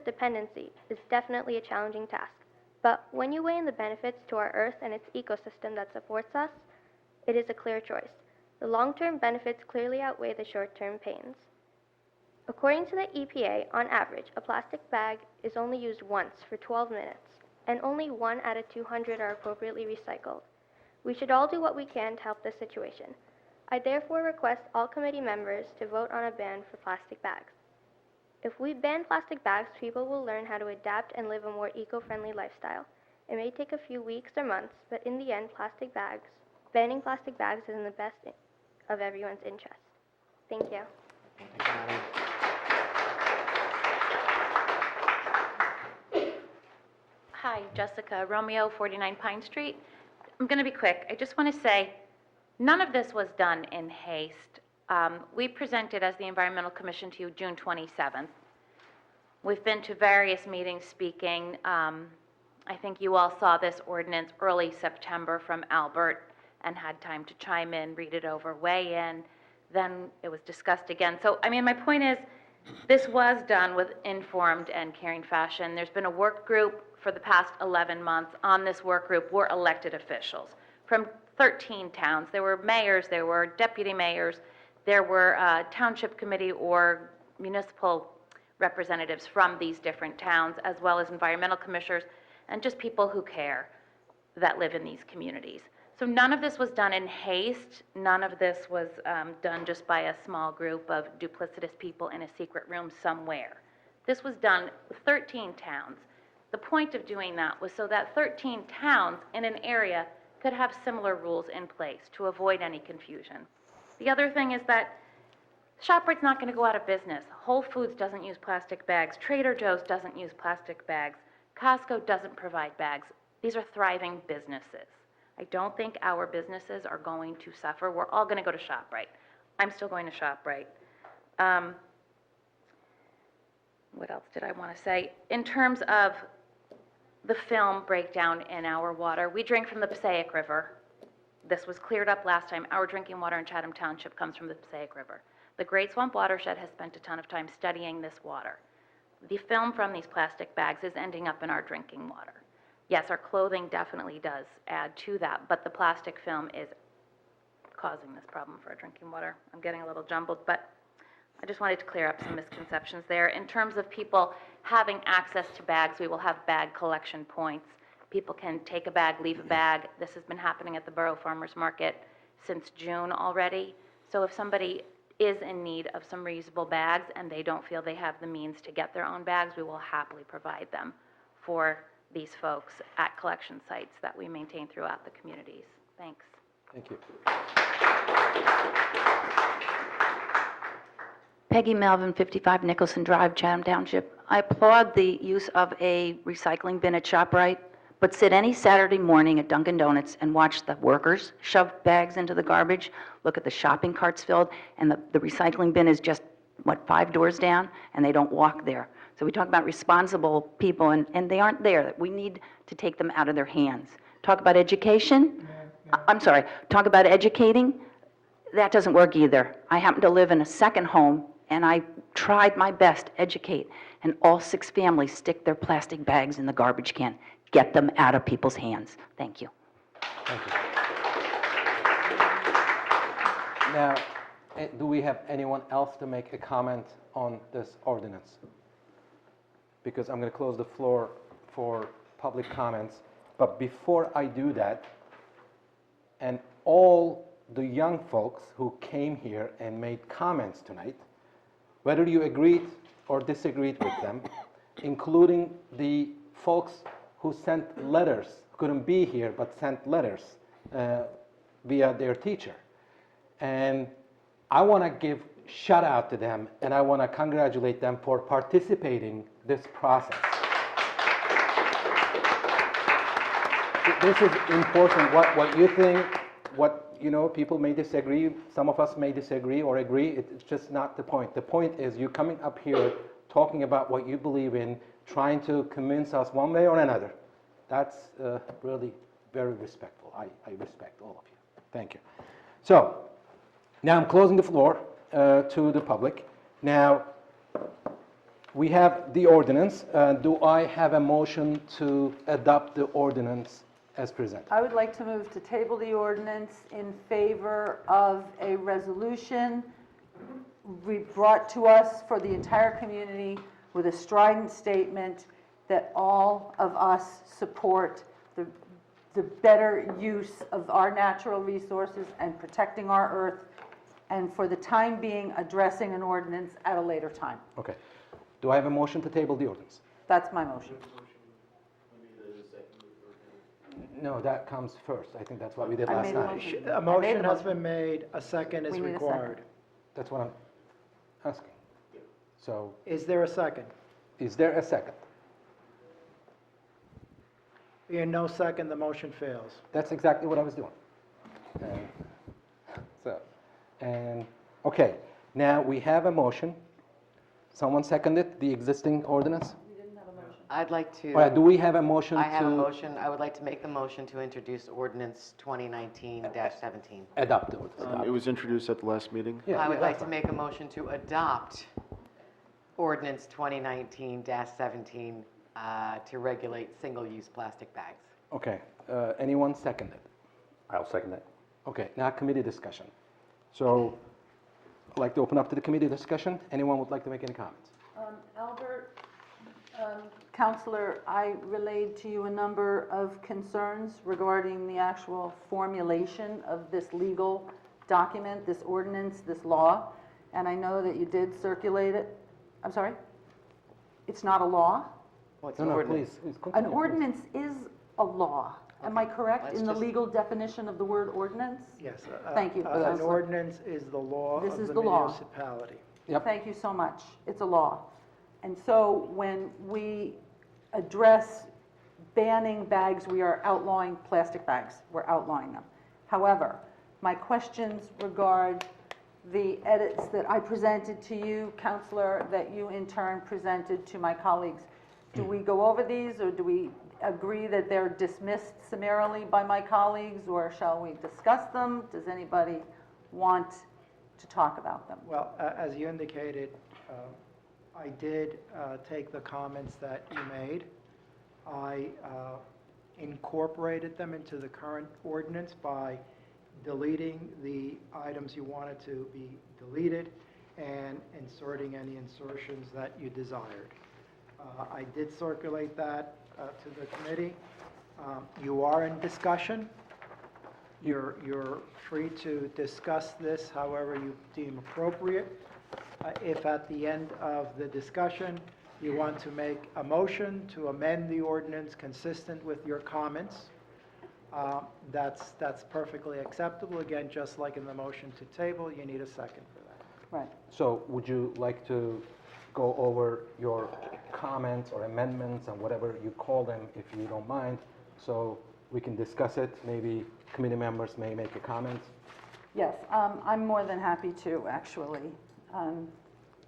dependency is definitely a challenging task, but when you weigh in the benefits to our Earth and its ecosystem that supports us, it is a clear choice. The long-term benefits clearly outweigh the short-term pains. According to the EPA, on average, a plastic bag is only used once for 12 minutes, and only 1 out of 200 are appropriately recycled. We should all do what we can to help this situation. I therefore request all committee members to vote on a ban for plastic bags. If we ban plastic bags, people will learn how to adapt and live a more eco-friendly lifestyle. It may take a few weeks or months, but in the end, banning plastic bags is in the best of everyone's interest. Thank you. Hi, Jessica Romeo, 49 Pine Street. I'm going to be quick. I just want to say, none of this was done in haste. We presented as the Environmental Commission to you June 27th. We've been to various meetings speaking. I think you all saw this ordinance early September from Albert and had time to chime in, read it over, weigh in. Then it was discussed again. So, I mean, my point is, this was done with informed and caring fashion. There's been a work group for the past 11 months. On this work group were elected officials from 13 towns. There were mayors, there were deputy mayors, there were township committee or municipal representatives from these different towns, as well as environmental commissioners and just people who care that live in these communities. So none of this was done in haste. None of this was done just by a small group of duplicitous people in a secret room somewhere. This was done with 13 towns. The point of doing that was so that 13 towns in an area could have similar rules in place to avoid any confusion. The other thing is that ShopRite's not going to go out of business. Whole Foods doesn't use plastic bags. Trader Joe's doesn't use plastic bags. Costco doesn't provide bags. These are thriving businesses. I don't think our businesses are going to suffer. We're all going to go to ShopRite. I'm still going to ShopRite. What else did I want to say? In terms of the film breakdown in our water, we drink from the Passaic River. This was cleared up last time. Our drinking water in Chatham Township comes from the Passaic River. The Great Swamp Watershed has spent a ton of time studying this water. The film from these plastic bags is ending up in our drinking water. Yes, our clothing definitely does add to that, but the plastic film is causing this problem for our drinking water. I'm getting a little jumbled, but I just wanted to clear up some misconceptions there. In terms of people having access to bags, we will have bag collection points. People can take a bag, leave a bag. This has been happening at the Borough Farmers Market since June already. So if somebody is in need of some reusable bags and they don't feel they have the means to get their own bags, we will happily provide them for these folks at collection sites that we maintain throughout the communities. Thanks. Thank you. Peggy Melvin, 55 Nicholson Drive, Chatham Township. I applaud the use of a recycling bin at ShopRite, but sit any Saturday morning at Dunkin' Donuts and watch the workers shove bags into the garbage, look at the shopping carts filled, and the recycling bin is just, 5 doors down, and they don't walk there. So we talk about responsible people, and they aren't there. We need to take them out of their hands. Talk about education. I'm sorry, talk about educating. That doesn't work either. I happen to live in a second home, and I tried my best to educate, and all 6 families stick their plastic bags in the garbage can. Get them out of people's hands. Thank you. Thank you. Now, do we have anyone else to make a comment on this ordinance? Because I'm going to close the floor for public comments. But before I do that, and all the young folks who came here and made comments tonight, whether you agreed or disagreed with them, including the folks who sent letters, couldn't be here, but sent letters via their teacher. And I want to give shout out to them, and I want to congratulate them for participating this process. This is important. What you think, people may disagree. Some of us may disagree or agree. It's just not the point. The point is you coming up here, talking about what you believe in, trying to convince us one way or another. That's really very respectful. I respect all of you. Thank you. So, now I'm closing the floor to the public. Now, we have the ordinance. Do I have a motion to adopt the ordinance as presented? I would like to move to table the ordinance in favor of a resolution brought to us for the entire community with a strident statement that all of us support the better use of our natural resources and protecting our earth, and for the time being addressing an ordinance at a later time. Okay. Do I have a motion to table the ordinance? That's my motion. No, that comes first. I think that's what we did I last made a night. motion. A I made motion a has motion. been made, a second is We need a required. That's what I'm asking. So, Is there a second? is there a second? Being no second, the motion fails. That's exactly what I was doing. Okay, now we have a motion. Someone seconded the existing ordinance? I'd like to. All right, do we have a motion to? I have a motion. I would like to make the motion to introduce ordinance 2019-17. Adopt it. It was introduced at the last meeting. I would like to make a motion to adopt ordinance 2019-17 to regulate single-use plastic bags. Okay, anyone second it? I'll second that. Okay, now committee discussion. So, I'd like to open up to the committee discussion. Anyone would like to make any comments? Albert, Counselor, I relayed to you a number of concerns regarding the actual formulation of this legal document, this ordinance, this law, and I know that you did circulate it. I'm sorry? It's not a law? No, please An continue. ordinance is a law. Am I correct Let's in the just- legal definition of the word ordinance? Yes. Thank you, An Counselor. ordinance is the law This of is the the law. municipality. Yep. Thank you so much. It's a law. And so when we address banning bags, we are outlawing plastic bags. We're outlawing them. However, my questions regard the edits that I presented to you, Counselor, that you in turn presented to my colleagues. Do we go over these, or do we agree that they're dismissed summarily by my colleagues, or shall we discuss them? Does anybody want to talk about them? Well, as you indicated, I did take the comments that you made. I incorporated them into the current ordinance by deleting the items you wanted to be deleted and inserting any insertions that you desired. I did circulate that to the committee. You are in discussion. You're free to discuss this however you deem appropriate. If at the end of the discussion, you want to make a motion to amend the ordinance consistent with your comments, that's perfectly acceptable. Again, just like in the motion to table, you need a second for that. Right. So would you like to go over your comments or amendments and whatever you call them, if you don't mind, so we can discuss it? Maybe committee members may make a comment. Yes, I'm more than happy to, actually.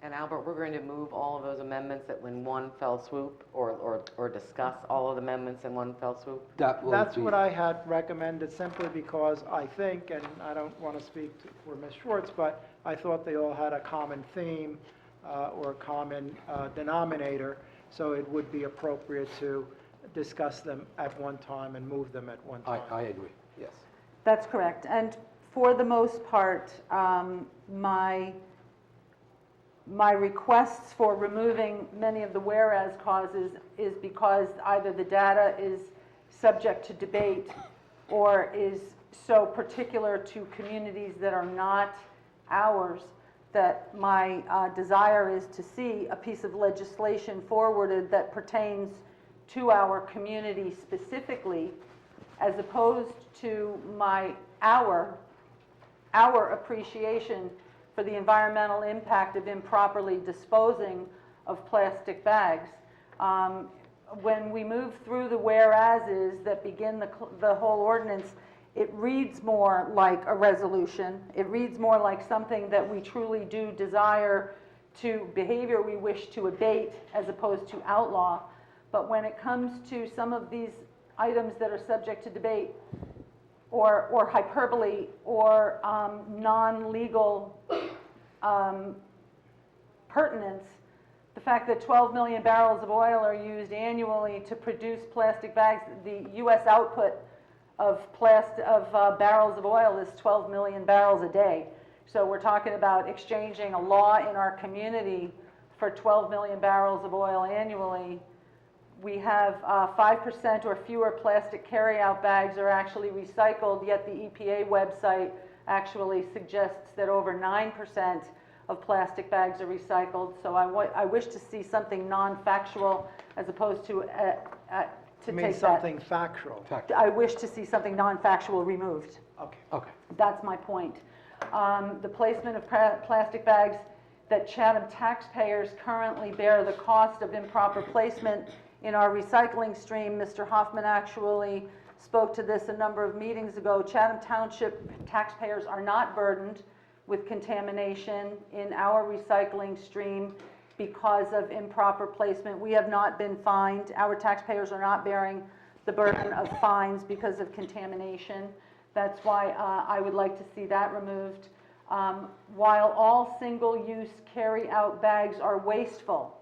And Albert, we're going to move all of those amendments in one fell swoop, or discuss all of the amendments in one fell swoop? That's what I had recommended, simply because I think, and I don't want to speak for Ms. Schwartz, but I thought they all had a common theme or a common denominator, so it would be appropriate to discuss them at one time and move them at one time. I agree, yes. That's correct. And for the most part, my requests for removing many of the whereas clauses is because either the data is subject to debate or is so particular to communities that are not ours that my desire is to see a piece of legislation forwarded that pertains to our community specifically, as opposed to our appreciation for the environmental impact of improperly disposing of plastic bags. When we move through the whereases that begin the whole ordinance, it reads more like a resolution. It reads more like something that we truly do desire to behavior we wish to abate as opposed to outlaw. But when it comes to some of these items that are subject to debate, or hyperbole, or non-legal pertinence, the fact that 12 million barrels of oil are used annually to produce plastic bags, the U.S. output of barrels of oil is 12 million barrels a day. So we're talking about exchanging a law in our community for 12 million barrels of oil annually. We have 5% or fewer plastic carryout bags are actually recycled, yet the EPA website actually suggests that over 9% of plastic bags are recycled. So I wish to see something non-factual as opposed to You mean something factual? I wish to see something non-factual removed. Okay. That's my point. The placement of plastic bags that Chatham taxpayers currently bear the cost of improper placement in our recycling stream. Mr. Hoffman actually spoke to this a number of meetings ago. Chatham Township taxpayers are not burdened with contamination in our recycling stream because of improper placement. We have not been fined. Our taxpayers are not bearing the burden of fines because of contamination. That's why I would like to see that removed. While all single-use carry-out bags are wasteful,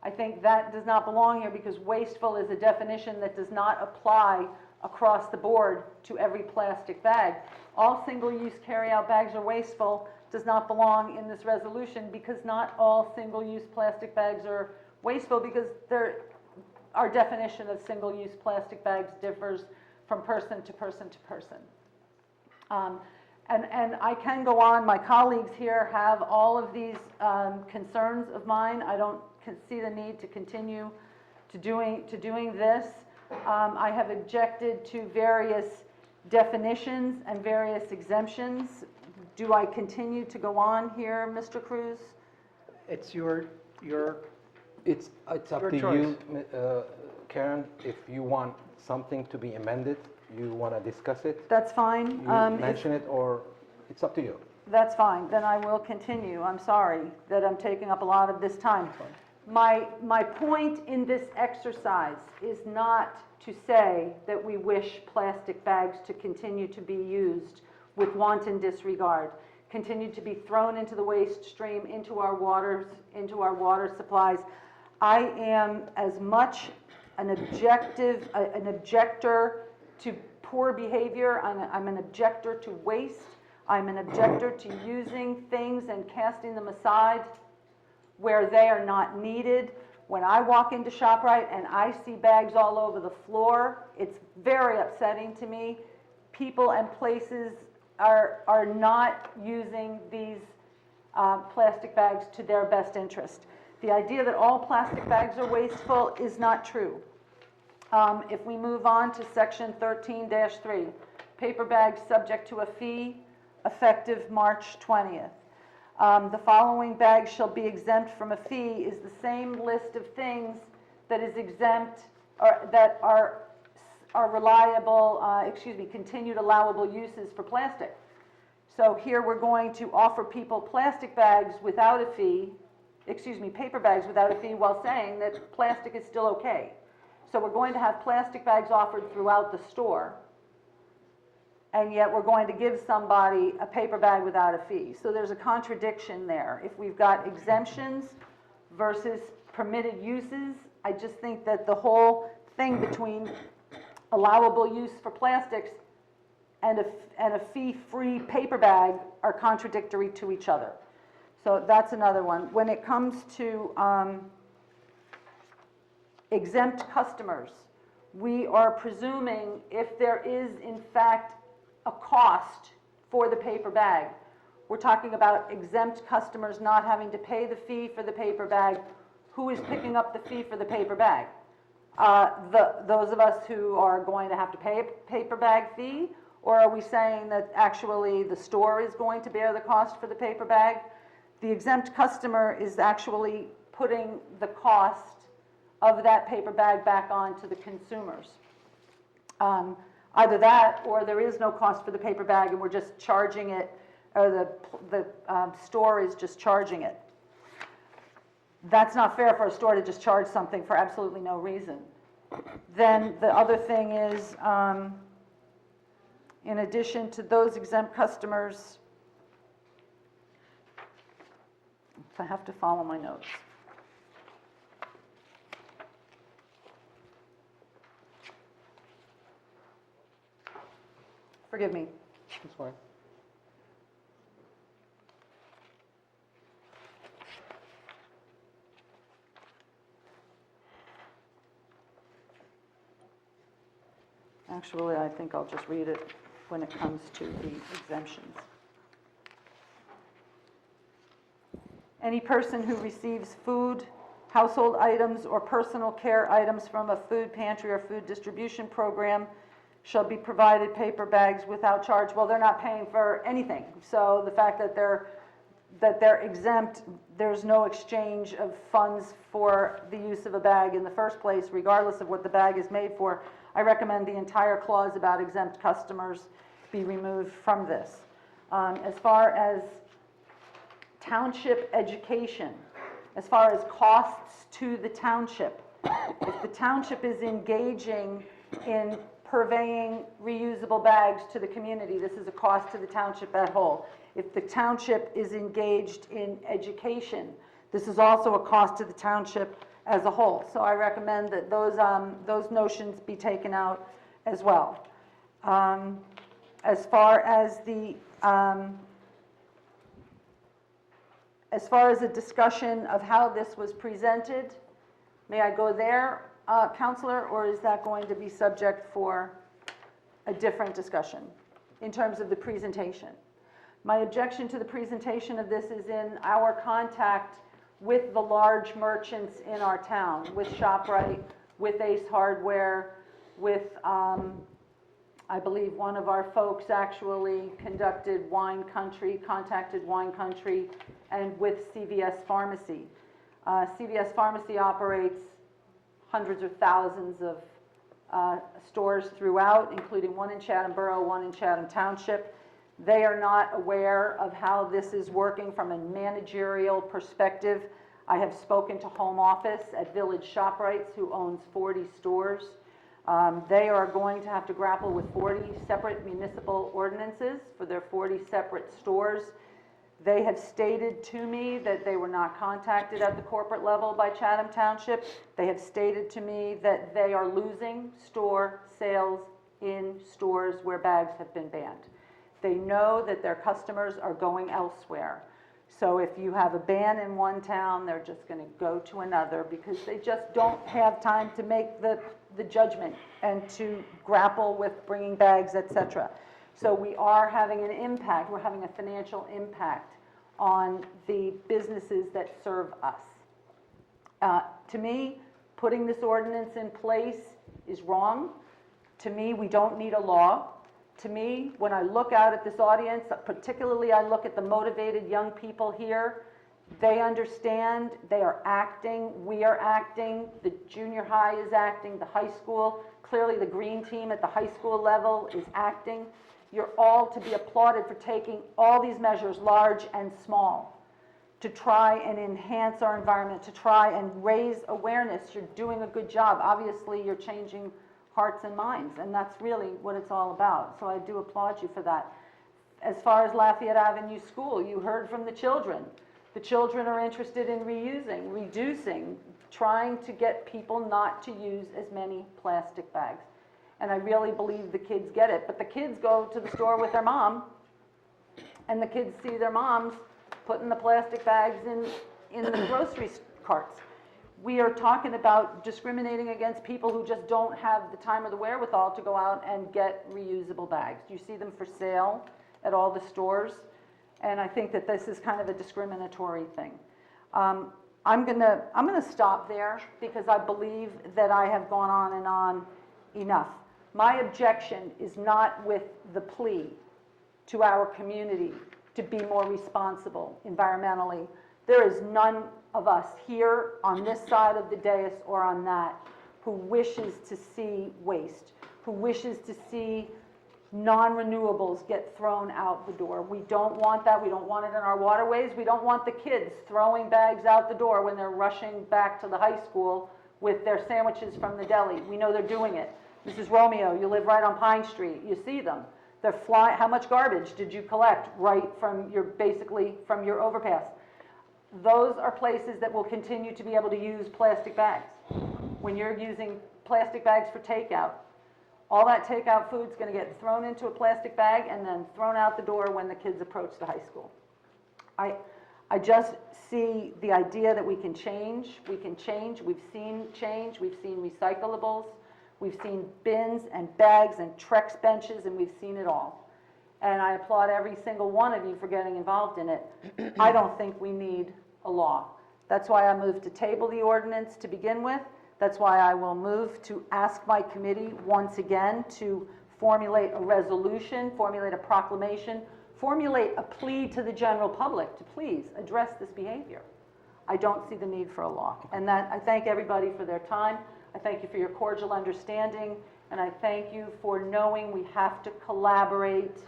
I think that does not belong here, because wasteful is a definition that does not apply across the board to every plastic bag. All single-use carry-out bags are wasteful does not belong in this resolution, because not all single-use plastic bags are wasteful, because our definition of single-use plastic bags differs from person to person to person. And I can go on. My colleagues here have all of these concerns of mine. I don't see the need to continue to doing this. I have objected to various definitions and various exemptions. Do I continue to go on here, Mr. Cruz? It's your It's up your to choice. you, Karen. If you want something to be amended, you want to discuss it, That's fine. you mention it, or it's up to you. That's fine, then I will continue. I'm sorry that I'm taking up a lot of this time. My point in this exercise is not to say that we wish plastic bags to continue to be used with wanton disregard, continue to be thrown into the waste stream, into our waters, into our water supplies. I am as much an objector to poor behavior. I'm an objector to waste. I'm an objector to using things and casting them aside where they are not needed. When I walk into ShopRite and I see bags all over the floor, it's very upsetting to me. people and places are not using these plastic bags to their best interest. The idea that all plastic bags are wasteful is not true. If we move on to section 13-3, paper bags subject to a fee, effective March 20th. The following bags shall be exempt from a fee is the same list of things that is exempt, or that are reliable, continued allowable uses for plastic. So here we're going to offer people plastic bags without a fee, paper bags without a fee, while saying that plastic is still okay. So we're going to have plastic bags offered throughout the store, and yet we're going to give somebody a paper bag without a fee. So there's a contradiction there. If we've got exemptions versus permitted uses, I just think that the whole thing between allowable use for plastics and a fee-free paper bag are contradictory to each other. So that's another one. When it comes to exempt customers, we are presuming if there is in fact a cost for the paper bag, we're talking about exempt customers not having to pay the fee for the paper bag. Who is picking up the fee for the paper bag? Those of us who are going to have to pay a paper bag fee, or are we saying that actually the store is going to bear the cost for the paper bag? The exempt customer is actually putting the cost of that paper bag back on to the consumers. Either that, or there is no cost for the paper bag and we're just charging it, or the store is just charging it. That's not fair for a store to just charge something for absolutely no reason. Then the other thing is, in addition to those exempt customers, I have to follow my notes. Forgive me. That's fine. Actually, I think I'll just read it when it comes to the exemptions. Any person who receives food, household items, or personal care items from a food pantry or food distribution program shall be provided paper bags without charge. Well, they're not paying for anything. So the fact that they're exempt, there's no exchange of funds for the use of a bag in the first place, regardless of what the bag is made for. I recommend the entire clause about exempt customers be removed from this. As far as township education, as far as costs to the township, if the township is engaging in purveying reusable bags to the community, this is a cost to the township as a whole. If the township is engaged in education, this is also a cost to the township as a whole. So I recommend that those notions be taken out as well. As far as a discussion of how this was presented, may I go there, Counselor, or is that going to be subject for a different discussion in terms of the presentation? My objection to the presentation of this is in our contact with the large merchants in our town, with ShopRite, with Ace Hardware, with, I believe one of our folks actually contacted Wine Country, and with CVS Pharmacy. CVS Pharmacy operates hundreds of thousands of stores throughout, including one in Chatham Borough, one in Chatham Township. They are not aware of how this is working from a managerial perspective. I have spoken to Home Office at Village ShopRites, who owns 40 stores. They are going to have to grapple with 40 separate municipal ordinances for their 40 separate stores. They have stated to me that they were not contacted at the corporate level by Chatham Township. They have stated to me that they are losing store sales in stores where bags have been banned. They know that their customers are going elsewhere. So if you have a ban in one town, they're just going to go to another because they just don't have time to make the judgment and to grapple with bringing bags, et cetera. So we are having an impact, we're having a financial impact on the businesses that serve us. To me, putting this ordinance in place is wrong. To me, we don't need a law. To me, when I look out at this audience, particularly I look at the motivated young people here, they understand, they are acting, we are acting, the junior high is acting, the high school, clearly the green team at the high school level is acting. You're all to be applauded for taking all these measures, large and small, to try and enhance our environment, to try and raise awareness. You're doing a good job. Obviously, you're changing hearts and minds, and that's really what it's all about. So I do applaud you for that. As far as Lafayette Avenue School, you heard from the children. The children are interested in reusing, reducing, trying to get people not to use as many plastic bags. And I really believe the kids get it. But the kids go to the store with their mom, and the kids see their moms putting the plastic bags in the grocery carts. We are talking about discriminating against people who just don't have the time or the wherewithal to go out and get reusable bags. You see them for sale at all the stores, and I think that this is kind of a discriminatory thing. I'm gonna stop there because I believe that I have gone on and on enough. My objection is not with the plea to our community to be more responsible environmentally. There is none of us here on this side of the dais or on that who wishes to see waste, who wishes to see non-renewables get thrown out the door. We don't want that. We don't want it in our waterways. We don't want the kids throwing bags out the door when they're rushing back to the high school with their sandwiches from the deli. We know they're doing it. Mrs. Romeo, you live right on Pine Street. You see them. They're flying. How much garbage did you collect right from basically from your overpass? Those are places that will continue to be able to use plastic bags. When you're using plastic bags for takeout, all that takeout food's going to get thrown into a plastic bag and then thrown out the door when the kids approach the high school. I just see the idea that we can change. We can change. We've seen change. We've seen recyclables. We've seen bins and bags and Trex benches, and we've seen it all. And I applaud every single one of you for getting involved in it. I don't think we need a law. That's why I moved to table the ordinance to begin with. That's why I will move to ask my committee once again to formulate a resolution, formulate a proclamation, formulate a plea to the general public to please address this behavior. I don't see the need for a law. And that I thank everybody for their time. I thank you for your cordial understanding, and I thank you for knowing we have to collaborate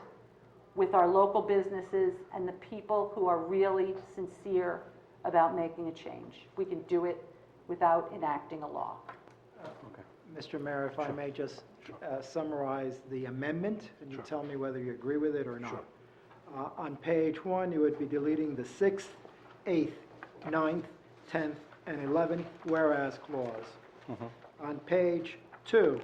with our local businesses and the people who are really sincere about making a change. We can do it without enacting a law. Mr. Mayor, if I may just summarize the amendment, and you tell me whether you agree with it or not. On page 1, you would be deleting the 6th, 8th, 9th, 10th, and 11th whereas clause. On page 2,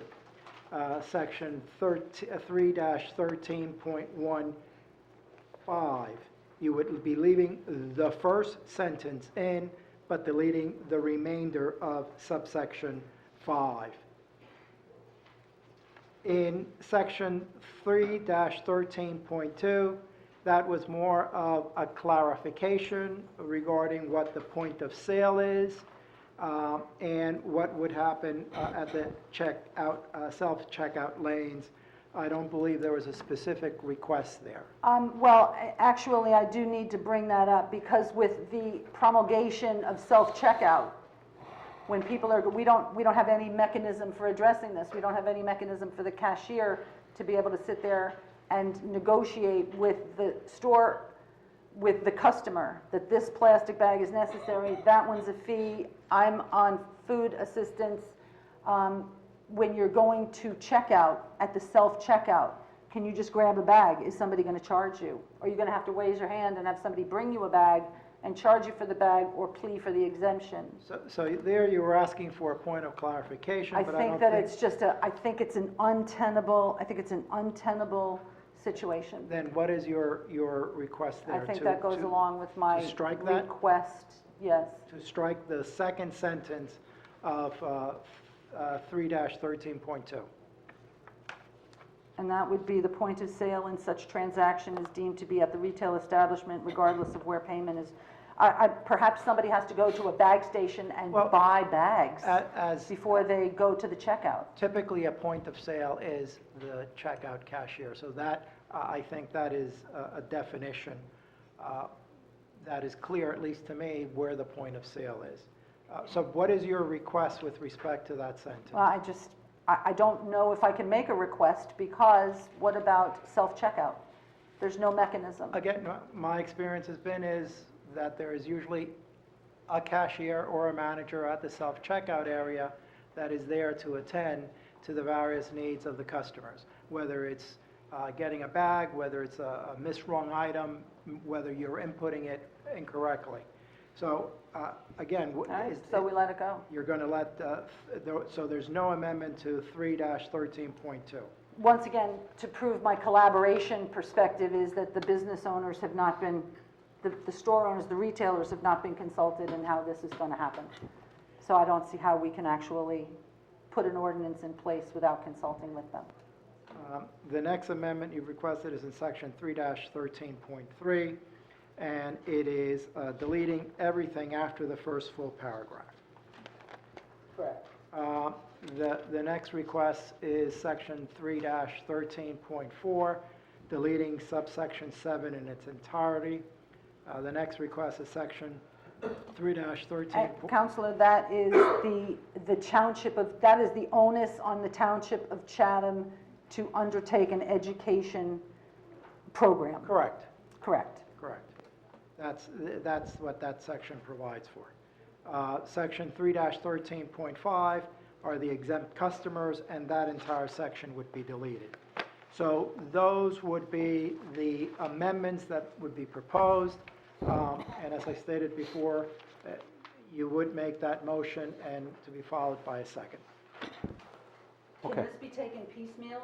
section 3-13.15, you would be leaving the first sentence in, but deleting the remainder of subsection 5. In section 3-13.2, that was more of a clarification regarding what the point of sale is and what would happen at the self-checkout lanes. I don't believe there was a specific request there. Well, actually, I do need to bring that up because with the promulgation of self-checkout, when people are, we don't have any mechanism for addressing this. We don't have any mechanism for the cashier to be able to sit there and negotiate with the store, with the customer, that this plastic bag is necessary, that one's a fee, I'm on food assistance. When you're going to checkout at the self-checkout, can you just grab a bag? Is somebody going to charge you? Or are you going to have to raise your hand and have somebody bring you a bag and charge you for the bag or plea for the exemption? So there you were asking for a point of clarification, but I don't think... I think it's an untenable situation. Then what is your request there? I think To- that goes to- along with my strike that? request, yes. To strike the second sentence of 3-13.2. And that would be the point of sale in such transaction is deemed to be at the retail establishment regardless of where payment is. Perhaps somebody has to go to a bag station and Well, buy bags As before they go to the checkout. typically, a point of sale is the checkout cashier. So that, I think that is a definition that is clear, at least to me, where the point of sale is. So what is your request with respect to that sentence? Well, I don't know if I can make a request because what about self-checkout? There's no mechanism. Again, my experience has been is that there is usually a cashier or a manager at the self-checkout area that is there to attend to the various needs of the customers, whether it's getting a bag, whether it's a misrung item, whether you're inputting it incorrectly. So, again, All right, so we let it go. you're going to let, so there's no amendment to 3-13.2. Once again, to prove my collaboration perspective is that the business owners have not been, the store owners, the retailers have not been consulted in how this is going to happen. So I don't see how we can actually put an ordinance in place without consulting with them. The next amendment you've requested is in section 3-13.3, and it is deleting everything after the first full paragraph. Correct. The next request is section 3-13.4, deleting subsection 7 in its entirety. The next request is section 3-13. Counselor, that is the township of, that is the onus on the township of Chatham to undertake an education program. Correct. Correct. Correct. That's what that section provides for. Section 3-13.5 are the exempt customers, and that entire section would be deleted. So those would be the amendments that would be proposed. And as I stated before, you would make that motion and to be followed by a second. Can this be taken piecemeal,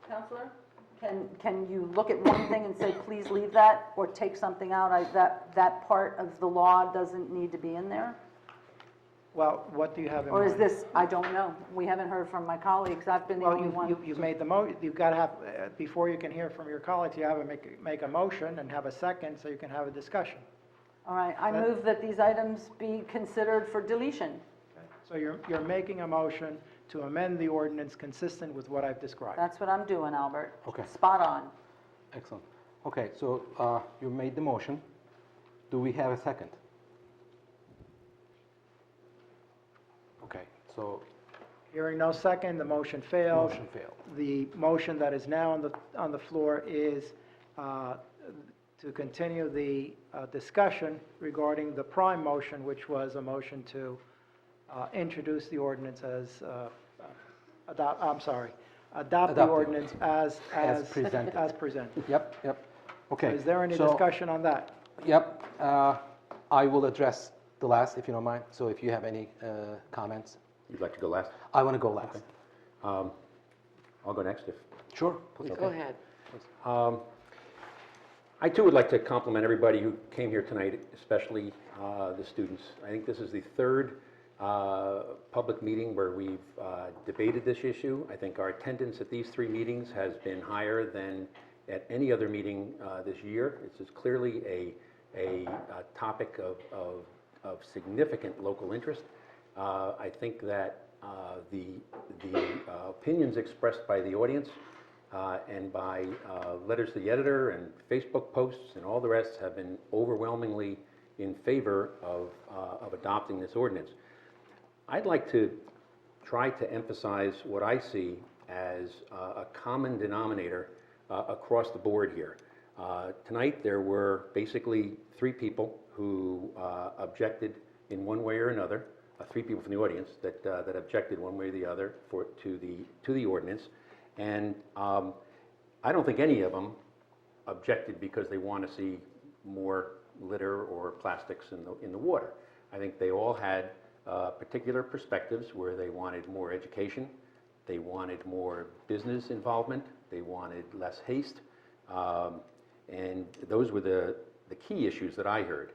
Counselor? Can you look at one thing and say, please leave that, or take something out? That part of the law doesn't need to be in there? Well, what do you have in Or mind? is this, I don't know. We haven't heard from my colleagues. I've been the Well, only one. you've made the you've got to have, before you can hear from your colleagues, you have to make a motion and have a second so you can have a discussion. All right, I move that these items be considered for deletion. So you're making a motion to amend the ordinance consistent with what I've described. That's what I'm doing, Albert. Okay. Spot on. Excellent. Okay, so you made the motion. Do we have a second? Okay, so Hearing no second, the motion fails. motion failed. The motion that is now on the floor is to continue the discussion regarding the prime motion, which was a motion to introduce the ordinance as, adopt the Adopt. ordinance as presented. As presented. Yep. Okay. Is there any so- discussion on that? Yep. I will address the last, if you don't mind. So if you have any comments. You'd like to go last? I want to go last. I'll go next if. Sure, please. Go ahead. I too would like to compliment everybody who came here tonight, especially the students. I think this is the third public meeting where we've debated this issue. I think our attendance at these three meetings has been higher than at any other meeting this year. This is clearly a topic of significant local interest. I think that the opinions expressed by the audience and by letters to the editor and Facebook posts and all the rest have been overwhelmingly in favor of adopting this ordinance. I'd like to try to emphasize what I see as a common denominator across the board here. Tonight there were basically three people who objected in one way or another, three people from the audience that objected one way or the other to the ordinance. And I don't think any of them objected because they want to see more litter or plastics in the water. I think they all had particular perspectives where they wanted more education, they wanted more business involvement, they wanted less haste, And those were the key issues that I heard.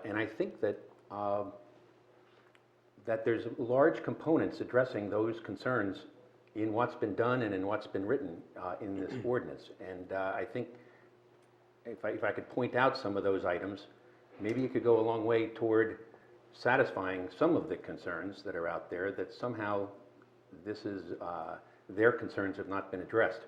And I think that that there's large components addressing those concerns in what's been done and in what's been written in this ordinance. And I think if I could point out some of those items, maybe it could go a long way toward satisfying some of the concerns that are out there, that somehow this is, their concerns have not been addressed.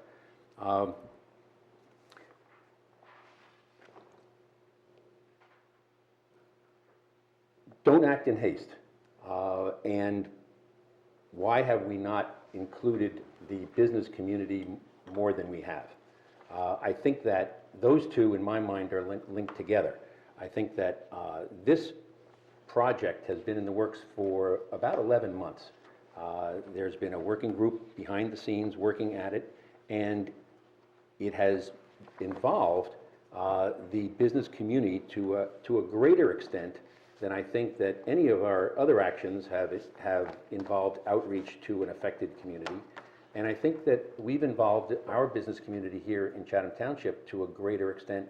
Don't act in haste. And why have we not included the business community more than we have? I think that those two, in my mind, are linked together. I think that this project has been in the works for about 11 months. There's been a working group behind the scenes working at it, and it has involved the business community to a greater extent than I think that any of our other actions have involved outreach to an affected community. And I think that we've involved our business community here in Chatham Township to a greater extent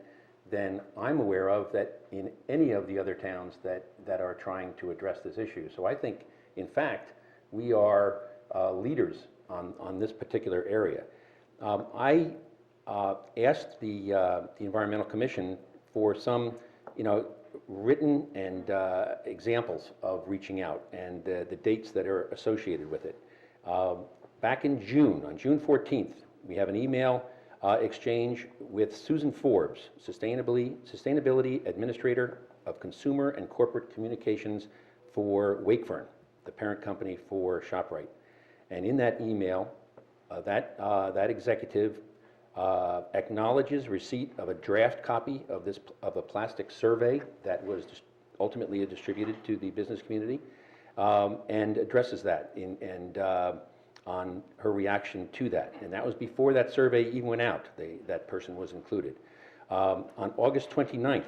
than I'm aware of that in any of the other towns that are trying to address this issue. So I think, in fact, we are leaders on this particular area. I asked the Environmental Commission for some, written and examples of reaching out and the dates that are associated with it. Back in June, on June 14th, we have an email exchange with Susan Forbes, Sustainability Administrator of Consumer and Corporate Communications for Wakefern, the parent company for ShopRite. And in that email, that executive acknowledges receipt of a draft copy of a plastic survey that was ultimately distributed to the business community, and addresses that on her reaction to that. And that was before that survey even went out. That person was included. On August 29th,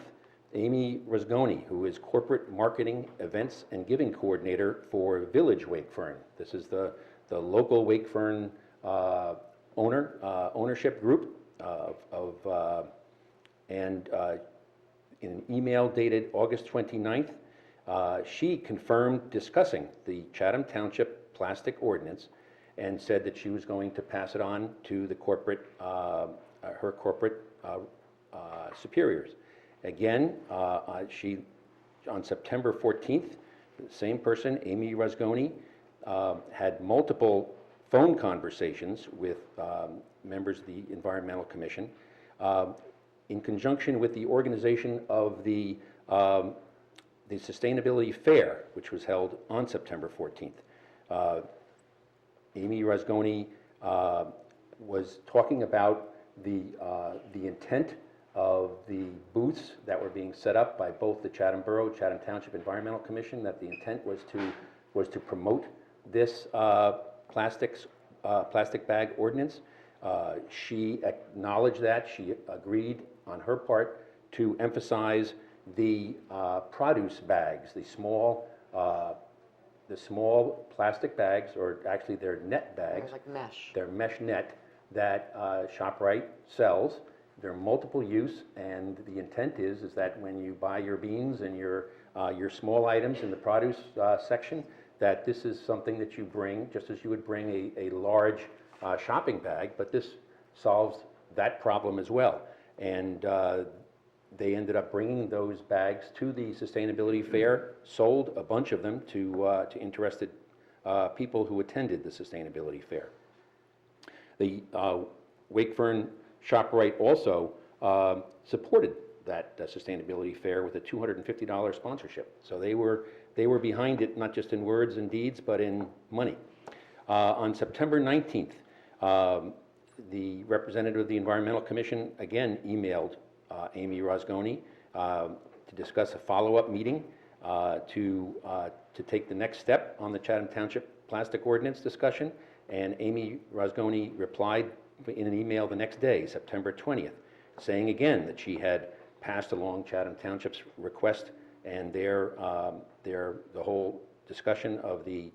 Amy Rasgoni, who is Corporate Marketing, Events, and Giving Coordinator for Village Wakefern. This is the local Wakefern ownership group in an email dated August 29th, she confirmed discussing the Chatham Township plastic ordinance and said that she was going to pass it on to the corporate, her corporate superiors. Again, on September 14th, the same person, Amy Rasgoni, had multiple phone conversations with members of the Environmental Commission in conjunction with the organization of the Sustainability Fair, which was held on September 14th. Amy Rasgoni was talking about the intent of the booths that were being set up by both the Chatham Borough, Chatham Township Environmental Commission, that the intent was to promote this plastic bag ordinance. She acknowledged that. She agreed on her part to emphasize the produce bags, the small plastic bags, or actually they're net bags. Like mesh. They're mesh net that ShopRite sells. They're multiple use, and the intent is that when you buy your beans and your small items in the produce section, that this is something that you bring, just as you would bring a large shopping bag, but this solves that problem as well. And they ended up bringing those bags to the Sustainability Fair, sold a bunch of them to interested people who attended the Sustainability Fair. The Wakefern ShopRite also supported that Sustainability Fair with a $250 sponsorship. So they were behind it, not just in words and deeds, but in money. On September 19th, the representative of the Environmental Commission again emailed Amy Rasgoni to discuss a follow-up meeting to take the next step on the Chatham Township plastic ordinance discussion. And Amy Rasgoni replied in an email the next day, September 20th, saying again that she had passed along Chatham Township's request and the whole discussion of the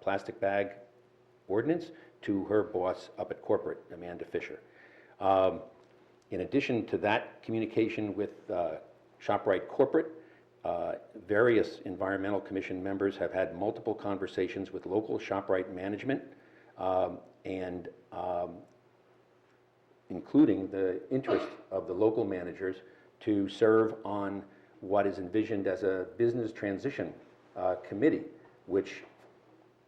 plastic bag ordinance to her boss up at corporate, Amanda Fisher. In addition to that communication with ShopRite Corporate, various Environmental Commission members have had multiple conversations with local ShopRite management, and including the interest of the local managers to serve on what is envisioned as a business transition committee, which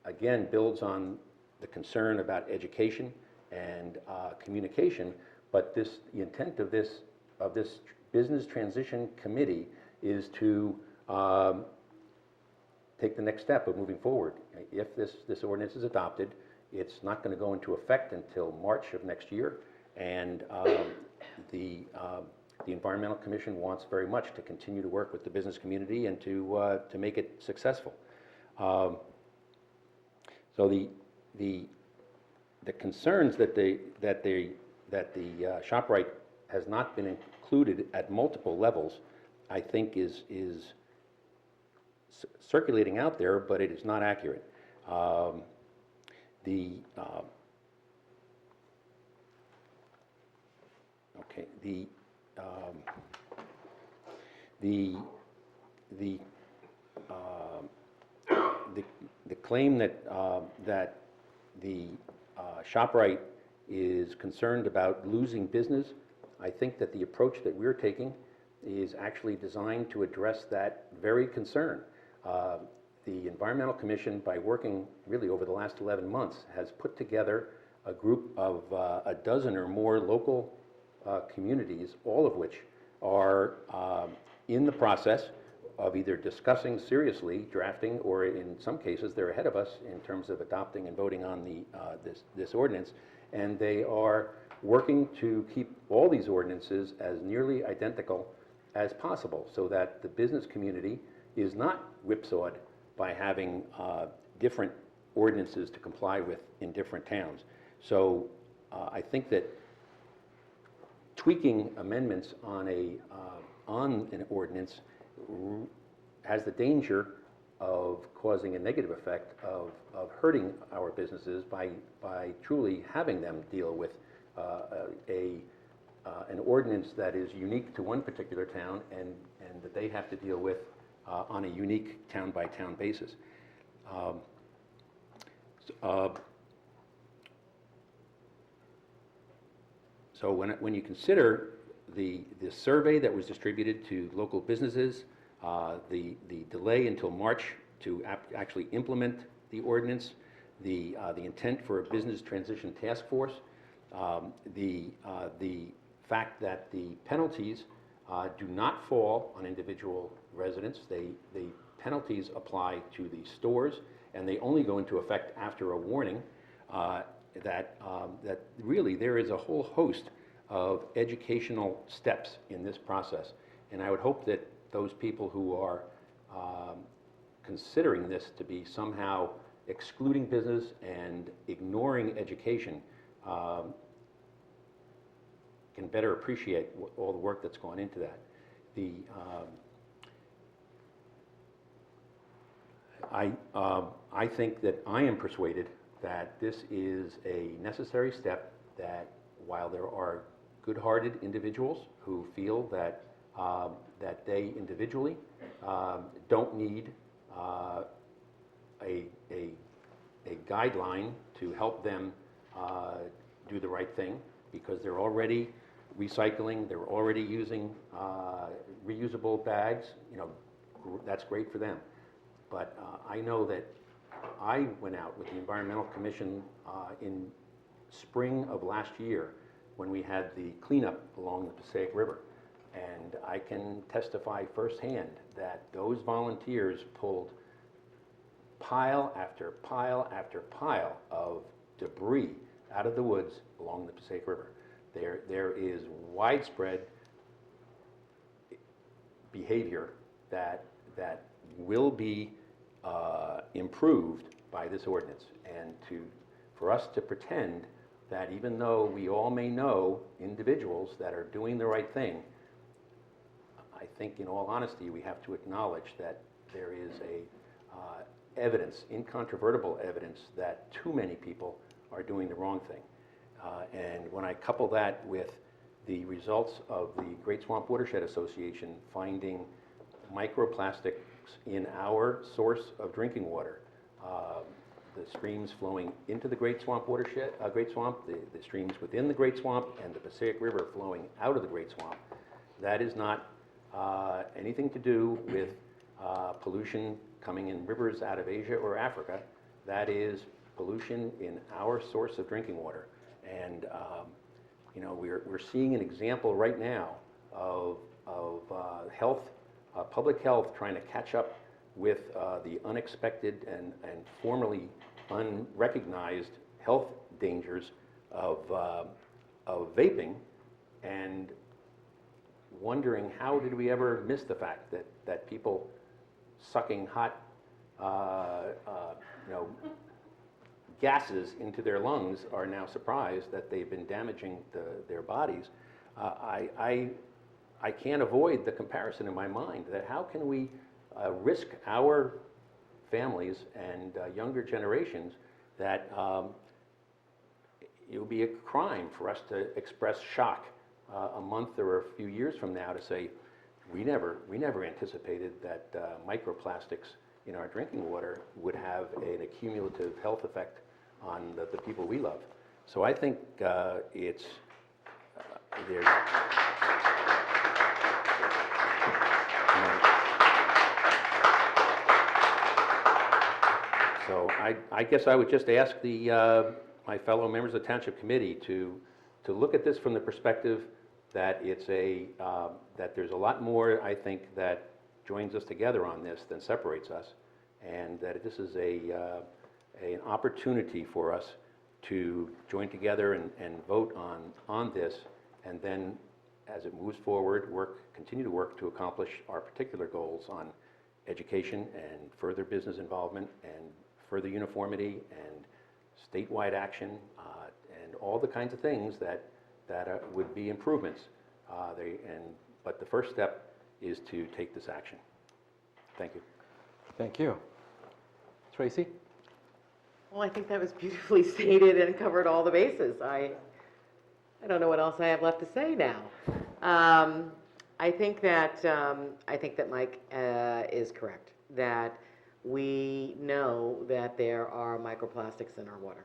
again builds on the concern about education and communication. But the intent of this business transition committee is to take the next step of moving forward. If this ordinance is adopted, it's not going to go into effect until March of next year, and the Environmental Commission wants very much to continue to work with the business community and to make it successful. So the concerns that the ShopRite has not been included at multiple levels, I think is circulating out there, but it is not accurate. The claim that the ShopRite is concerned about losing business, I think that the approach that we're taking is actually designed to address that very concern. The Environmental Commission, by working really over the last 11 months, has put together a group of a dozen or more local communities, all of which are in the process of either discussing seriously, drafting, or in some cases they're ahead of us in terms of adopting and voting on this ordinance, and they are working to keep all these ordinances as nearly identical as possible so that the business community is not whipsawed by having different ordinances to comply with in different towns. So I think that tweaking amendments on an ordinance has the danger of causing a negative effect of hurting our businesses by truly having them deal with an ordinance that is unique to one particular town and that they have to deal with on a unique town-by-town basis. So when you consider the survey that was distributed to local businesses, the delay until March to actually implement the ordinance, the intent for a business transition task force, the fact that the penalties do not fall on individual residents. The penalties apply to the stores, and they only go into effect after a warning. That really there is a whole host of educational steps in this process, and I would hope that those people who are considering this to be somehow excluding business and ignoring education can better appreciate all the work that's gone into that. I think that I am persuaded that this is a necessary step, that while there are good-hearted individuals who feel that they individually don't need a guideline to help them do the right thing, because they're already recycling, they're already using reusable bags, that's great for them. But I know that I went out with the Environmental Commission in spring of last year when we had the cleanup along the Passaic River. And I can testify firsthand that those volunteers pulled pile after pile after pile of debris out of the woods along the Passaic River. There is widespread behavior that will be improved by this ordinance. And for us to pretend that even though we all may know individuals that are doing the right thing, I think in all honesty we have to acknowledge that there is evidence, incontrovertible evidence, that too many people are doing the wrong thing. And when I couple that with the results of the Great Swamp Watershed Association finding microplastics in our source of drinking water. The streams flowing into the Great Swamp watershed, Great Swamp, the streams within the Great Swamp, and the Passaic River flowing out of the Great Swamp. That is not anything to do with pollution coming in rivers out of Asia or Africa. That is pollution in our source of drinking water. And you know, we're seeing an example right now of health, public health trying to catch up with the unexpected and formerly unrecognized health dangers of vaping, and wondering how did we ever miss the fact that people sucking hot you know, gases into their lungs are now surprised that they've been damaging their bodies. I can't avoid the comparison in my mind that how can we risk our families and younger generations that it would be a crime for us to express shock a month or a few years from now to say, we never anticipated that microplastics in our drinking water would have an accumulative health effect on the people we love. So I think it's, there's, so I guess I would just ask my fellow members of the Township Committee to look at this from the perspective that it's that there's a lot more, I think, that joins us together on this than separates us, and that this is an opportunity for us to join together and vote on this, and then as it moves forward, continue to work to accomplish our particular goals on education and further business involvement and further uniformity and statewide action and all the kinds of things that would be improvements. But the first step is to take this action. Thank you. Thank you. Tracy? Well, I think that was beautifully stated and covered all the bases. I don't know what else I have left to say now. I think that Mike is correct, that we know that there are microplastics in our water.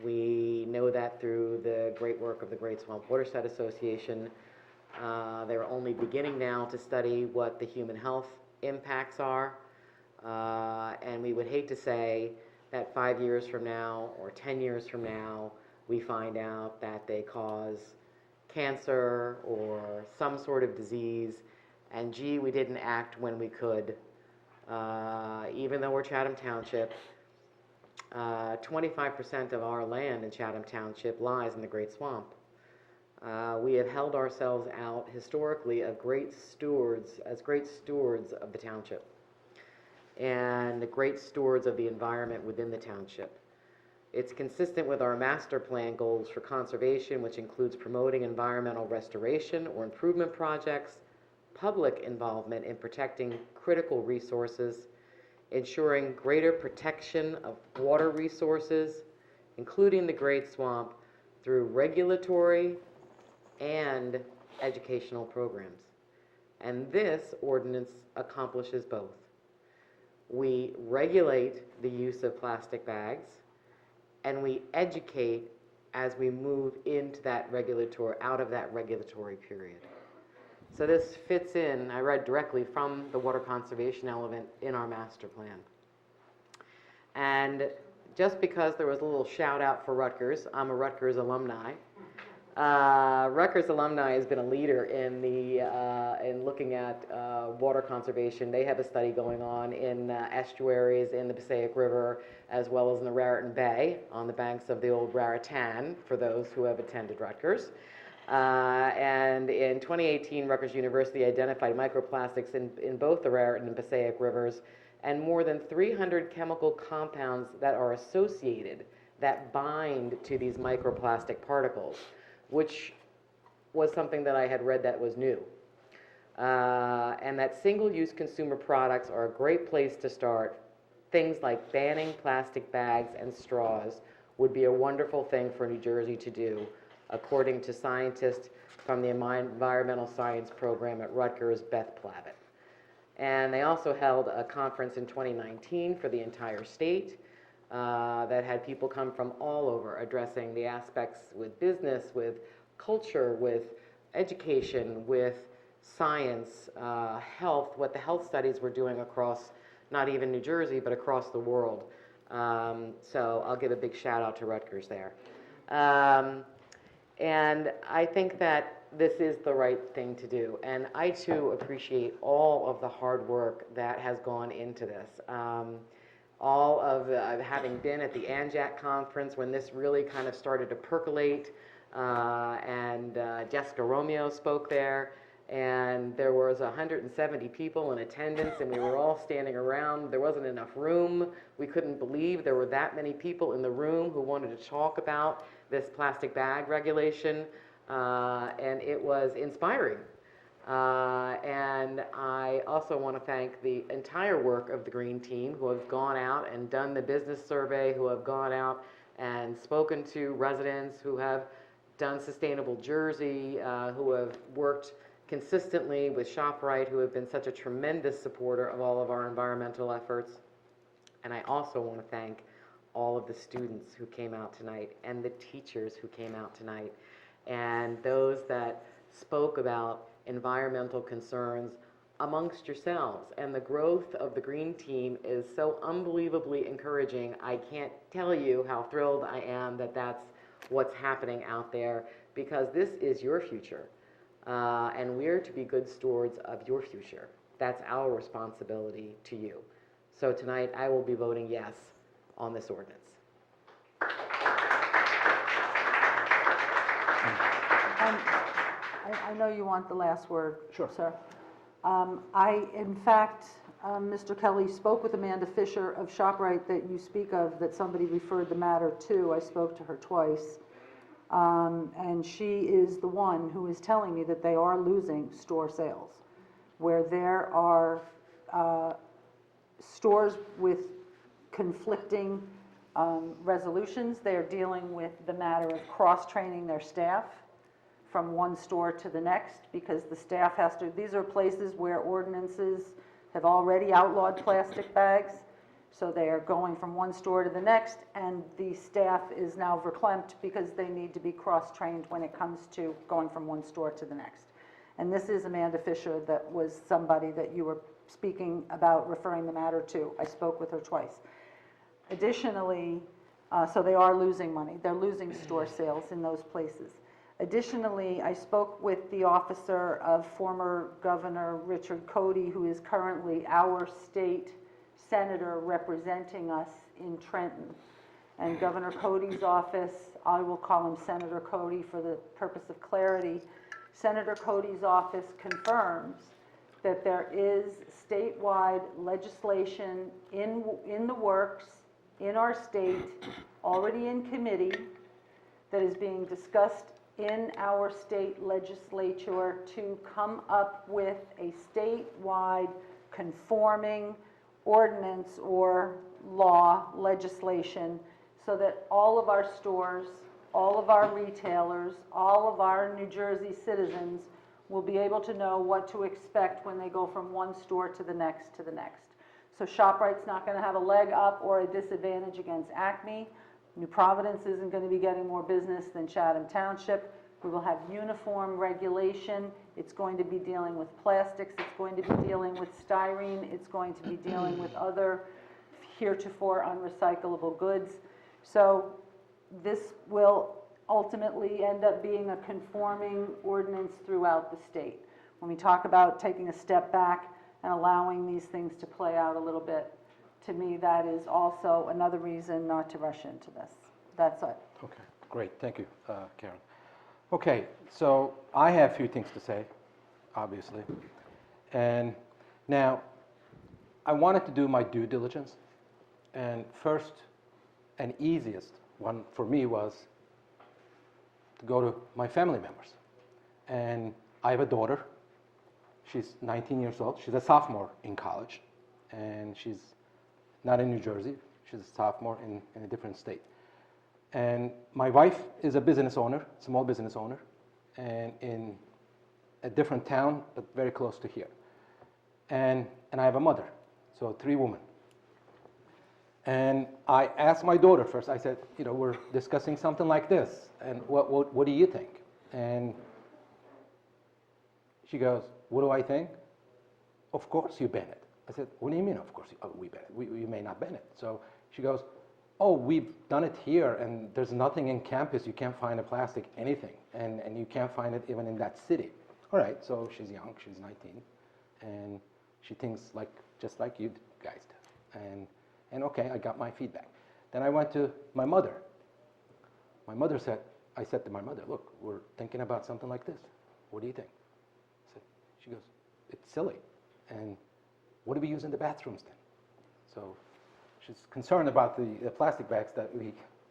We know that through the great work of the Great Swamp Watershed Association. They're only beginning now to study what the human health impacts are. And we would hate to say that 5 years from now or 10 years from now, we find out that they cause cancer or some sort of disease, and gee, we didn't act when we could. Even though we're Chatham Township, 25% of our land in Chatham Township lies in the Great Swamp. We have held ourselves out historically as great stewards of the township and great stewards of the environment within the township. It's consistent with our master plan goals for conservation, which includes promoting environmental restoration or improvement projects, public involvement in protecting critical resources, ensuring greater protection of water resources, including the Great Swamp, through regulatory and educational programs. And this ordinance accomplishes both. We regulate the use of plastic bags, and we educate as we move into that out of that regulatory period. So this fits in, I read directly from the water conservation element in our master plan. And just because there was a little shout out for Rutgers, I'm a Rutgers alumni. Rutgers alumni has been a leader in looking at water conservation. They have a study going on in estuaries in the Passaic River, as well as in the Raritan Bay on the banks of the old Raritan, for those who have attended Rutgers. And in 2018, Rutgers University identified microplastics in both the Raritan and Passaic rivers, and more than 300 chemical compounds that are associated, that bind to these microplastic particles, which was something that I had read that was new. And that single-use consumer products are a great place to start. Things like banning plastic bags and straws would be a wonderful thing for New Jersey to do according to scientists from the environmental science program at Rutgers, Beth Plavitt. And they also held a conference in 2019 for the entire state that had people come from all over addressing the aspects with business, with culture, with education, with science, health, what the health studies were doing across, not even New Jersey, but across the world. So I'll give a big shout out to Rutgers there. And I think that this is the right thing to do. And I too appreciate all of the hard work that has gone into this. All of having been at the ANJAC conference when this really kind of started to percolate, and Jessica Romeo spoke there, and there was 170 people in attendance, and we were all standing around. There wasn't enough room. We couldn't believe there were that many people in the room who wanted to talk about this plastic bag regulation, and it was inspiring. And I also want to thank the entire work of the Green Team who have gone out and done the business survey, who have gone out and spoken to residents, who have done Sustainable Jersey, who have worked consistently with ShopRite, who have been such a tremendous supporter of all of our environmental efforts. And I also want to thank all of the students who came out tonight and the teachers who came out tonight and those that spoke about environmental concerns amongst yourselves. And the growth of the Green Team is so unbelievably encouraging. I can't tell you how thrilled I am that that's what's happening out there, because this is your future. And we're to be good stewards of your future. That's our responsibility to you. So tonight I will be voting yes on this ordinance. I know you want the last word, Sure. sir. In fact, Mr. Kelly spoke with Amanda Fisher of ShopRite that you speak of, that somebody referred the matter to. I spoke to her twice. And she is the one who is telling me that they are losing store sales, where there are stores with conflicting resolutions. They are dealing with the matter of cross-training their staff from one store to the next, because the staff has to, these are places where ordinances have already outlawed plastic bags, so they are going from one store to the next, and the staff is now verklempt because they need to be cross-trained when it comes to going from one store to the next. And this is Amanda Fisher, that was somebody that you were speaking about, referring the matter to. I spoke with her twice. Additionally, so they are losing money. They're losing store sales in those places. Additionally, I spoke with the officer of former Governor Richard Cody, who is currently our state senator representing us in Trenton. And Governor Cody's office, I will call him Senator Cody for the purpose of clarity, Senator Cody's office confirms that there is statewide legislation in the works in our state, already in committee, that is being discussed in our state legislature to come up with a statewide conforming ordinance or law, legislation, so that all of our stores, all of our retailers, all of our New Jersey citizens will be able to know what to expect when they go from one store to the next to the next. So ShopRite's not going to have a leg up or a disadvantage against Acme. New Providence isn't going to be getting more business than Chatham Township. We will have uniform regulation. It's going to be dealing with plastics. It's going to be dealing with styrene. It's going to be dealing with other heretofore unrecyclable goods. So this will ultimately end up being a conforming ordinance throughout the state. When we talk about taking a step back and allowing these things to play out a little bit, to me, that is also another reason not to rush into this. That's it. Okay, great, thank you, Karen. Okay, so I have a few things to say, obviously. And now, I wanted to do my due diligence. And first and easiest one for me was to go to my family members. And I have a daughter. She's 19 years old. She's a sophomore in college. And she's not in New Jersey. She's a sophomore in a different state. And my wife is a business owner, small business owner, and in a different town, but very close to here. And I have a mother, so 3 women. And I asked my daughter first, I said, we're discussing something like this, and what do you think? And she goes, what do I think? Of course you ban it. I said, what do you mean, of course we ban it? We may not ban it. So she goes, oh, we've done it here, and there's nothing in campus. You can't find a plastic anything, and you can't find it even in that city. All right, so she's young, she's 19, and she thinks just like you guys do. And okay, I got my feedback. Then I went to my mother. I said to my mother, look, we're thinking about something like this. What do you think? She goes, it's silly. And what do we use in the bathrooms then? So she's concerned about the plastic bags that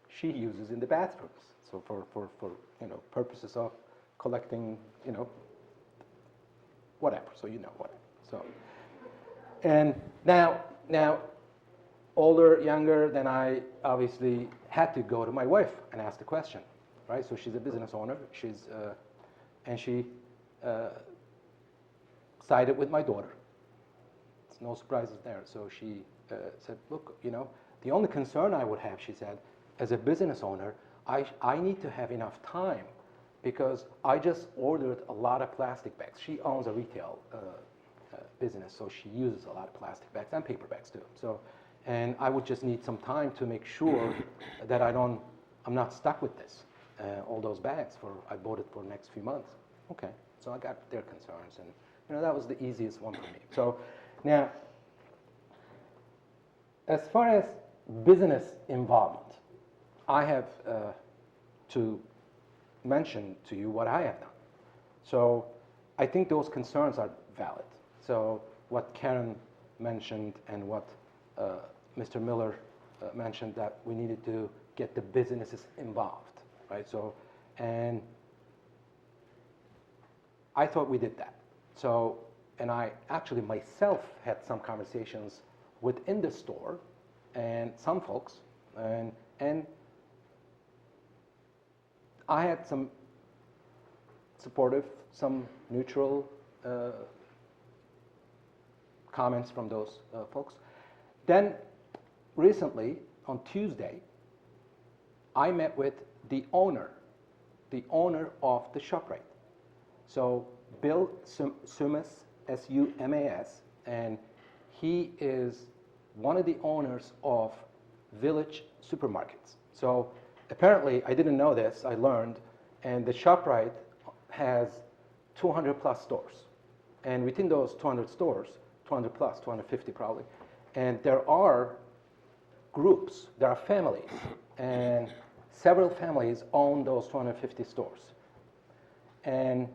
she uses in the bathrooms. So for purposes of collecting, whatever. So whatever. So, and now older, younger, then I obviously had to go to my wife and ask the question, right? So she's a business owner. And she sided with my daughter. It's no surprises there. So she said, look, the only concern I would have, she said, as a business owner, I need to have enough time because I just ordered a lot of plastic bags. She owns a retail business, so she uses a lot of plastic bags and paper bags too. So, and I would just need some time to make sure that I'm not stuck with this, all those bags I bought it for the next few months. Okay, so I got their concerns, and that was the easiest one for me. So now, as far as business involvement, I have to mention to you what I have done. So I think those concerns are valid. So what Karen mentioned and what Mr. Miller mentioned, that we needed to get the businesses involved, right? So, and I thought we did that. So, and I actually myself had some conversations within the store and some folks, and I had some supportive, some neutral comments from those folks. Then recently, on Tuesday, I met with the owner of the ShopRite. So Bill Sumas, S-U-M-A-S, and he is one of the owners of Village Supermarkets. So apparently, I didn't know this, I learned, and the ShopRite has 200 plus stores. And within those 200 stores, 200 plus, 250 probably, and there are groups, there are families, and several families own those 250 stores. And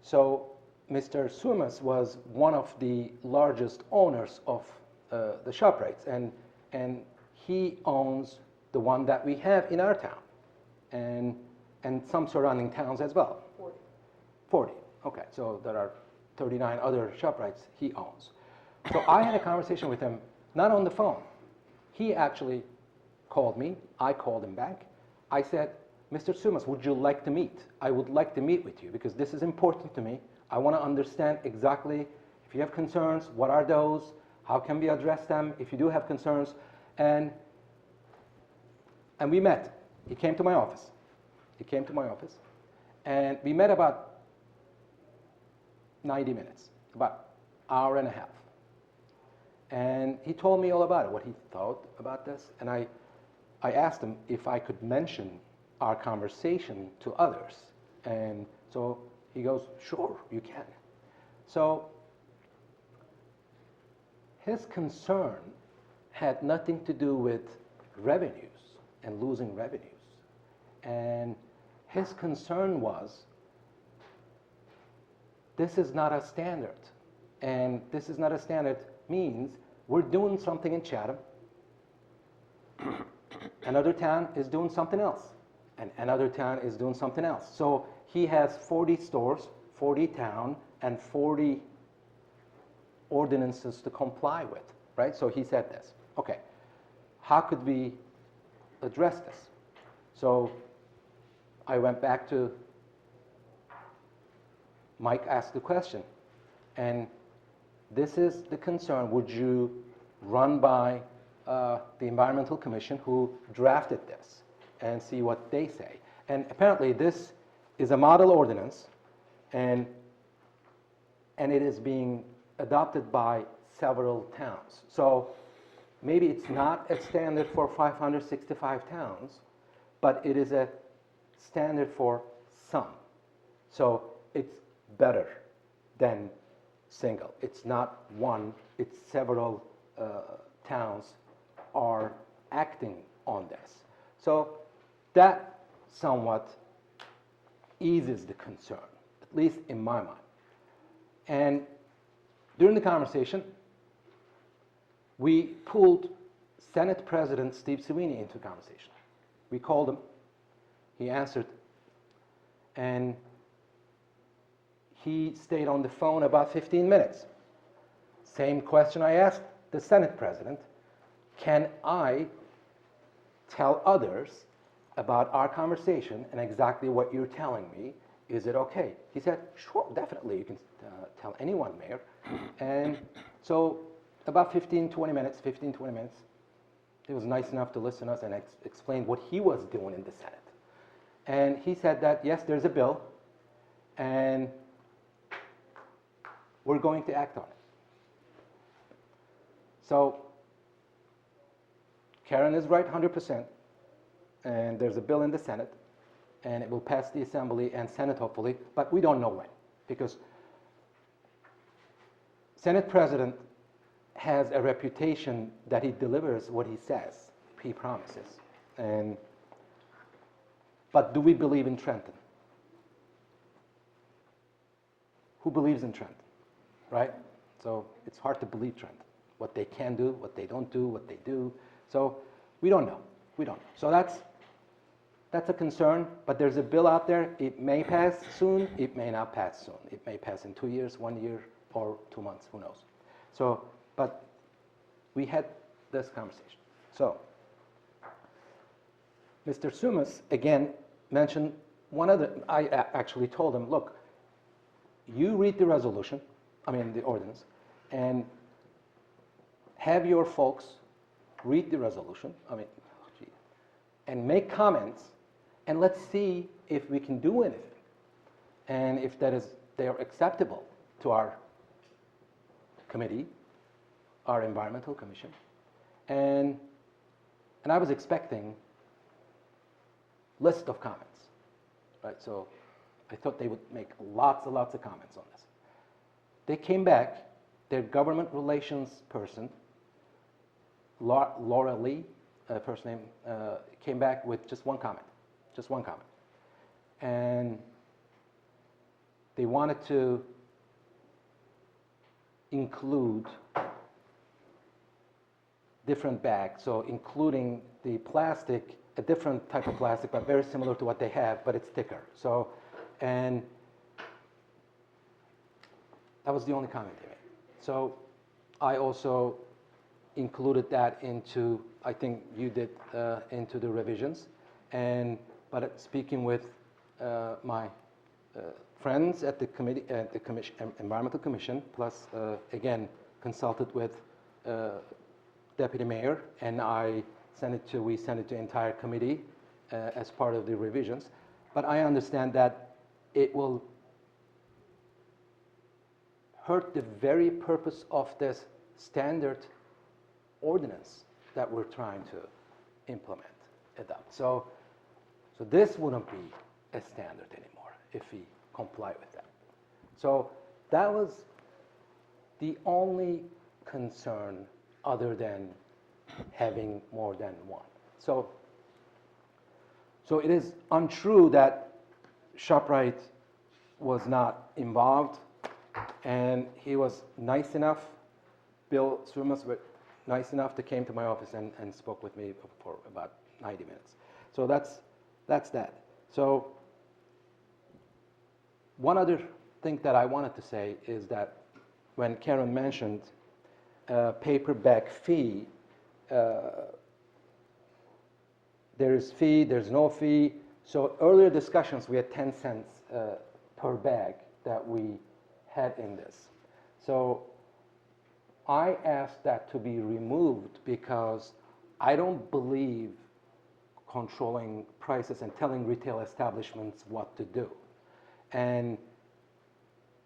so Mr. Sumas was one of the largest owners of the ShopRites, and he owns the one that we have in our town, and some surrounding towns as well. 40, okay, so there are 39 other ShopRites he owns. So I had a conversation with him, not on the phone. He actually called me, I called him back. I said, Mr. Sumas, would you like to meet? I would like to meet with you because this is important to me. I want to understand exactly if you have concerns, what are those? How can we address them if you do have concerns? And we met. He came to my office. And we met about 90 minutes, about an hour and a half. And he told me all about it, what he thought about this. And I asked him if I could mention our conversation to others. And so he goes, sure, you can. So his concern had nothing to do with revenues and losing revenues. And his concern was, this is not a standard. And this is not a standard means we're doing something in Chatham, another town is doing something else, and another town is doing something else. So he has 40 stores, 40 town, and 40 ordinances to comply with, right? So he said this, okay, how could we address this? So I went back to Mike asked the question, and this is the concern. Would you run by the Environmental Commission who drafted this and see what they say? And apparently this is a model ordinance, and it is being adopted by several towns. So maybe it's not a standard for 565 towns, but it is a standard for some. So it's better than single. It's not one, it's several towns are acting on this. So that somewhat eases the concern, at least in my mind. And during the conversation, we pulled Senate President Steve Sweeney into the conversation. We called him, he answered, and he stayed on the phone about 15 minutes. Same question I asked the Senate President, can I tell others about our conversation and exactly what you're telling me? Is it okay? He said, sure, definitely, you can tell anyone, Mayor. And so about 15, 20 minutes, he was nice enough to listen to us and explain what he was doing in the Senate. And he said that, yes, there's a bill, and we're going to act on it. So Karen is right 100%, and there's a bill in the Senate, and it will pass the Assembly and Senate hopefully, but we don't know when, because Senate President has a reputation that he delivers what he says, he promises. But do we believe in Trenton? Who believes in Trenton, right? So it's hard to believe Trenton, what they can do, what they don't do, what they do. So we don't know, So that's a concern, but there's a bill out there. It may pass soon, it may not pass soon. It may pass in 2 years, 1 year, or 2 months, who knows. So, but we had this conversation. So, Mr. Sumas, again, mentioned one other, I actually told him, look, you read the resolution, the ordinance, and have your folks read the resolution, and make comments, and let's see if we can do anything, and if they are acceptable to our committee, our Environmental Commission. And I was expecting list of comments, right? So I thought they would make lots and lots of comments on this. They came back, their government relations person, Laura Lee, first name, came back with just one comment. And they wanted to include different bags, so including the plastic, a different type of plastic, but very similar to what they have, but it's thicker. So, and that was the only comment they made. So I also included that into, I think you did, into the revisions. But speaking with my friends at the committee, at the Environmental Commission, plus again consulted with Deputy Mayor, and we sent it to entire committee as part of the revisions. But I understand that it will hurt the very purpose of this standard ordinance that we're trying to implement, adopt. So this wouldn't be a standard anymore if we comply with that. So that was the only concern other than having more than one. So it is untrue that ShopRite was not involved, and he was nice enough, Bill Swimas was nice enough to came to my office and spoke with me for about 90 minutes. So that's that. So one other thing that I wanted to say is that when Karen mentioned paper bag fee, there is fee, there's no fee. So earlier discussions, we had 10 cents per bag that we had in this. So I asked that to be removed because I don't believe controlling prices and telling retail establishments what to do. And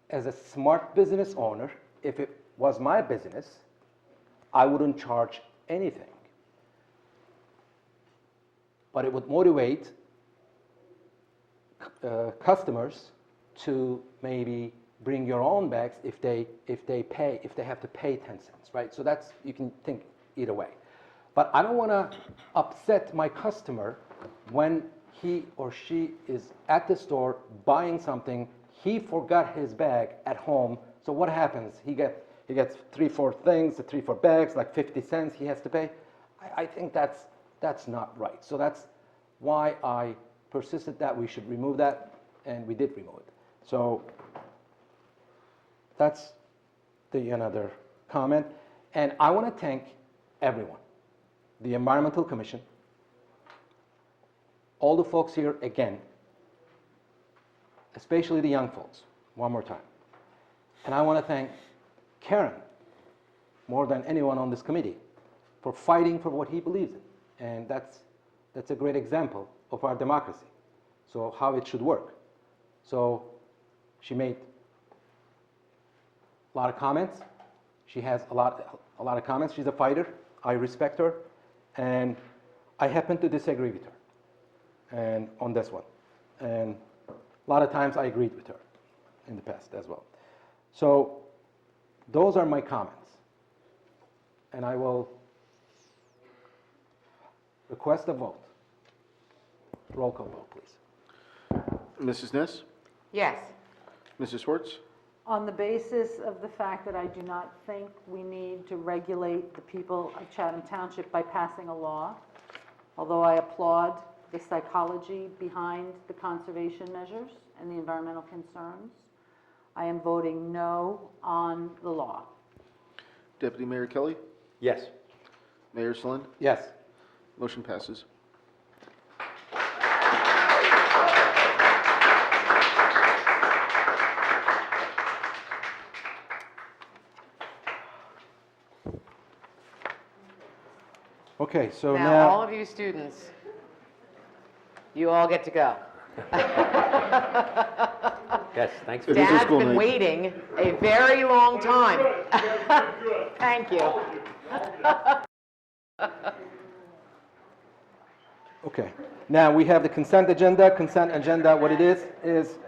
as a smart business owner, if it was my business, I wouldn't charge anything. But it would motivate customers to maybe bring your own bags if they have to pay 10 cents, right? So that's, you can think either way. But I don't want to upset my customer when he or she is at the store buying something, he forgot his bag at home. So what happens? He gets 3-4 things, 3-4 bags, like 50 cents he has to pay. I think that's not right. So that's why I persisted that we should remove that, and we did remove it. So that's another comment. And I want to thank everyone, the Environmental Commission, all the folks here again, especially the young folks, one more time. And I want to thank Karen, more than anyone on this committee, for fighting for what he believes in. And that's a great example of our democracy, so how it should work. So she made a lot of comments. She has a lot of comments. She's a fighter. I respect her. And I happen to disagree with her and on this one. And a lot of times I agreed with her in the past as well. So those are my comments. And I will request a vote. Roll call vote, please. Mrs. Ness? Yes. Mrs. Schwartz? On the basis of the fact that I do not think we need to regulate the people of Chatham Township by passing a law, although I applaud the psychology behind the conservation measures and the environmental concerns, I am voting no on the law. Deputy Mayor Kelly? Yes. Mayor Slin? Yes. Motion passes. Okay, so Now, all of you students, you all get to go. Yes, thanks It for is a Dad's school been night. waiting a very long time. Thank you. Okay. Now we have the consent agenda. Consent agenda, what it is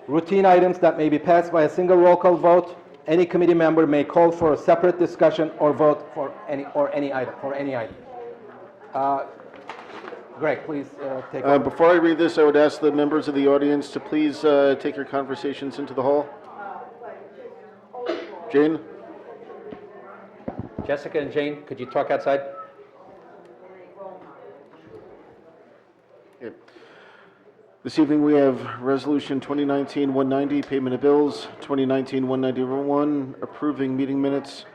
routine items that may be passed by a single roll call vote. Any committee member may call for a separate discussion or vote for any item. Greg, please take over. Before I read this, I would ask the members of the audience to please take your conversations into the hall. Jane? Jessica and Jane, could you talk outside? Okay. This evening, we have Resolution 2019-190, payment of bills, 2019-191, approving meeting minutes,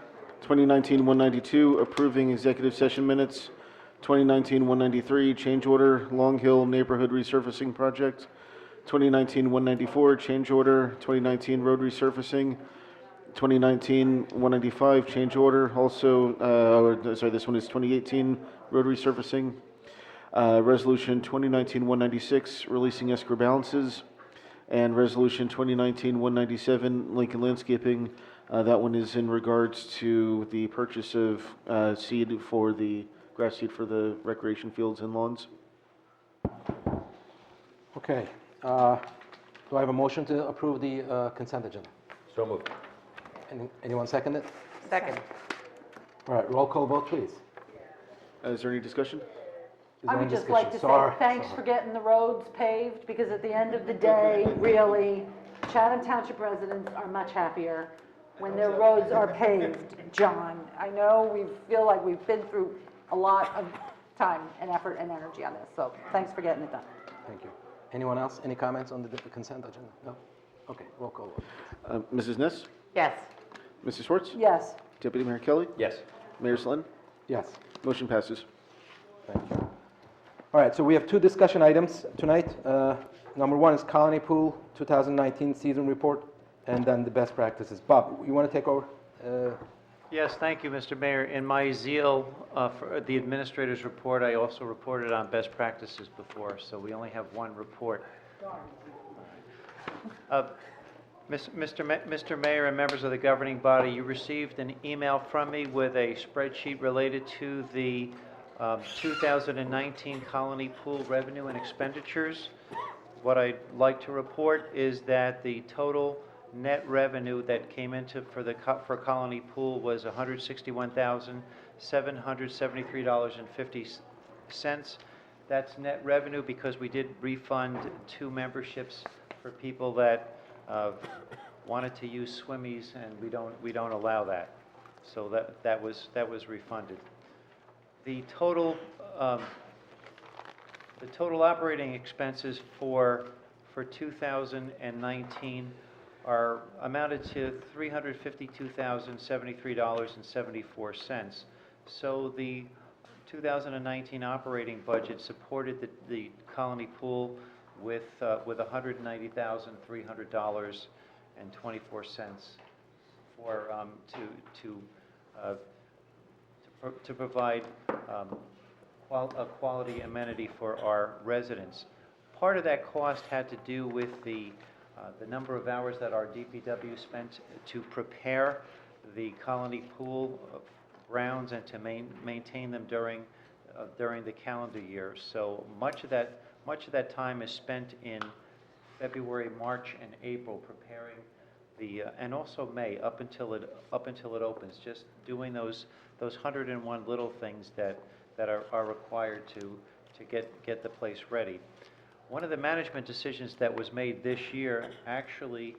2019-192, approving executive session minutes, 2019-193, change order, Long Hill Neighborhood Resurfacing Project, 2019-194, change order, 2019 road resurfacing, 2019-195, change order, also, sorry, this one is 2018 road resurfacing, Resolution 2019-196, releasing escrow balances, and Resolution 2019-197, Lincoln Landscaping. That one is in regards to the purchase of seed for the grass seed for the recreation fields and lawns. Okay. Do I have a motion to approve the consent agenda? So moved. Anyone second it? Second. All right, roll call vote, please. Is there any discussion? Is I there would any just like to discussion? Sorry, say thanks for getting the roads paved, because at the end of the day, really, Chatham Township residents are much happier when their roads are paved, John. I know we feel like we've been through a lot of time and effort and energy on this, so thanks for getting it done. Thank you. Anyone else? Any comments on the consent agenda? No? Okay, roll call vote. Mrs. Ness? Yes. Mrs. Schwartz? Yes. Deputy Mayor Kelly? Yes. Mayor Slin? Yes. Motion passes. Thank you. All right, so we have two discussion items tonight. Number one is Colony Pool 2019 season report, and then the best practices. Bob, you want to take over? Yes, thank you, Mr. Mayor. In my zeal for the administrator's report, I also reported on best practices before, so we only have one report. Mr. Mayor and members of the governing body, you received an email from me with a spreadsheet related to the 2019 Colony Pool revenue and expenditures. What I'd like to report is that the total net revenue that came into for Colony Pool was $161,773.50. That's net revenue because we did refund 2 memberships for people that wanted to use swimmies, and we don't allow that. So that was refunded. The total operating expenses for 2019 are amounted to $352,073.74. So the 2019 operating budget supported the Colony Pool with $190,300.24 to provide a quality amenity for our residents. Part of that cost had to do with the number of hours that our DPW spent to prepare the Colony Pool grounds and to maintain them during the calendar year. So much of that time is spent in February, March, and April preparing and also May up until it opens. Just doing those 101 little things that are required to get the place ready. One of the management decisions that was made this year actually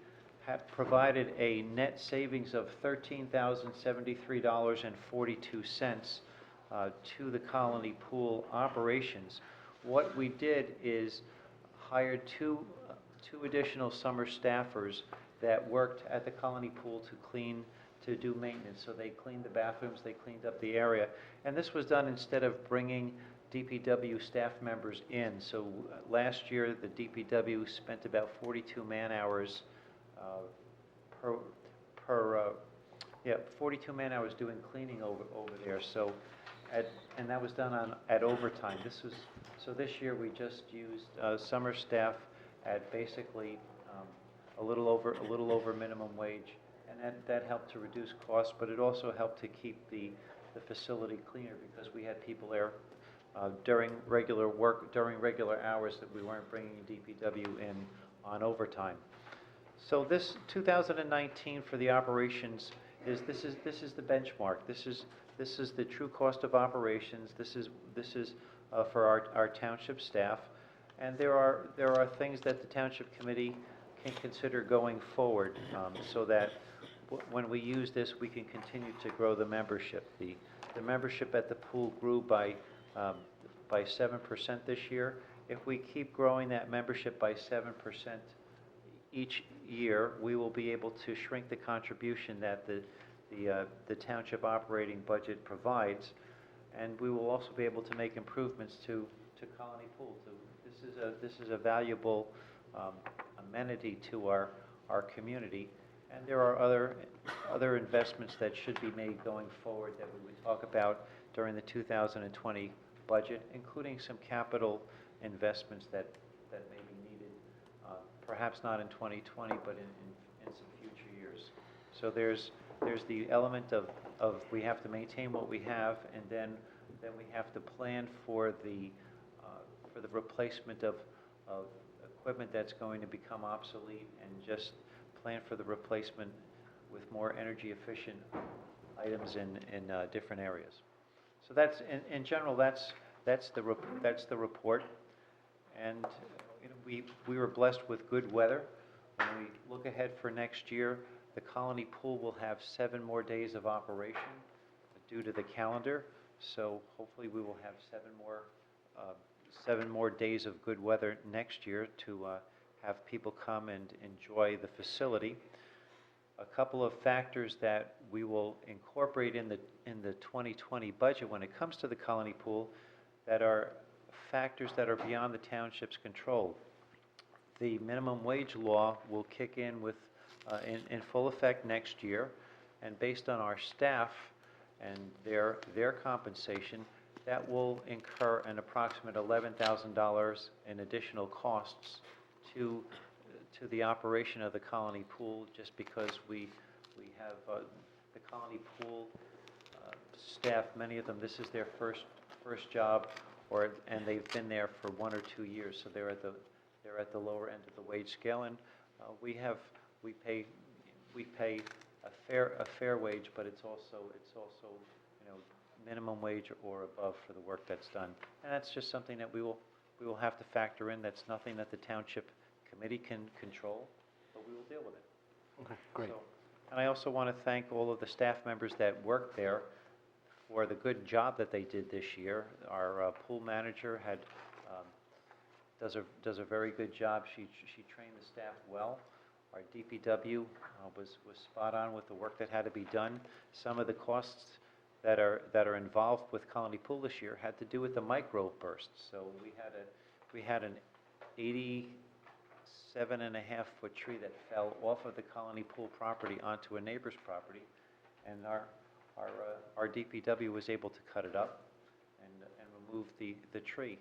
provided a net savings of $13,073.42 to the Colony Pool operations. What we did is hired two additional summer staffers that worked at the Colony Pool to do maintenance. So they cleaned the bathrooms, they cleaned up the area. And this was done instead of bringing DPW staff members in. So last year, the DPW spent about 42 man-hours 42 man-hours doing cleaning over there. So, and that was done at overtime. So this year we just used summer staff at basically a little over minimum wage, and that helped to reduce costs, but it also helped to keep the facility cleaner because we had people there during regular hours that we weren't bringing DPW in on overtime. So this 2019 for the operations is the benchmark. This is the true cost of operations. This is for our township staff, and there are things that the township committee can consider going forward, so that when we use this, we can continue to grow the membership. The membership at the pool grew by 7% this year. If we keep growing that membership by 7% each year, we will be able to shrink the contribution that the township operating budget provides, and we will also be able to make improvements to Colony Pool. This is a valuable amenity to our community, and there are other investments that should be made going forward that we would talk about during the 2020 budget, including some capital investments that may be needed, perhaps not in 2020, but in some future years. So there's the element of we have to maintain what we have, and then we have to plan for the replacement of equipment that's going to become obsolete, and just plan for the replacement with more energy efficient items in different areas. So that's in general that's the report, and we were blessed with good weather. When we look ahead for next year, the Colony Pool will have 7 more days of operation due to the calendar. So hopefully we will have 7 more days of good weather next year to have people come and enjoy the facility. A couple of factors that we will incorporate in the 2020 budget when it comes to the Colony Pool that are factors that are beyond the township's control. The minimum wage law will kick in with, in full effect next year, and based on our staff and their compensation, that will incur an approximate $11,000 in additional costs to the operation of the Colony Pool, just because we have the Colony Pool staff, many of them, this is their first job, and they've been there for 1 or 2 years, so they're at the lower end of the wage scale, and we pay a fair wage, but it's also minimum wage or above for the work that's done, and that's just something that we will have to factor in. That's nothing that the township committee can control, but we will deal with it. Okay, great. And I also want to thank all of the staff members that work there for the good job that they did this year. Our pool manager does a very good job. She trained the staff well. Our DPW was spot on with the work that had to be done. Some of the costs that are involved with Colony Pool this year had to do with the micro bursts. So we had an 87.5-foot tree that fell off of the Colony Pool property onto a neighbor's property, and our DPW was able to cut it up and remove the tree.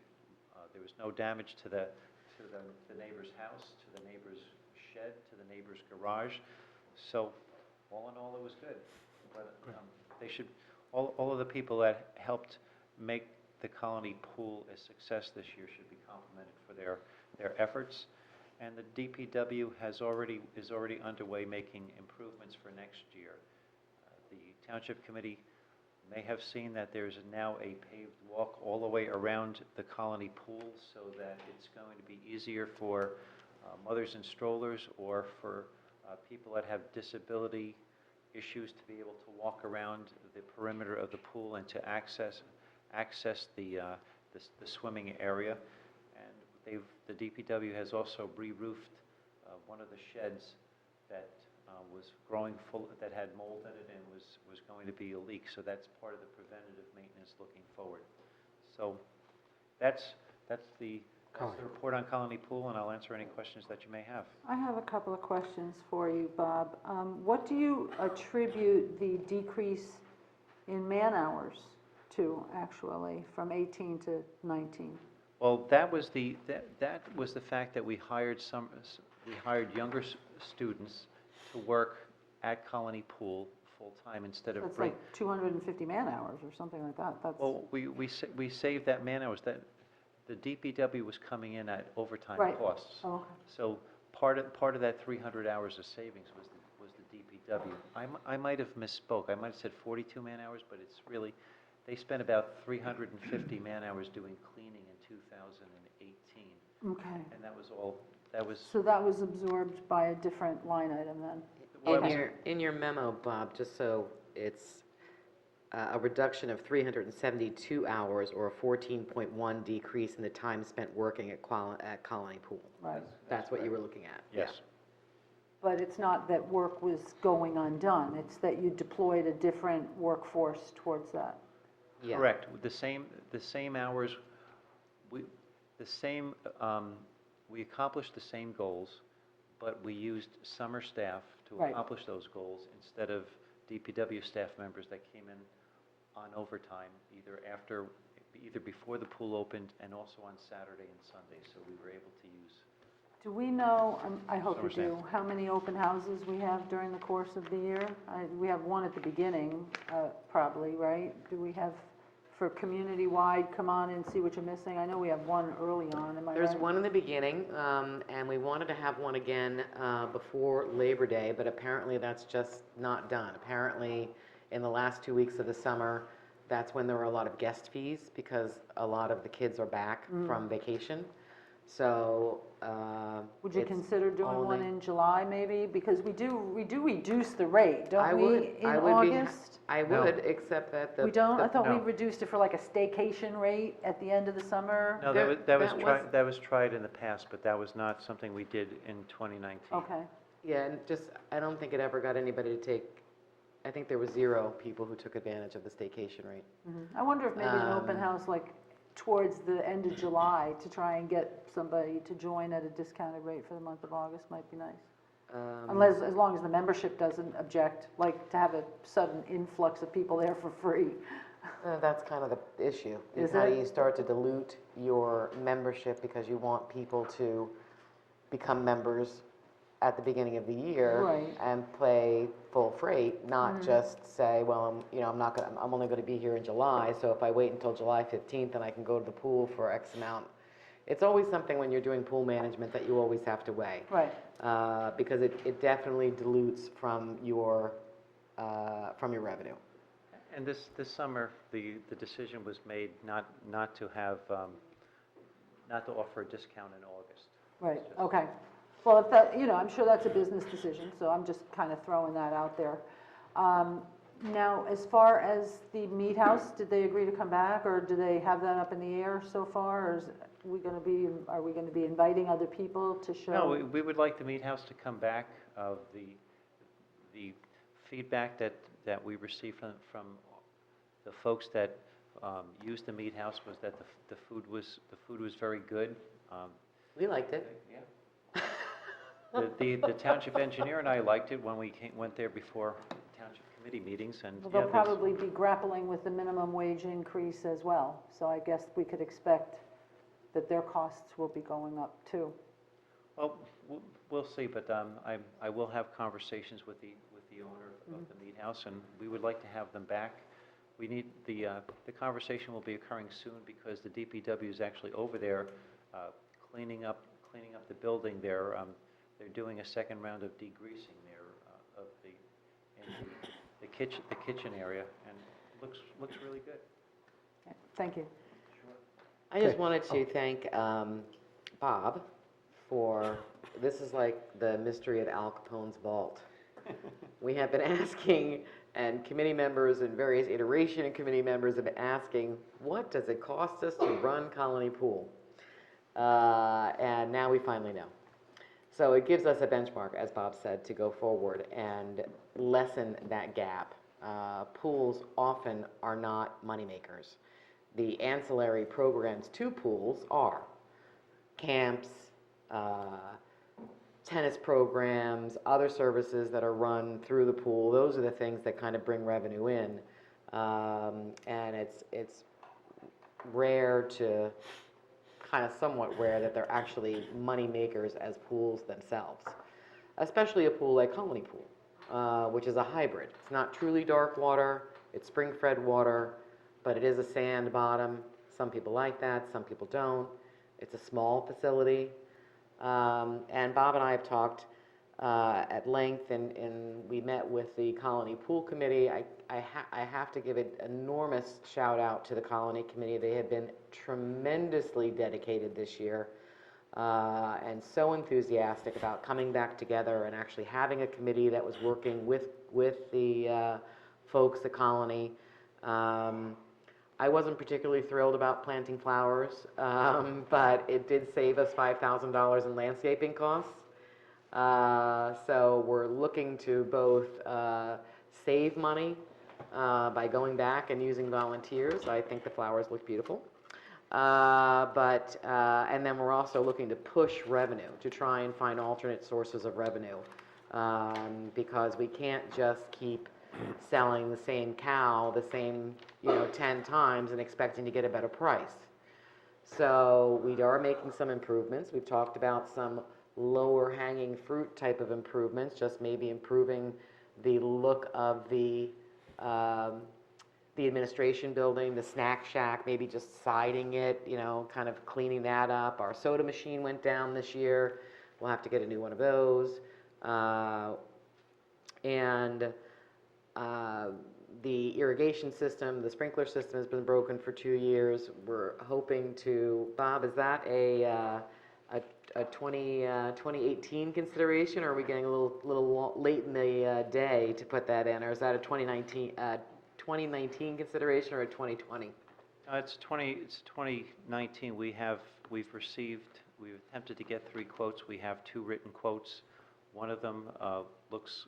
There was no damage to the neighbor's house, to the neighbor's shed, to the neighbor's garage. So all in all, it was good. But they should, all of the people that helped make the Colony Pool a success this year should be complimented for their efforts. And the DPW is already underway making improvements for next year. The Township Committee may have seen that there's now a paved walk all the way around the Colony Pool, so that it's going to be easier for mothers in strollers or for people that have disability issues to be able to walk around the perimeter of the pool and to access the swimming area. And the DPW has also re-roofed one of the sheds that was growing full, that had mold in it and was going to be a leak. So that's part of the preventative maintenance looking forward. So that's the report on Colony Pool, and I'll answer any questions that you may have. I have a couple of questions for you, Bob. What do you attribute the decrease in man-hours to, actually, from 18 to 19? Well, that was the fact that we hired younger students to work at Colony Pool full-time instead of... That's like 250 man-hours or something like that. That's... Well, we saved that man-hours. That the DPW was coming in at overtime costs. Oh, okay. So part of that 300 hours of savings was the DPW. I might have misspoke. I might have said 42 man-hours, but it's really, they spent about 350 man-hours doing cleaning in 2018. Okay. And that was all, that was... So that was absorbed by a different line item then? In your memo, Bob, just so it's a reduction of 372 hours or a 14.1 decrease in the time spent working at Colony Pool. Right. That's what you were looking at. Yes. Yeah. But it's not that work was going undone, it's that you deployed a different workforce towards that. Yeah. Correct. The same hours, we accomplished the same goals, but we used summer staff to accomplish those goals instead of DPW staff members that came in on overtime, either before the pool opened and also on Saturday and Sunday, so we were able to use... Do we know, I hope you Summer do, how many open houses we have during the course of the year? We have one at the beginning, probably, right? Do we have, for community-wide, come on and see what you're missing? I know we have one early on, am I right? There's one in the beginning, and we wanted to have one again before Labor Day, but apparently that's just not done. Apparently, in the last 2 weeks of the summer, that's when there were a lot of guest fees because a lot of the kids are back from vacation. So, would you consider doing one in July, maybe? Because we do reduce the rate, don't we, in August? I would, except that We don't? I thought we reduced it for like a staycation rate at the end of the summer. No, that was tried in the past, but that was not something we did in 2019. Okay. Yeah, and I don't think it ever got anybody to take, I think there were 0 people who took advantage of the staycation rate. I wonder if maybe an open house like towards the end of July to try and get somebody to join at a discounted rate for the month of August might be nice. Unless, as long as the membership doesn't object, like to have a sudden influx of people there for free. That's kind of the issue. Is how do it? you start to dilute your membership because you want people to become members at the beginning of the year Right. and pay full freight, not Mhm. just say, well, I'm only going to be here in July, so if I wait until July 15th, then I can go to the pool for X amount. It's always something when you're doing pool management that you always have to weigh. Right. Because it definitely dilutes from your revenue. And this summer, the decision was made not to have, not to offer a discount in August. Right, okay. Well, if that, I'm sure that's a business decision, so I'm just kind of throwing that out there. Now, as far as the meat house, did they agree to come back, or do they have that up in the air so far? Or are we gonna be inviting other people to show? No, we would like the Meat House to come back. The feedback that we received from the folks that used the Meat House was that the food was very good. We liked it. Yeah. The township engineer and I liked it when we went there before township committee meetings, and Well, yeah, they'll probably be grappling with the minimum wage increase as well, so I guess we could expect that their costs will be going up too. well, we'll see, but I will have conversations with the owner of the Meat House, and we would like to have them back. We need, the conversation will be occurring soon because the DPW is actually over there cleaning up the building. They're doing a second round of degreasing there of the kitchen area, and it looks really good. Okay, thank you. I just wanted to thank Bob for, this is like the mystery of Al Capone's vault. We have been asking, and committee members and various iteration of committee members have been asking, what does it cost us to run Colony Pool? And now we finally know. So it gives us a benchmark, as Bob said, to go forward and lessen that gap. Pools often are not moneymakers. The ancillary programs to pools are camps, tennis programs, other services that are run through the pool. Those are the things that kind of bring revenue in. And it's rare to, kind of somewhat rare that they're actually money makers as pools themselves, especially a pool like Colony Pool, which is a hybrid. It's not truly dark water, it's spring-fed water, but it is a sand bottom. Some people like that, some people don't. It's a small facility. And Bob and I have talked at length, and we met with the Colony Pool Committee. I have to give an enormous shout out to the Colony Committee. They have been tremendously dedicated this year and so enthusiastic about coming back together and actually having a committee that was working with the folks at Colony. I wasn't particularly thrilled about planting flowers, but it did save us $5,000 in landscaping costs. So we're looking to both save money by going back and using volunteers. I think the flowers look beautiful. And then we're also looking to push revenue, to try and find alternate sources of revenue, because we can't just keep selling the same cow the same 10 times and expecting to get a better price. So we are making some improvements. We've talked about some lower hanging fruit type of improvements, just maybe improving the look of the administration building, the snack shack, maybe just siding it, kind of cleaning that up. Our soda machine went down this year. We'll have to get a new one of those. The irrigation system, the sprinkler system has been broken for 2 years. We're hoping to, Bob, is that a 2018 consideration, or are we getting a little late in the day to put that in, or is that a 2019 consideration or a 2020? It's 2019. We've attempted to get 3 quotes. We have 2 written quotes. One of them looks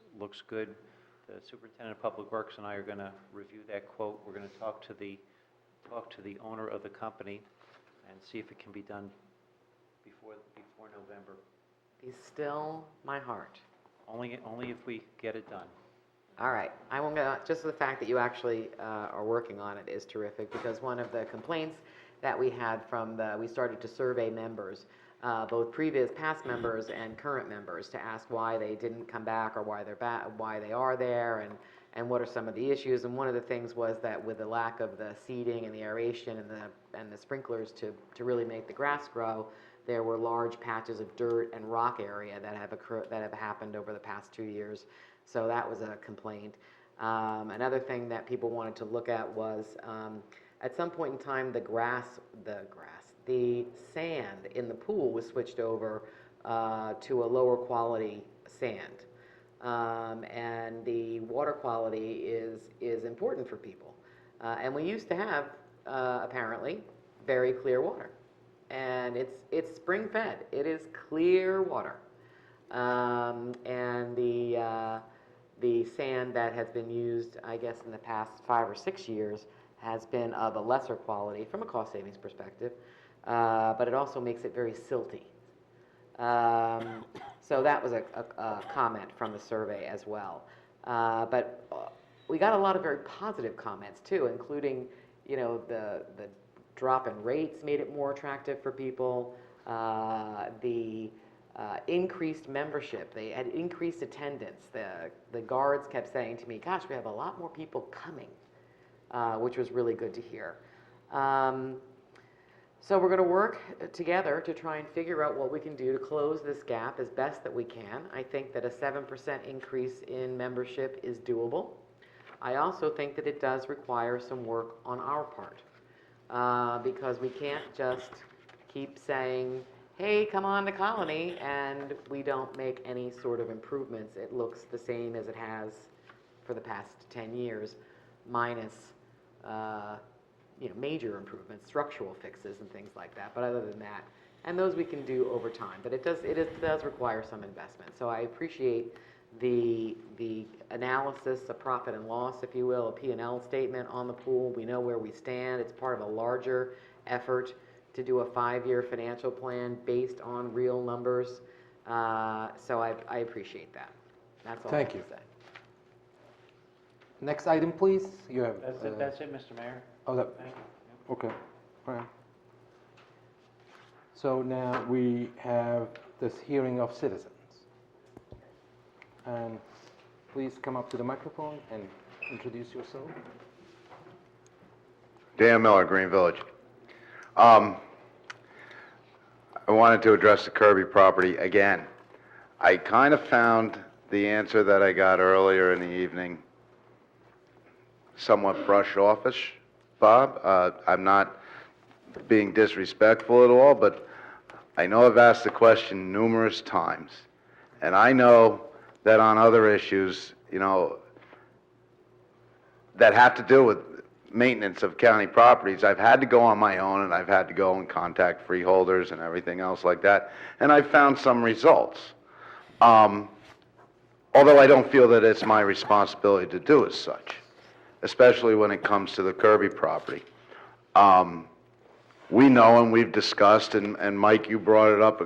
good. The Superintendent of Public Works and I are going to review that quote. We're going to talk to the owner of the company and see if it can be done before November. Be still my heart. Only if we get it done. All right, I won't go, just the fact that you actually are working on it is terrific, because one of the complaints that we had we started to survey members, both past members and current members, to ask why they didn't come back, or why they are there, and what are some of the issues. And one of the things was that with the lack of the seeding and the aeration and the sprinklers to really make the grass grow, there were large patches of dirt and rock area that have happened over the past 2 years. So that was a complaint. Another thing that people wanted to look at was, at some point in time, the sand in the pool was switched over to a lower quality sand. And the water quality is important for people. And we used to have, apparently, very clear water. And it's spring fed. It is clear water. And the sand that has been used, I guess, in the past 5 or 6 years has been of a lesser quality from a cost savings perspective, but it also makes it very silty. So that was a comment from the survey as well. But we got a lot of very positive comments too, including, the drop in rates made it more attractive for people. The increased membership, they had increased attendance. The guards kept saying to me, gosh, we have a lot more people coming, which was really good to hear. So we're going to work together to try and figure out what we can do to close this gap as best that we can. I think that a 7% increase in membership is doable. I also think that it does require some work on our part, because we can't just keep saying, hey, come on to Colony, and we don't make any sort of improvements. It looks the same as it has for the past 10 years, minus major improvements, structural fixes and things like that. But other than that, and those we can do over time. But it does require some investment. So I appreciate the analysis, a profit and loss, if you will, a P&L statement on the pool. We know where we stand. It's part of a larger effort to do a 5-year financial plan based on real numbers. So I appreciate that. That's all I have to say. Next item, please. You have. That's it, Mr. Mayor. Oh, that. Thank you. Okay. All right. So now we have this hearing of citizens. And please come up to the microphone and introduce yourself. Dan Miller, Green Village. I wanted to address the Kirby property again. I kind of found the answer that I got earlier in the evening somewhat brush offish, Bob. I'm not being disrespectful at all, but I know I've asked the question numerous times, and I know that on other issues, that have to do with maintenance of county properties, I've had to go on my own, and I've had to go and contact freeholders and everything else like that, and I've found some results. Although I don't feel that it's my responsibility to do as such, especially when it comes to the Kirby property. We know, and we've discussed, and Mike, you brought it up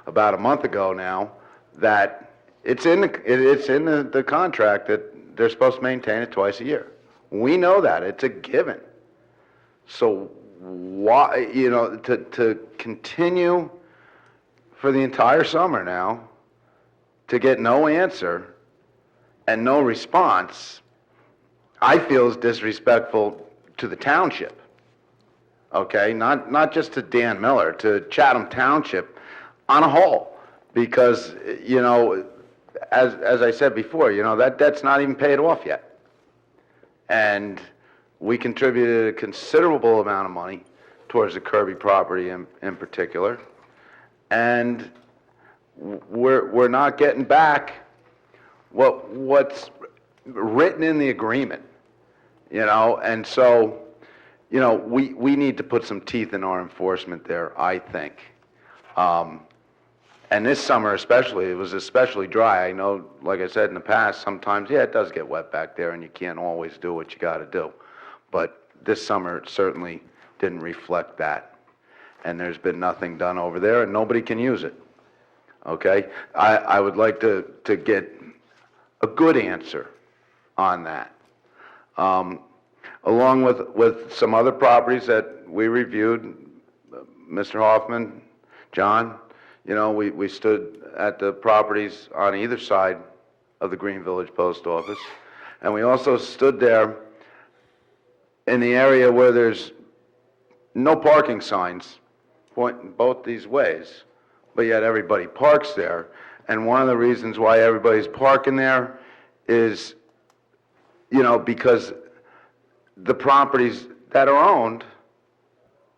about a month ago now, that it's in the contract that they're supposed to maintain it twice a year. We know that. It's a given. So why, to continue for the entire summer now to get no answer and no response, I feel is disrespectful to the township. Okay, not just to Dan Miller, to Chatham Township on a whole, because as I said before, that debt's not even paid off yet. And we contributed a considerable amount of money towards the Kirby property in particular. And we're not getting back what's written in the agreement, and so, we need to put some teeth in our enforcement there, I think. And this summer especially, it was especially dry. I know, like I said in the past, sometimes, it does get wet back there and you can't always do what you got to do. But this summer, it certainly didn't reflect that. and there's been nothing done over there, and nobody can use it, okay? I would like to get a good answer on that. Along with some other properties that we reviewed, Mr. Hoffman, John, you know, we stood at the properties on either side of the Green Village Post Office, and we also stood there in the area where there's no parking signs pointing both these ways, but yet everybody parks there. And one of the reasons why everybody's parking there is, you know, because the properties that are owned,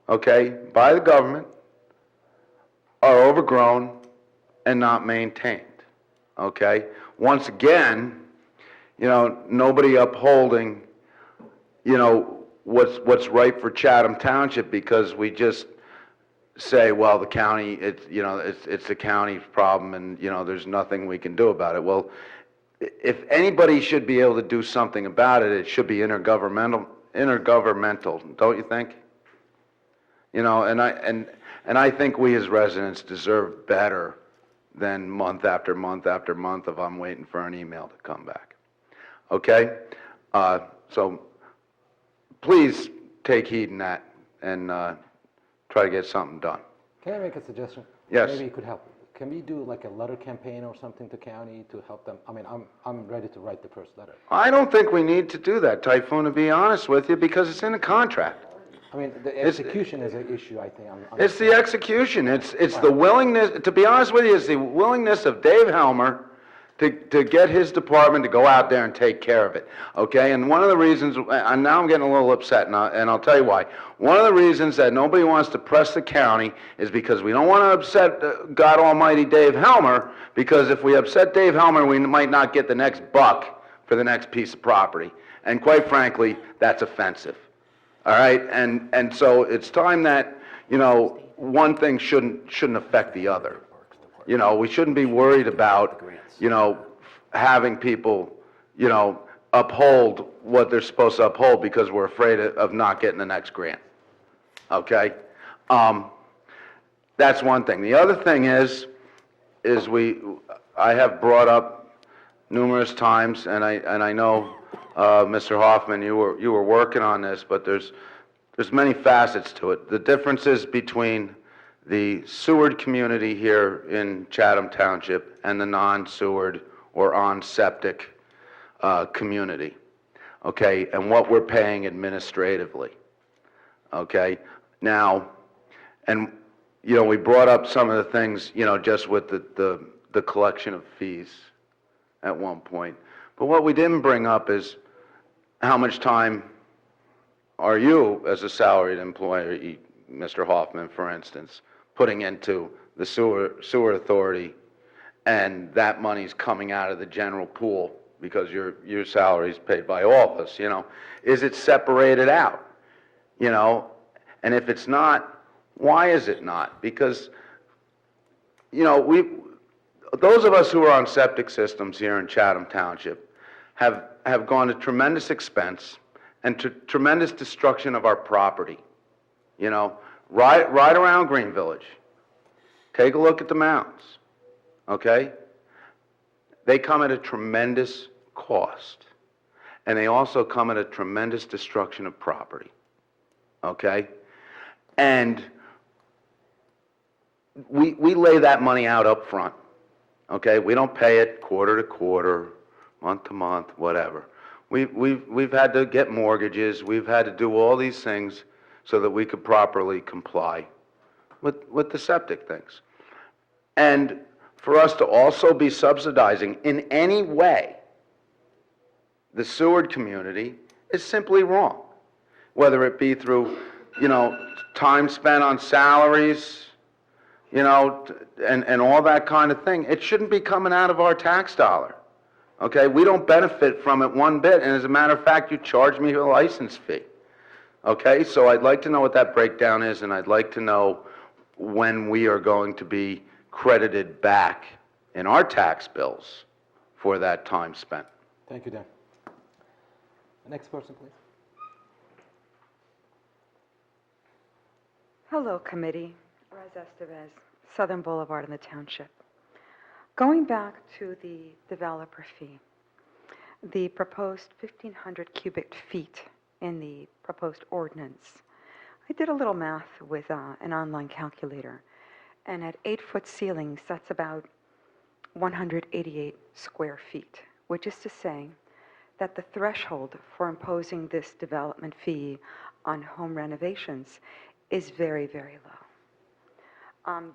okay, by the government are overgrown and not maintained, okay? Once again, you know, nobody upholding, you know, what's right for Chatham Township, because we just say, well, the county, it's the county's problem, and, you know, there's nothing we can do about it. Well, if anybody should be able to do something about it, it should be intergovernmental, don't you think? You know, and I think we as residents deserve better than month after month after month of I'm waiting for an email to come back. Okay? So please take heed in that and try to get something done. Can I make a suggestion? Yes. Maybe you could help. Can we do like a letter campaign or something to county to help them? I mean, I'm ready to write the first letter. I don't think we need to do that, Typhoon, to be honest with you, because it's in the contract. I mean, the execution is an issue, I think. It's the execution. It's the willingness, to be honest with you, it's the willingness of Dave Helmer to get his department to go out there and take care of it, okay? And one of the reasons, and now I'm getting a little upset, and I'll tell you why. One of the reasons that nobody wants to press the county is because we don't want to upset God Almighty Dave Helmer, because if we upset Dave Helmer, we might not get the next buck for the next piece of property. And quite frankly, that's offensive, all right? And so it's time that, you know, one thing shouldn't affect the other. You know, we shouldn't be worried about, you know, having people, you know, uphold what they're supposed to uphold because we're afraid of not getting the next grant. Okay? That's one thing. The other thing is I have brought up numerous times, and I know, Mr. Hoffman, you were working on this, but there's many facets to it. The differences between the Seward community here in Chatham Township and the non-Seward or on-septic community, okay, and what we're paying administratively, okay? Now, and, you know, we brought up some of the things, you know, just with the collection of fees at one point. But what we didn't bring up is how much time are you, as a salaried employee, Mr. Hoffman, for instance, putting into the sewer authority, and that money's coming out of the general pool because your salary's paid by all of us, you know? Is it separated out, you know? And if it's not, why is it not? Because, you know, those of us who are on septic systems here in Chatham Township have gone to tremendous expense and to tremendous destruction of our property, you know? Right around Green Village. Take a look at the mounds, okay? They come at a tremendous cost. And they also come at a tremendous destruction of property, okay? And we lay that money out up front, okay? We don't pay it quarter to quarter, month to month, whatever. We've had to get mortgages. We've had to do all these things so that we could properly comply with the septic things. And for us to also be subsidizing in any way the Seward community is simply wrong. Whether it be through, you know, time spent on salaries, you know, and all that kind of thing. It shouldn't be coming out of our tax dollar, okay? We don't benefit from it one bit, and as a matter of fact, you charge me a license fee. Okay, so I'd like to know what that breakdown is, and I'd like to know when we are going to be credited back in our tax bills for that time spent. Thank you, Dan. Next person, please. Hello, committee. Rez Estevez, Southern Boulevard in the Township. Going back to the developer fee, the proposed 1,500 cubic feet in the proposed ordinance, I did a little math with an online calculator, and at 8-foot ceilings, that's about 188 square feet, which is to say that the threshold for imposing this development fee on home renovations is very, very low.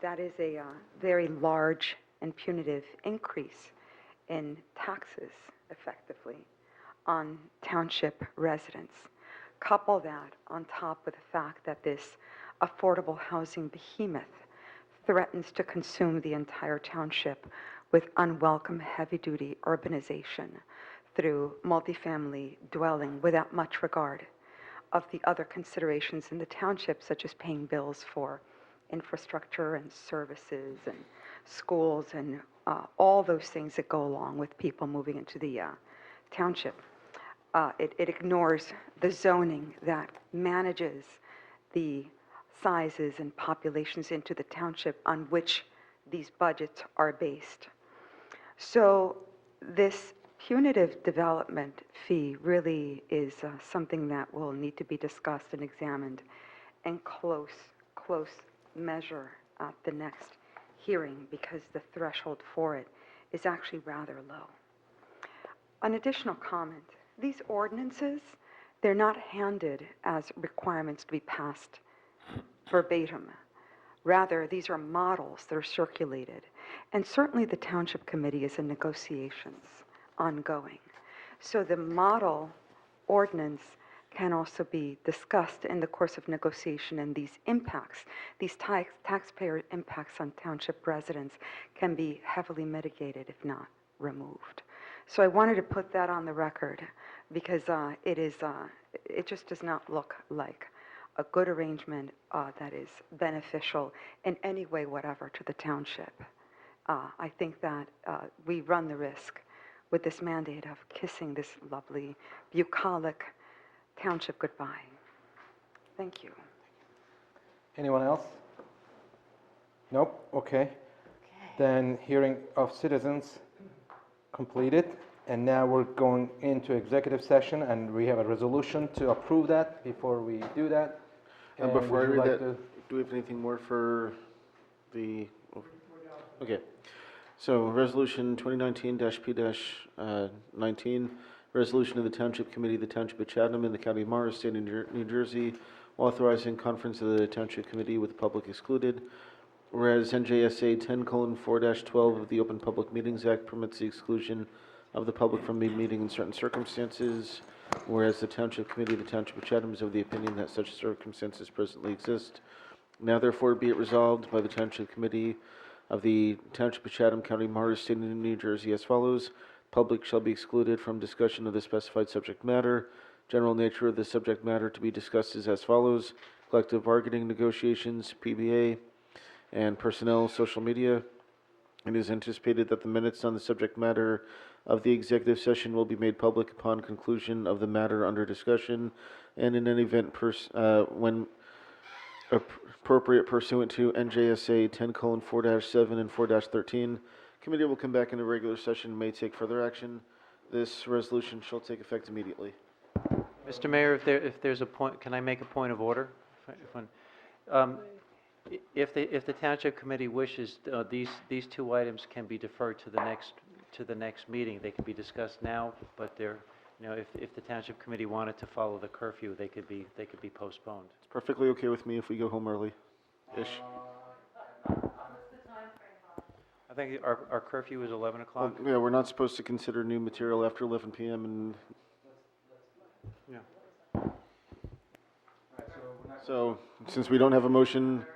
That is a very large and punitive increase in taxes, effectively, on township residents. Couple that on top of the fact that this affordable housing behemoth threatens to consume the entire township with unwelcome heavy-duty urbanization through multifamily dwelling without much regard of the other considerations in the township, such as paying bills for infrastructure and services and schools and all those things that go along with people moving into the township. It ignores the zoning that manages the sizes and populations into the township on which these budgets are based. So this punitive development fee really is something that will need to be discussed and examined in close measure at the next hearing, because the threshold for it is actually rather low. An additional comment, these ordinances, they're not handed as requirements to be passed verbatim. Rather, these are models that are circulated. And certainly the Township Committee is in negotiations ongoing. So the model ordinance can also be discussed in the course of negotiation, and these impacts, these taxpayer impacts on township residents can be heavily mitigated, if not removed. So I wanted to put that on the record because it just does not look like a good arrangement that is beneficial in any way whatever to the township. I think that we run the risk with this mandate of kissing this lovely, bucolic township goodbye. Thank you. Anyone else? Nope, okay. Then hearing of citizens completed, and now we're going into executive session, and we have a resolution to approve that. Before we do that, And before I would you read like that, do we have anything more for the, okay. So, Resolution 2019-P-19, resolution of the Township Committee of the Township of Chatham in the County of Morris, State of New Jersey, authorizing conference of the Township Committee with the public excluded. Whereas NJSA 10:4-12 of the Open Public Meetings Act permits the exclusion of the public from a meeting in certain circumstances. Whereas the Township Committee of the Township of Chatham is of the opinion that such circumstances presently exist. Now therefore be it resolved by the Township Committee of the Township of Chatham, County of Morris, State of New Jersey as follows. Public shall be excluded from discussion of the specified subject matter. General nature of the subject matter to be discussed is as follows. Collective bargaining negotiations, PBA, and personnel, social media. It is anticipated that the minutes on the subject matter of the executive session will be made public upon conclusion of the matter under discussion, and in any event when appropriate pursuant to NJSA 10:4-7 and 4-13. Committee will come back in a regular session and may take further action. This resolution shall take effect immediately. Mr. Mayor, if there's a point, can I make a point of order? If the Township Committee wishes, these two items can be deferred to the next meeting. They can be discussed now, but if the Township Committee wanted to follow the curfew, they could be postponed. It's perfectly okay with me if we go home early-ish. I think our curfew is 11 o'clock. Well, yeah, we're not supposed to consider new material after 11 p.m. and... Yeah. So, since we don't have a motion...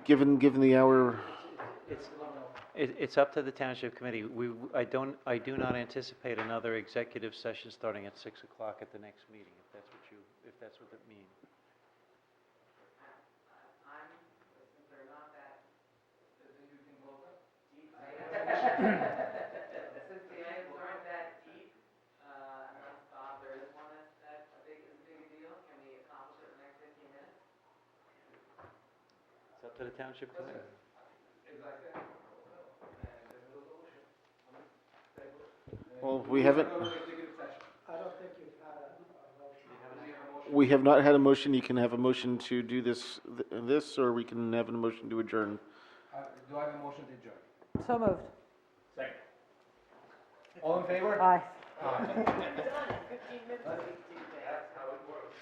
Given the hour... It's up to the Township Committee. I do not anticipate another executive session starting at 6 o'clock at the next meeting, if that's what it means. Since the items aren't that deep, there is one that's a big deal, can we accomplish it in the next 15 minutes? It's up to the township committee. Well, we haven't, I don't think you've had a motion. we have not had a motion. You can have a motion to do this, or we can have a motion to adjourn. Do I have a motion to adjourn? So moved. Second. All in favor? Aye. Aye. Done in 15 minutes. That's how it works.